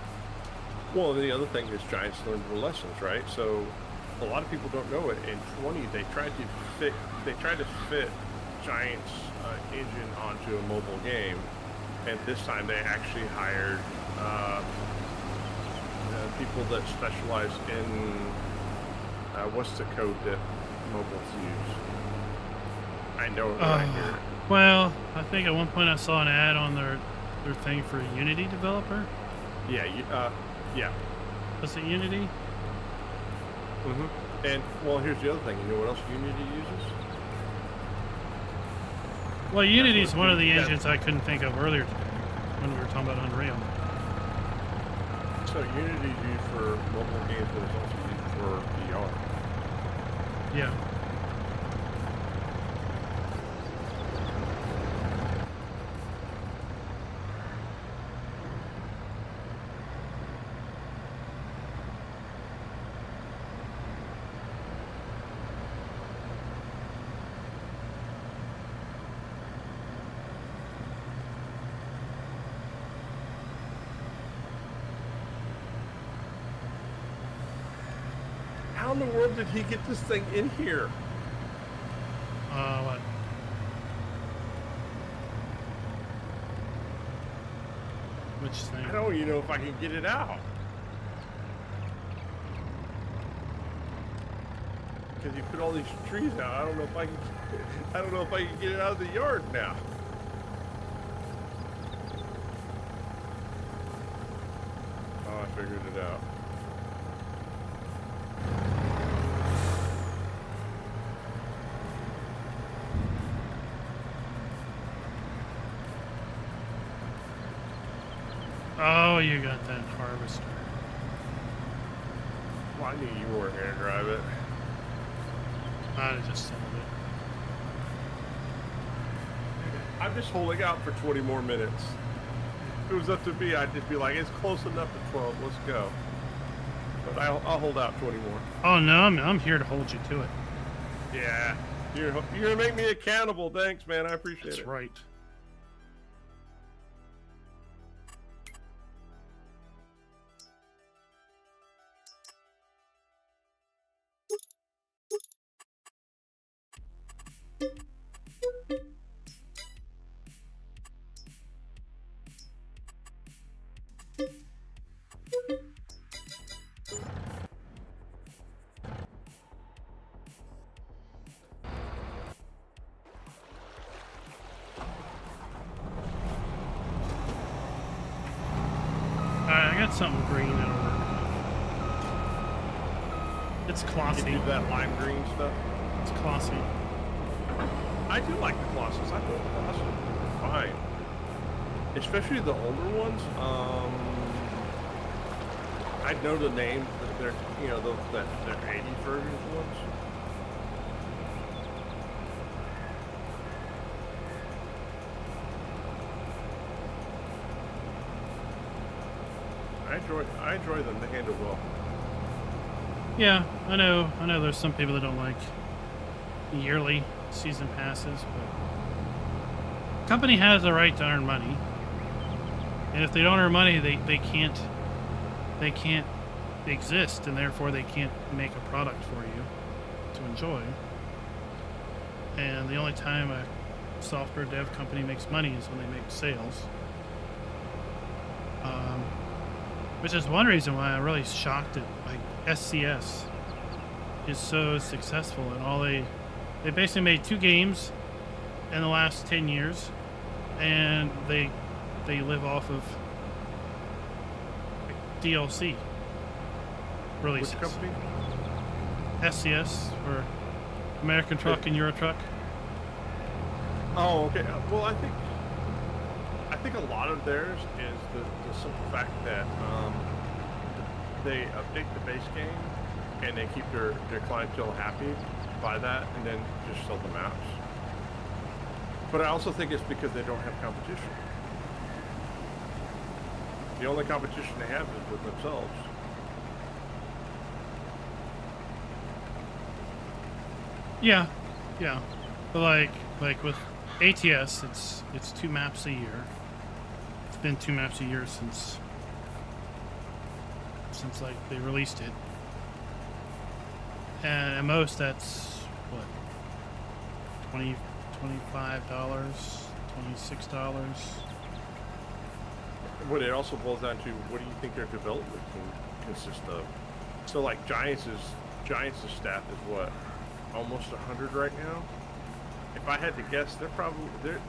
Well, the other thing is Giants learned their lessons, right? So a lot of people don't know it. In 20, they tried to fit Giants engine onto a mobile game, and this time they actually hired people that specialize in what's the code that mobiles use? I know it when I hear it. Well, I think at one point I saw an ad on their thing for a Unity developer. Yeah, yeah. Was it Unity? And well, here's the other thing. You know what else Unity uses? Well, Unity's what one of the that- engines I couldn't think of earlier today when we were talking about Unreal. So Unity is used for mobile games, but it's also used for VR. Yeah. How in the world did he get this thing in here? What? Which thing? I don't even know if I can get it out. Because you put all these trees out. I don't know if I can. I don't know if I can get it out of the yard now. Oh, I figured it out. Oh, you got that harvester. Well, I knew you weren't going to drive it. I just sold it. I'm just holding out for 20 more minutes. If it was up to me, I'd just be like, it's close enough at 12. Let's go. But I'll hold out 20 more. Oh no, I'm here to hold you to it. Yeah. You're going to make me accountable. Thanks, man. I appreciate That's it. right. Alright, I got something green that'll work. It's You classy. do that lime green stuff. It's classy. I do like the Colossus. I thought the Colossus were fine. Especially the older ones. I know the names, but they're, you know, they're 80s versions ones. I enjoy them. They handle well. Yeah, I know there's some people that don't like yearly season passes, but the company has the right to earn money. And if they don't earn money, they can't exist, and therefore they can't make a product for you to enjoy. And the only time a software dev company makes money is when they make sales. Which is one reason why I'm really shocked that like SCS is so successful, and all they basically made 2 games in the last 10 years, and they live off of DLC releases. Which company? SCS, or American Truck and Euro Truck. Oh, okay. Well, I think a lot of theirs is the simple fact that they update the base game and they keep their clientele happy by that, and then just sell the maps. But I also think it's because they don't have competition. The only competition they have is with themselves. Yeah, but like with ATS, it's 2 maps a year. It's been 2 maps a year since like they released it, and at most that's what, $25, $26. What it also boils down to, what do you think their development can consist of? So like Giants' staff is what, almost 100 right now. If I had to guess, they're probably their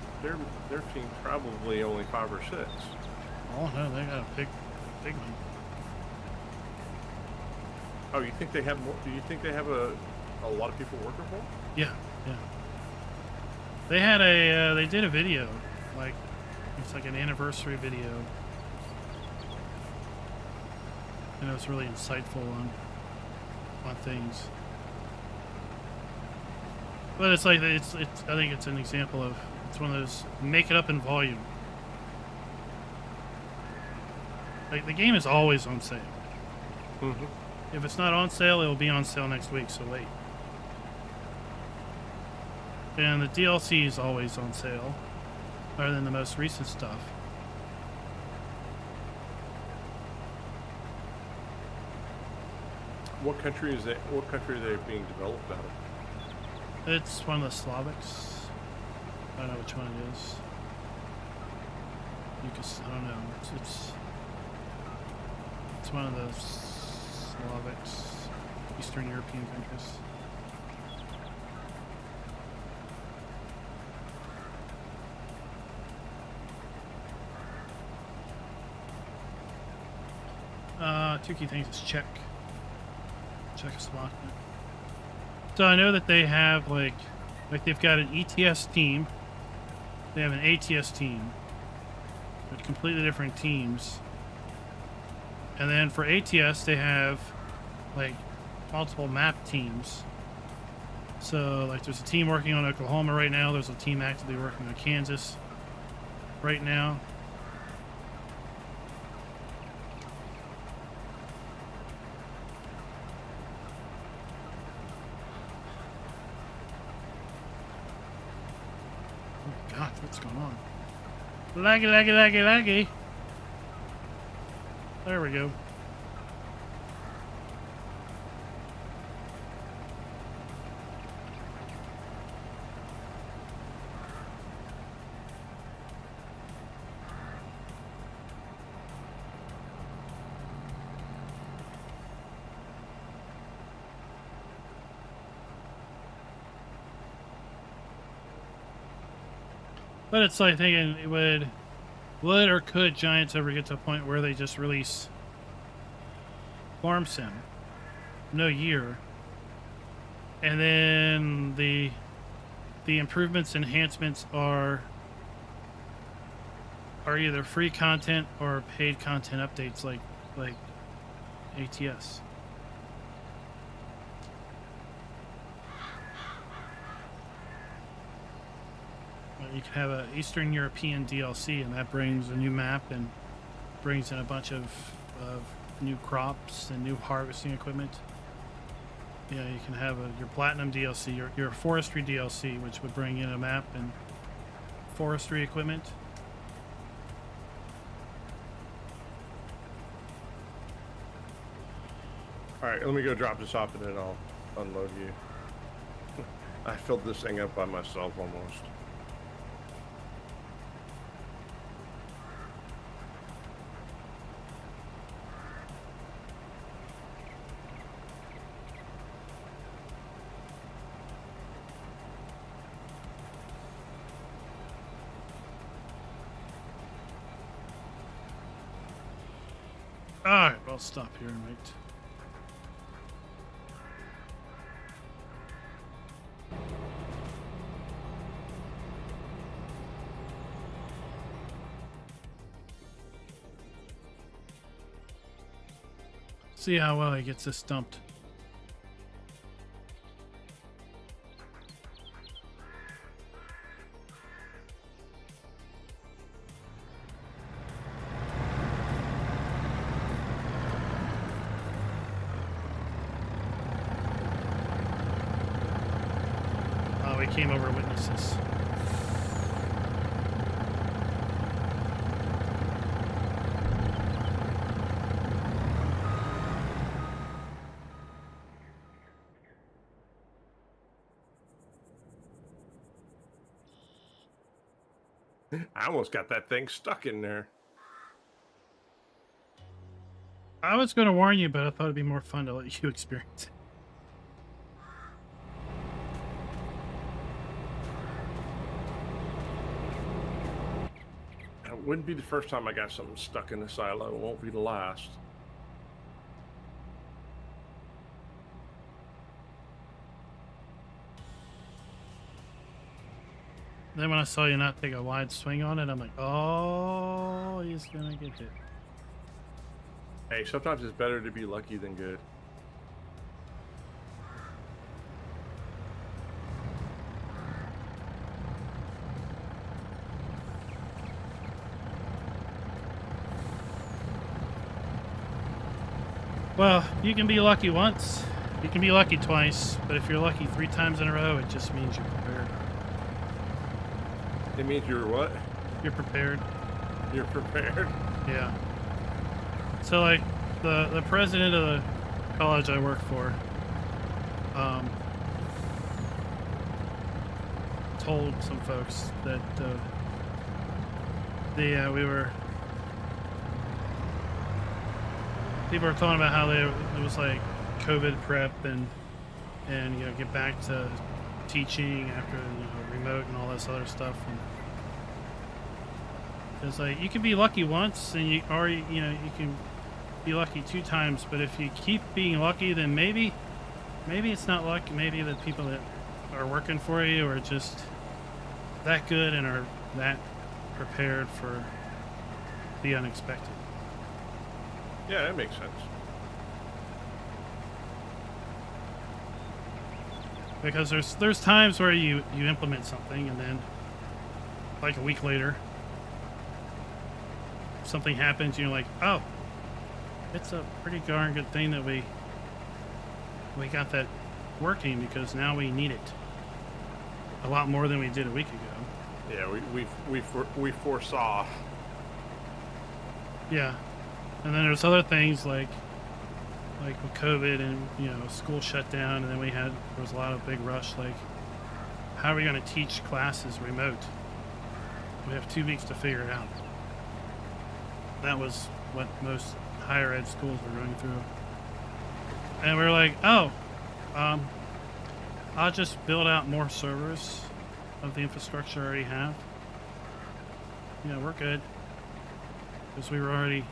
team's probably only 5 or 6. Oh no, they got a big one. Oh, you think they have more? Do you think they have a lot of people working for them? Yeah. They had a they did a video, like it's like an anniversary video, and it was really insightful on things. But it's like it's I think it's an example of it's one of those make it up in volume. Like the game is always on sale. Mm-hmm. If it's not on sale, it will be on sale next week. So wait. And the DLC is always on sale, other than the most recent stuff. What country is it? What country are they being developed out of? It's one of the Slavics. I don't know which one it is. You can, I don't know. It's one of the Slavics, Eastern European countries. Two key things is Czechoslovakia. So I know that they have like they've got an ETS team, they have an ATS team, but completely different teams. And then for ATS they have like multiple map teams. So like there's a team working on Oklahoma right now. There's a team actively working on Kansas right now. God, what's going on? Laggy, laggy, laggy, laggy. There we go. But it's like thinking, it would or could Giants ever get to a point where they just release Farm Sim, no year, and then the improvements, enhancements are either free content or paid content updates like ATS. You can have an Eastern European DLC, and that brings a new map and brings in a bunch of new crops and new harvesting equipment. Yeah, you can have your Platinum DLC, your Forestry DLC, which would bring in a map and forestry equipment. All right, let me go drop this off and then I'll unload you. I filled this thing up by myself almost. Alright, I'll stop here and wait. See how well he gets this dumped. Oh, he came over witnesses. I almost got that thing stuck in there. I was going to warn you, but I thought it'd be more fun to let you experience it. It wouldn't be the first time I got something stuck in the silo. It won't be the last. then when I saw you not take a wide swing on it, I'm like, oh, he's gonna get hit. Hey, sometimes it's better to be lucky than good. Well, you can be lucky once, you can be lucky twice, but if you're lucky 3 times in a row, it just means you're prepared. It means you're what? You're prepared. You're prepared. Yeah. So like the president of the college I work for, told some folks that people were talking about how it was like COVID prep and you know, get back to teaching after, you know, remote and all this other stuff. And it's like you can be lucky once, and you know, you can be lucky 2 times. But if you keep being lucky, then maybe it's not luck. Maybe the people that are working for you are just that good and are that prepared for the unexpected. Yeah, that makes sense. Because there's times where you implement something, and then like a week later something happens and you're like, oh, it's a pretty darn good thing that we got that working, because now we need it a lot more than we did a week ago. Yeah, we foresaw. Yeah. And then there's other things like with COVID and, you know, school shut down, and then there was a lot of big rush, like, how are we going to teach classes remote? We have 2 weeks to figure it out. That was what most higher ed schools were going through. And we were like, oh, I'll just build out more servers of the infrastructure I already have. You know, we're good. Because we were already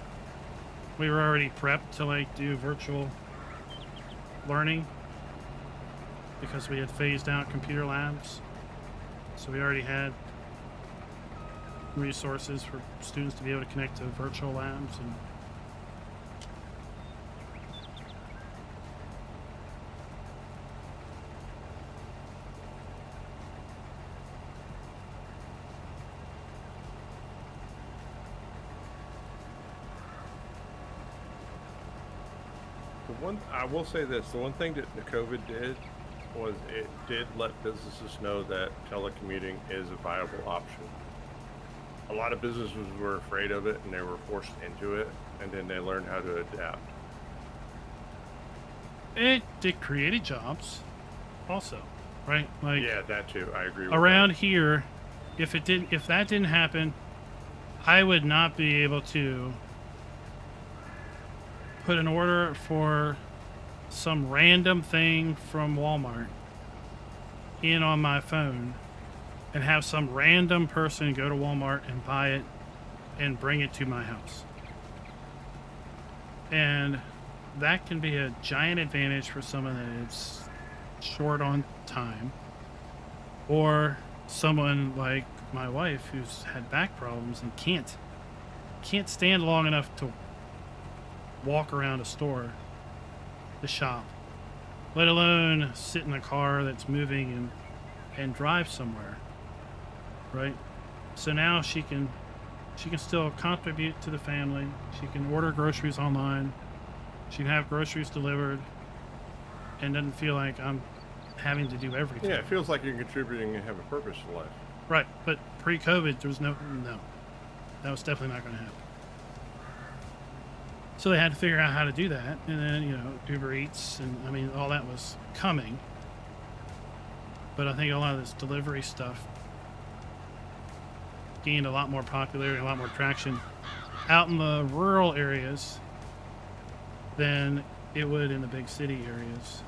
prepped to like do virtual learning, because we had phased out computer labs. So we already had resources for students to be able to connect to virtual labs. And I will say this, the one thing that the COVID did was it did let businesses know that telecommuting is a viable option. A lot of businesses were afraid of it and they were forced into it, and then they learned how to adapt. it did create jobs also, right? Like, Yeah, that too. I agree with around here, if that didn't happen, I would not be able to put an order for some random thing from Walmart in on my phone and have some random person go to Walmart and buy it and bring it to my house. And that can be a giant advantage for someone that is short on time, or someone like my wife who's had back problems and can't stand long enough to walk around a store, the shop, let alone sit in a car that's moving and drive somewhere, right? So now she can still contribute to the family. She can order groceries online. She can have groceries delivered, and doesn't feel like I'm having to do everything. Yeah, it feels like you're contributing and have a purpose in life. Right, but pre-COVID, there was no, that was definitely not going to happen. So they had to figure out how to do that, and then, you know, Uber Eats, and I mean, all that was coming. But I think a lot of this delivery stuff gained a lot more popularity, a lot more traction out in the rural areas than it would in the big city areas.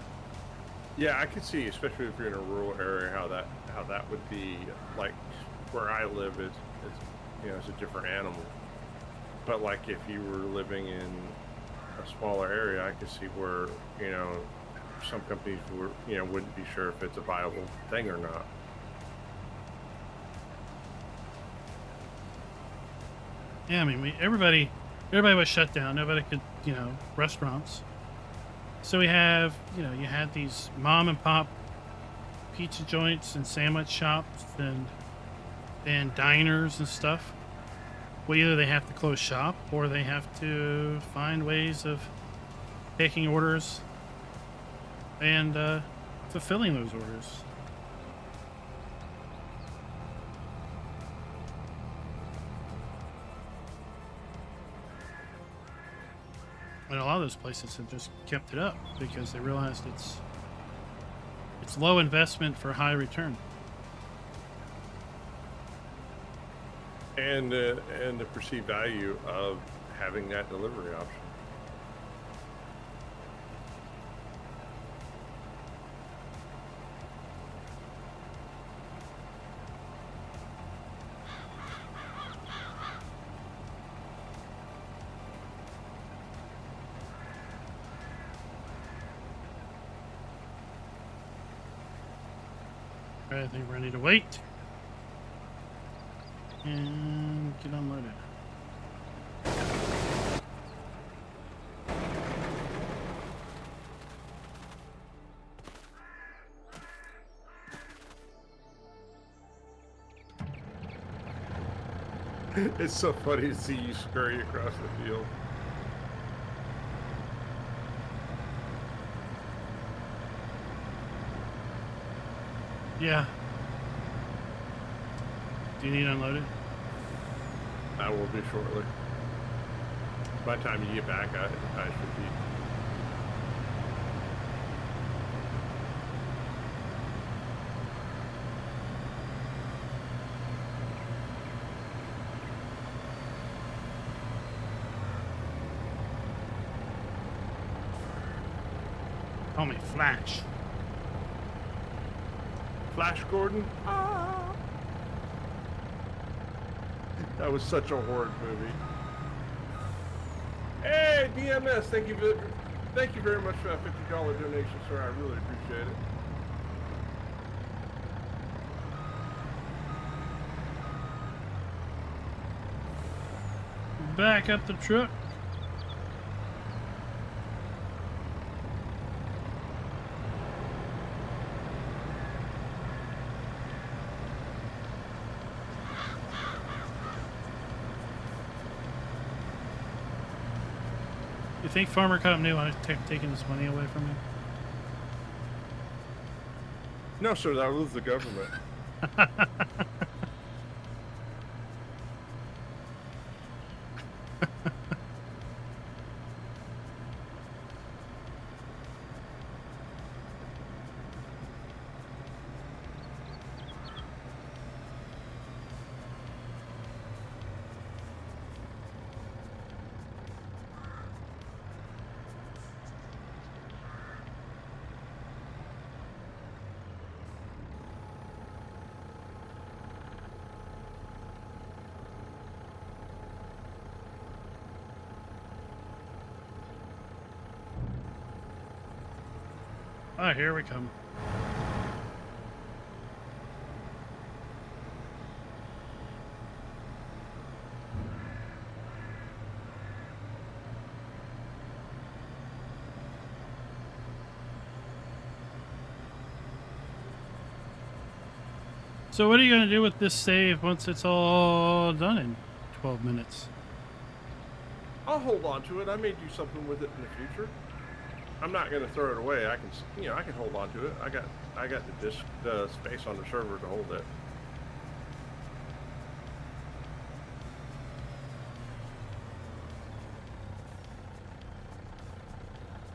Yeah, I could see, especially if you're in a rural area, how that would be. Like where I live is you know, it's a different animal. But like if you were living in a smaller area, I could see where, you know, some companies wouldn't be sure if it's a viable thing or not. Yeah, I mean, everybody was shut down. Nobody could, restaurants. So we have, you had these mom and pop pizza joints and sandwich shops and diners and stuff. Well, either they have to close shop or they have to find ways of taking orders and fulfilling those orders. And a lot of those places have just kept it up because they realized it's low investment for high return. And the perceived value of having that delivery option. All right, I think we're ready to wait and get unloaded. It's so funny to see you scurry across the field. Yeah. Do you need unloaded? I will be shortly. By the time you get back, I should be. Call me Flash. Flash Gordon? Ah. That was such a horrid movie. Hey, DMS, thank you very much for that $50 donation, sir. I really appreciate it. Back up the truck. You think Farmer Cop knew I was taking this money away from him? No, sir, that was the government. Ah, here we come. So what are you going to do with this save once it's all done in 12 minutes? I'll hold on to it. I may do something with it in the future. I'm not going to throw it away. I can hold on to it. I got the disk, the space on the server to hold it.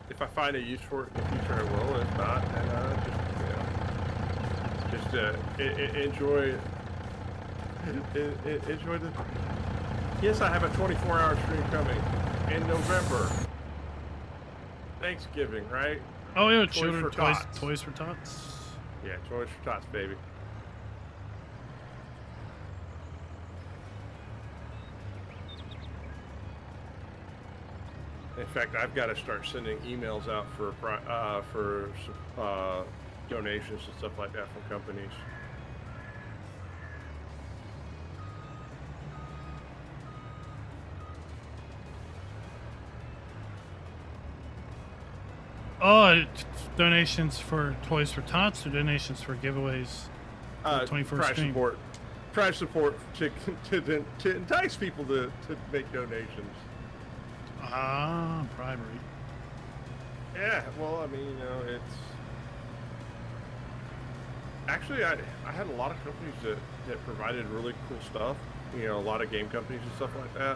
If I find a use for it in the future, I will. If not, then enjoy the. Yes, I have a 24-hour stream coming in November. Thanksgiving, right? Oh, yeah, Toys for Tots. Yeah, Toys for Tots, baby. In fact, I've got to start sending emails out for donations and stuff like that from companies. Oh, donations for Toys for Tots or donations for giveaways? 24 Price stream. support. Price support to entice people to make donations. Ah, bribery. Yeah, well, I mean, it's... Actually, I had a lot of companies that provided really cool stuff. A lot of game companies and stuff like that.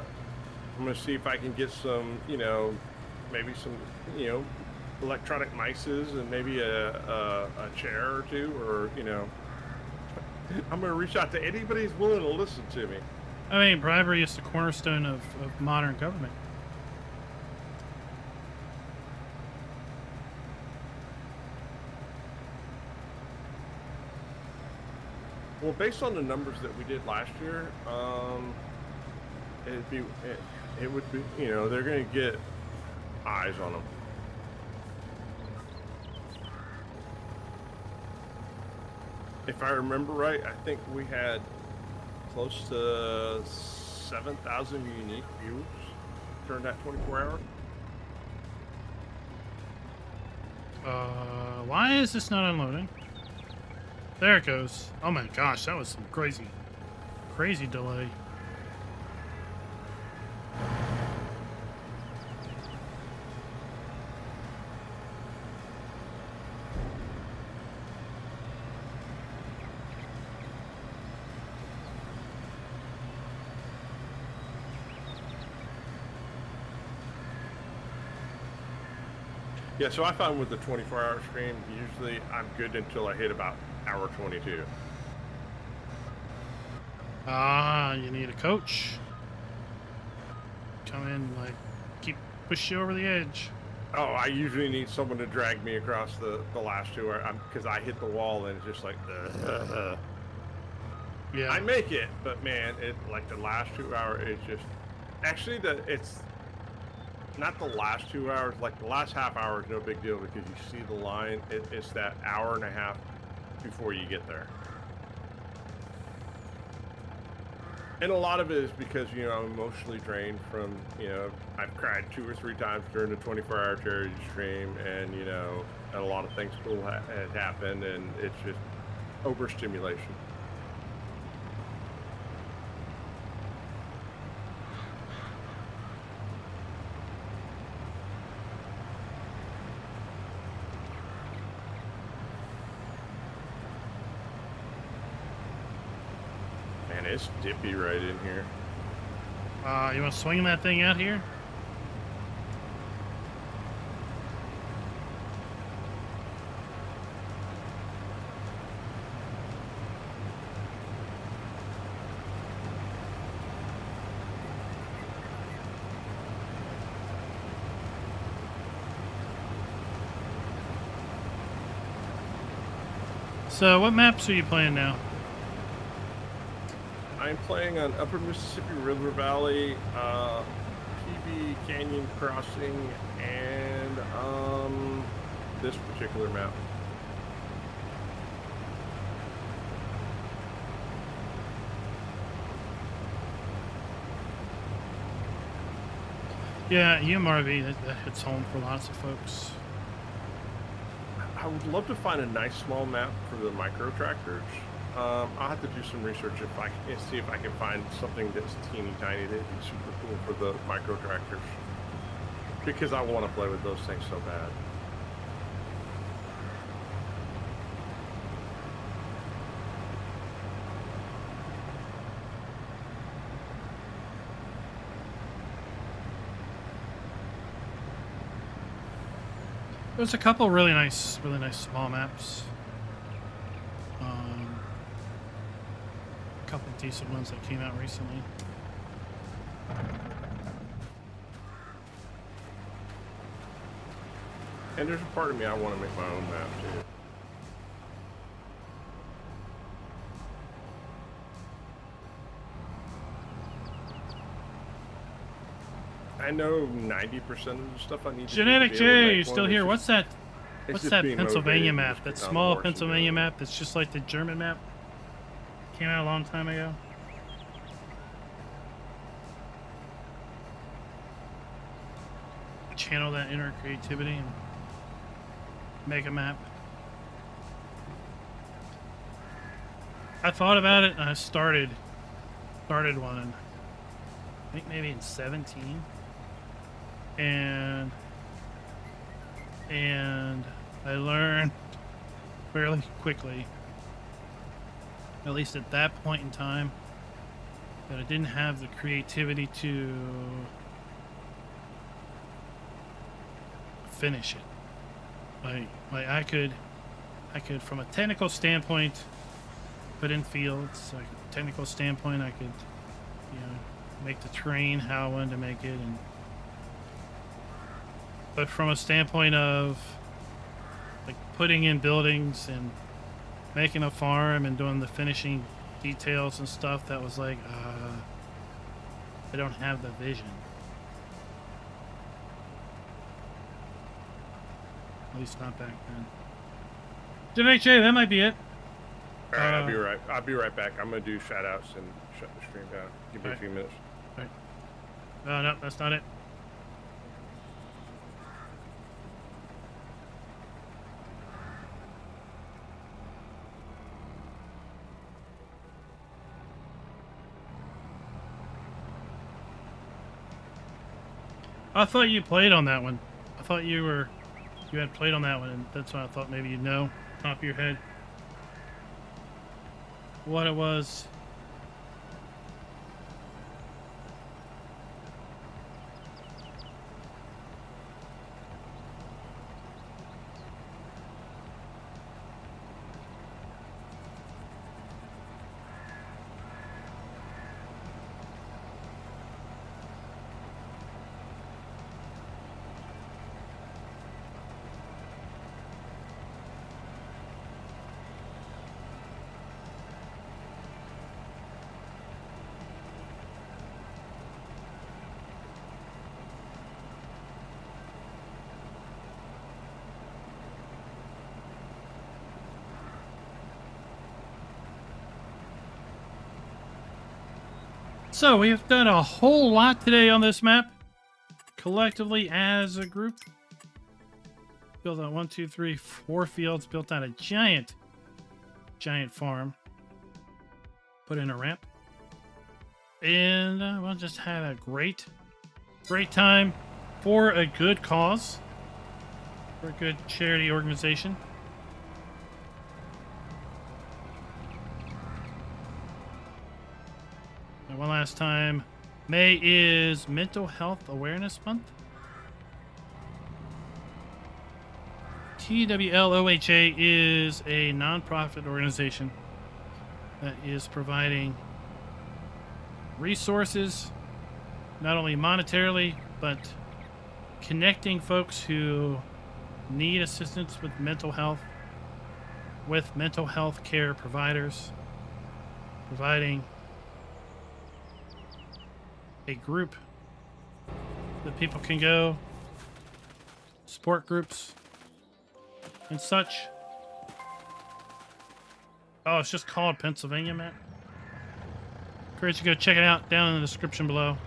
I'm going to see if I can get some, maybe some, electronic mices and maybe a chair or two, or, I'm going to reach out to anybody who's willing to listen to me. I mean, bribery is the cornerstone of modern government. Well, based on the numbers that we did last year, it would be, they're going to get eyes on them. If I remember right, I think we had close to 7,000 unique viewers during that 24 hour. Why is this not unloading? There it goes. Oh my gosh, that was some crazy delay. Yeah, so I found with the 24-hour stream, usually I'm good until I hit about hour 22. Ah, you need a coach. Come in, like, push you over the edge. Oh, I usually need someone to drag me across the last 2 hours, because I hit the wall and it's just like, Yeah. I make it, but man, like the last 2 hours, it's just, actually it's not the last 2 hours, like the last half hour is no big deal because you see the line. It's that hour and a half before you get there. And a lot of it is because, I'm emotionally drained from, I've cried 2 or 3 times during the 24-hour charity stream, and, and a lot of things cool had happened, and it's just overstimulation. It's dippy right in here. You want to swing that thing out here? So, what maps are you playing now? I'm playing on Upper Mississippi River Valley, PB Canyon Crossing, and this particular map. Yeah, UMRV, that hits home for lots of folks. I would love to find a nice small map for the micro tractors. I'll have to do some research see if I can find something that's teeny tiny that'd be super cool for the micro tractors, because I want to play with those things so bad. There's a couple really nice small maps. A couple of decent ones that came out recently. And there's a part of me I want to make my own map too. I know 90% of the stuff I need to Genetic do to be able to J, make you're still one. here. It's What's that? it's What's just that being Pennsylvania motivated map? to That just get small on the horse and do Pennsylvania it. map that's just like the German map. Came out a long time ago. Channel that inner creativity. And make a map. I thought about it and I started one in, I think maybe in 17. And I learned fairly quickly, at least at that point in time, that I didn't have the creativity to finish it. Like I could from a technical standpoint put in fields. Like a technical standpoint, I could, make the terrain how I wanted to make it, but from a standpoint of like putting in buildings and making a farm and doing the finishing details and stuff, that was like, I don't have the vision. At least not back then. JHA, that might be it. All right, I'll be right back. I'm gonna do shout outs and shut the stream down. Give me a few minutes. All right. No, that's not it. I thought you played on that one. I thought you had played on that one, and that's why I thought maybe you'd know, top of your head, what it was. So we have done a whole lot today on this map, collectively as a group. Built on 1, 2, 3, 4 fields, built on a giant farm. Put in a ramp. And we'll just have a great time for a good cause, for a good charity organization. And one last time, May is Mental Health Awareness Month. TWLOHA is a nonprofit organization that is providing resources, not only monetarily, but connecting folks who need assistance with mental health care providers, providing a group that people can go, support groups and such. Oh, it's just called Pennsylvania, Matt. Encourage you to go check it out down in the description below.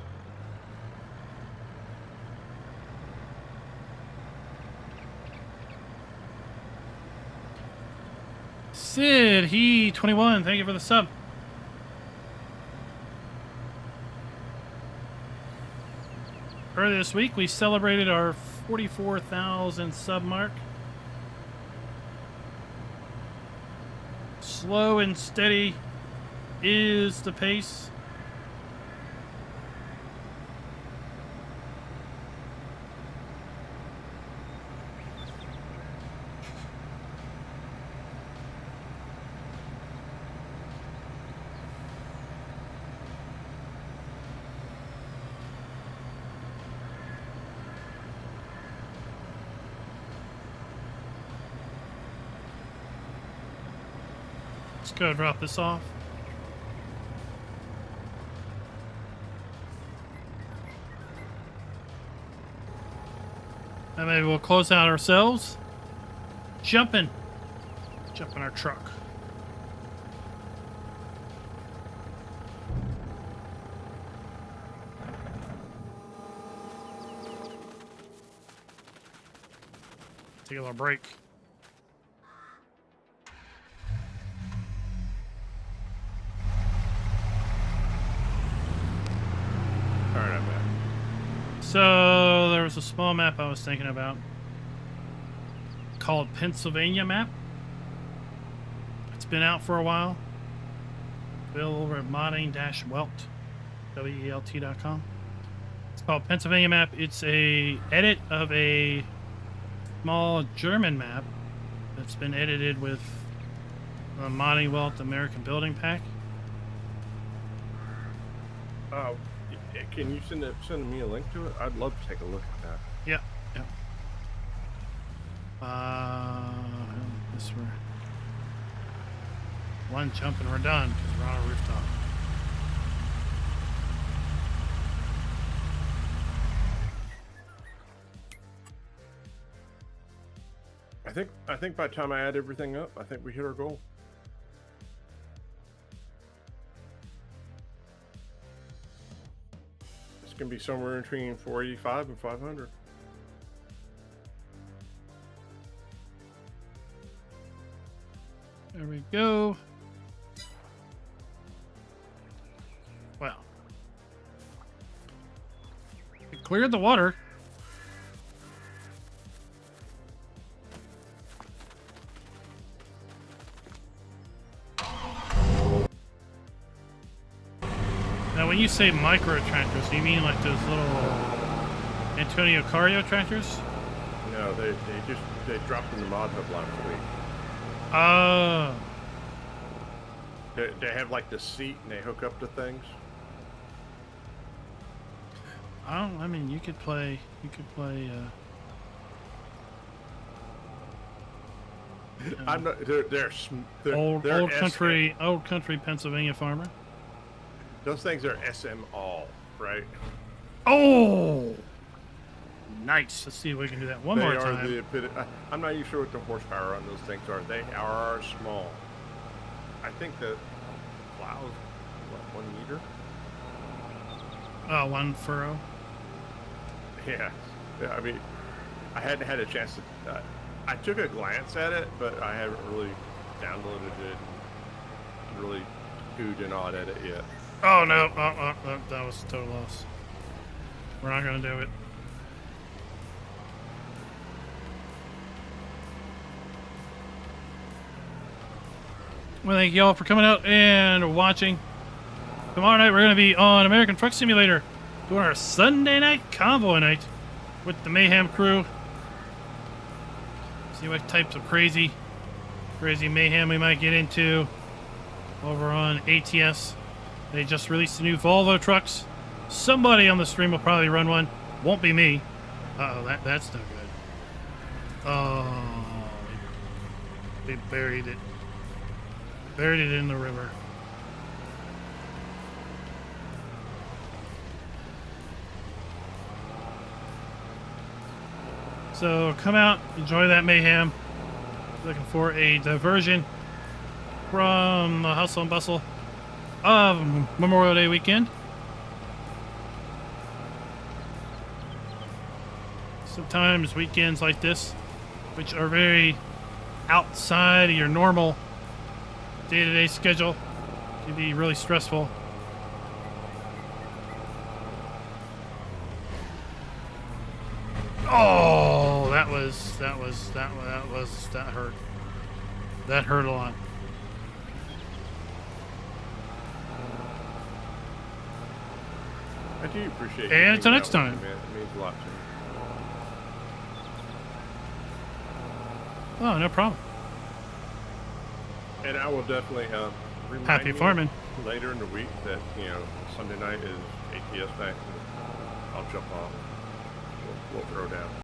Sid, he 21, thank you for the sub. Earlier this week, we celebrated our 44,000 sub mark. Slow and steady is the pace. Let's go drop this off. And maybe we'll close out ourselves. Jump in our truck. Take a little break. So there was a small map I was thinking about called Pennsylvania Map. It's been out for a while. Available over at modding-welt, WELT.com. It's called Pennsylvania Map. It's a edit of a small German map that's been edited with the Modding Welt American Building Pack. Can you send me a link to it? I'd love to take a look at that. Yeah, yeah. This we're one jump and we're done because we're on a rooftop. I think by the time I add everything up, I think we hit our goal. It's gonna be somewhere between 485 and 500. There we go. Well, it cleared the water. Now, when you say micro tractors, do you mean like those little Antonio Cario tractors? No, they dropped in the mod hub last week. Oh. They have like the seat and they hook up to things. I mean, you could play. I'm not. They're old SM, country Pennsylvania farmer. Those things are SM all, right? Oh, nice. Let's see if we can do that one more time. I'm not even sure what the horsepower on those things are. They are small. I think the plow is what, 1 meter? Oh, 1 furrow. Yeah. I mean, I hadn't had a chance to. I took a glance at it, but I haven't really downloaded it and really oohed and awed at it yet. Oh no! That was a total loss. We're not gonna do it. Well, thank you all for coming out and watching. Tomorrow night we're gonna be on American Truck Simulator, doing our Sunday night convoy night with the Mayhem crew. See what types of crazy mayhem we might get into over on ATS. They just released the new Volvo trucks. Somebody on the stream will probably run one. Won't be me. Uh-oh, that's no good. Oh, they buried it. Buried it in the river. So come out, enjoy that mayhem. Looking for a diversion from the hustle and bustle of Memorial Day weekend. Sometimes weekends like this, which are very outside of your normal day-to-day schedule, can be really stressful. Oh, that hurt. That hurt a lot. I do appreciate it. And until next time. Man. It means a lot to me. Oh, no problem. And I will definitely remind Happy you farming. later in the week that, Sunday night is ATS night. And I'll jump off. We'll throw down.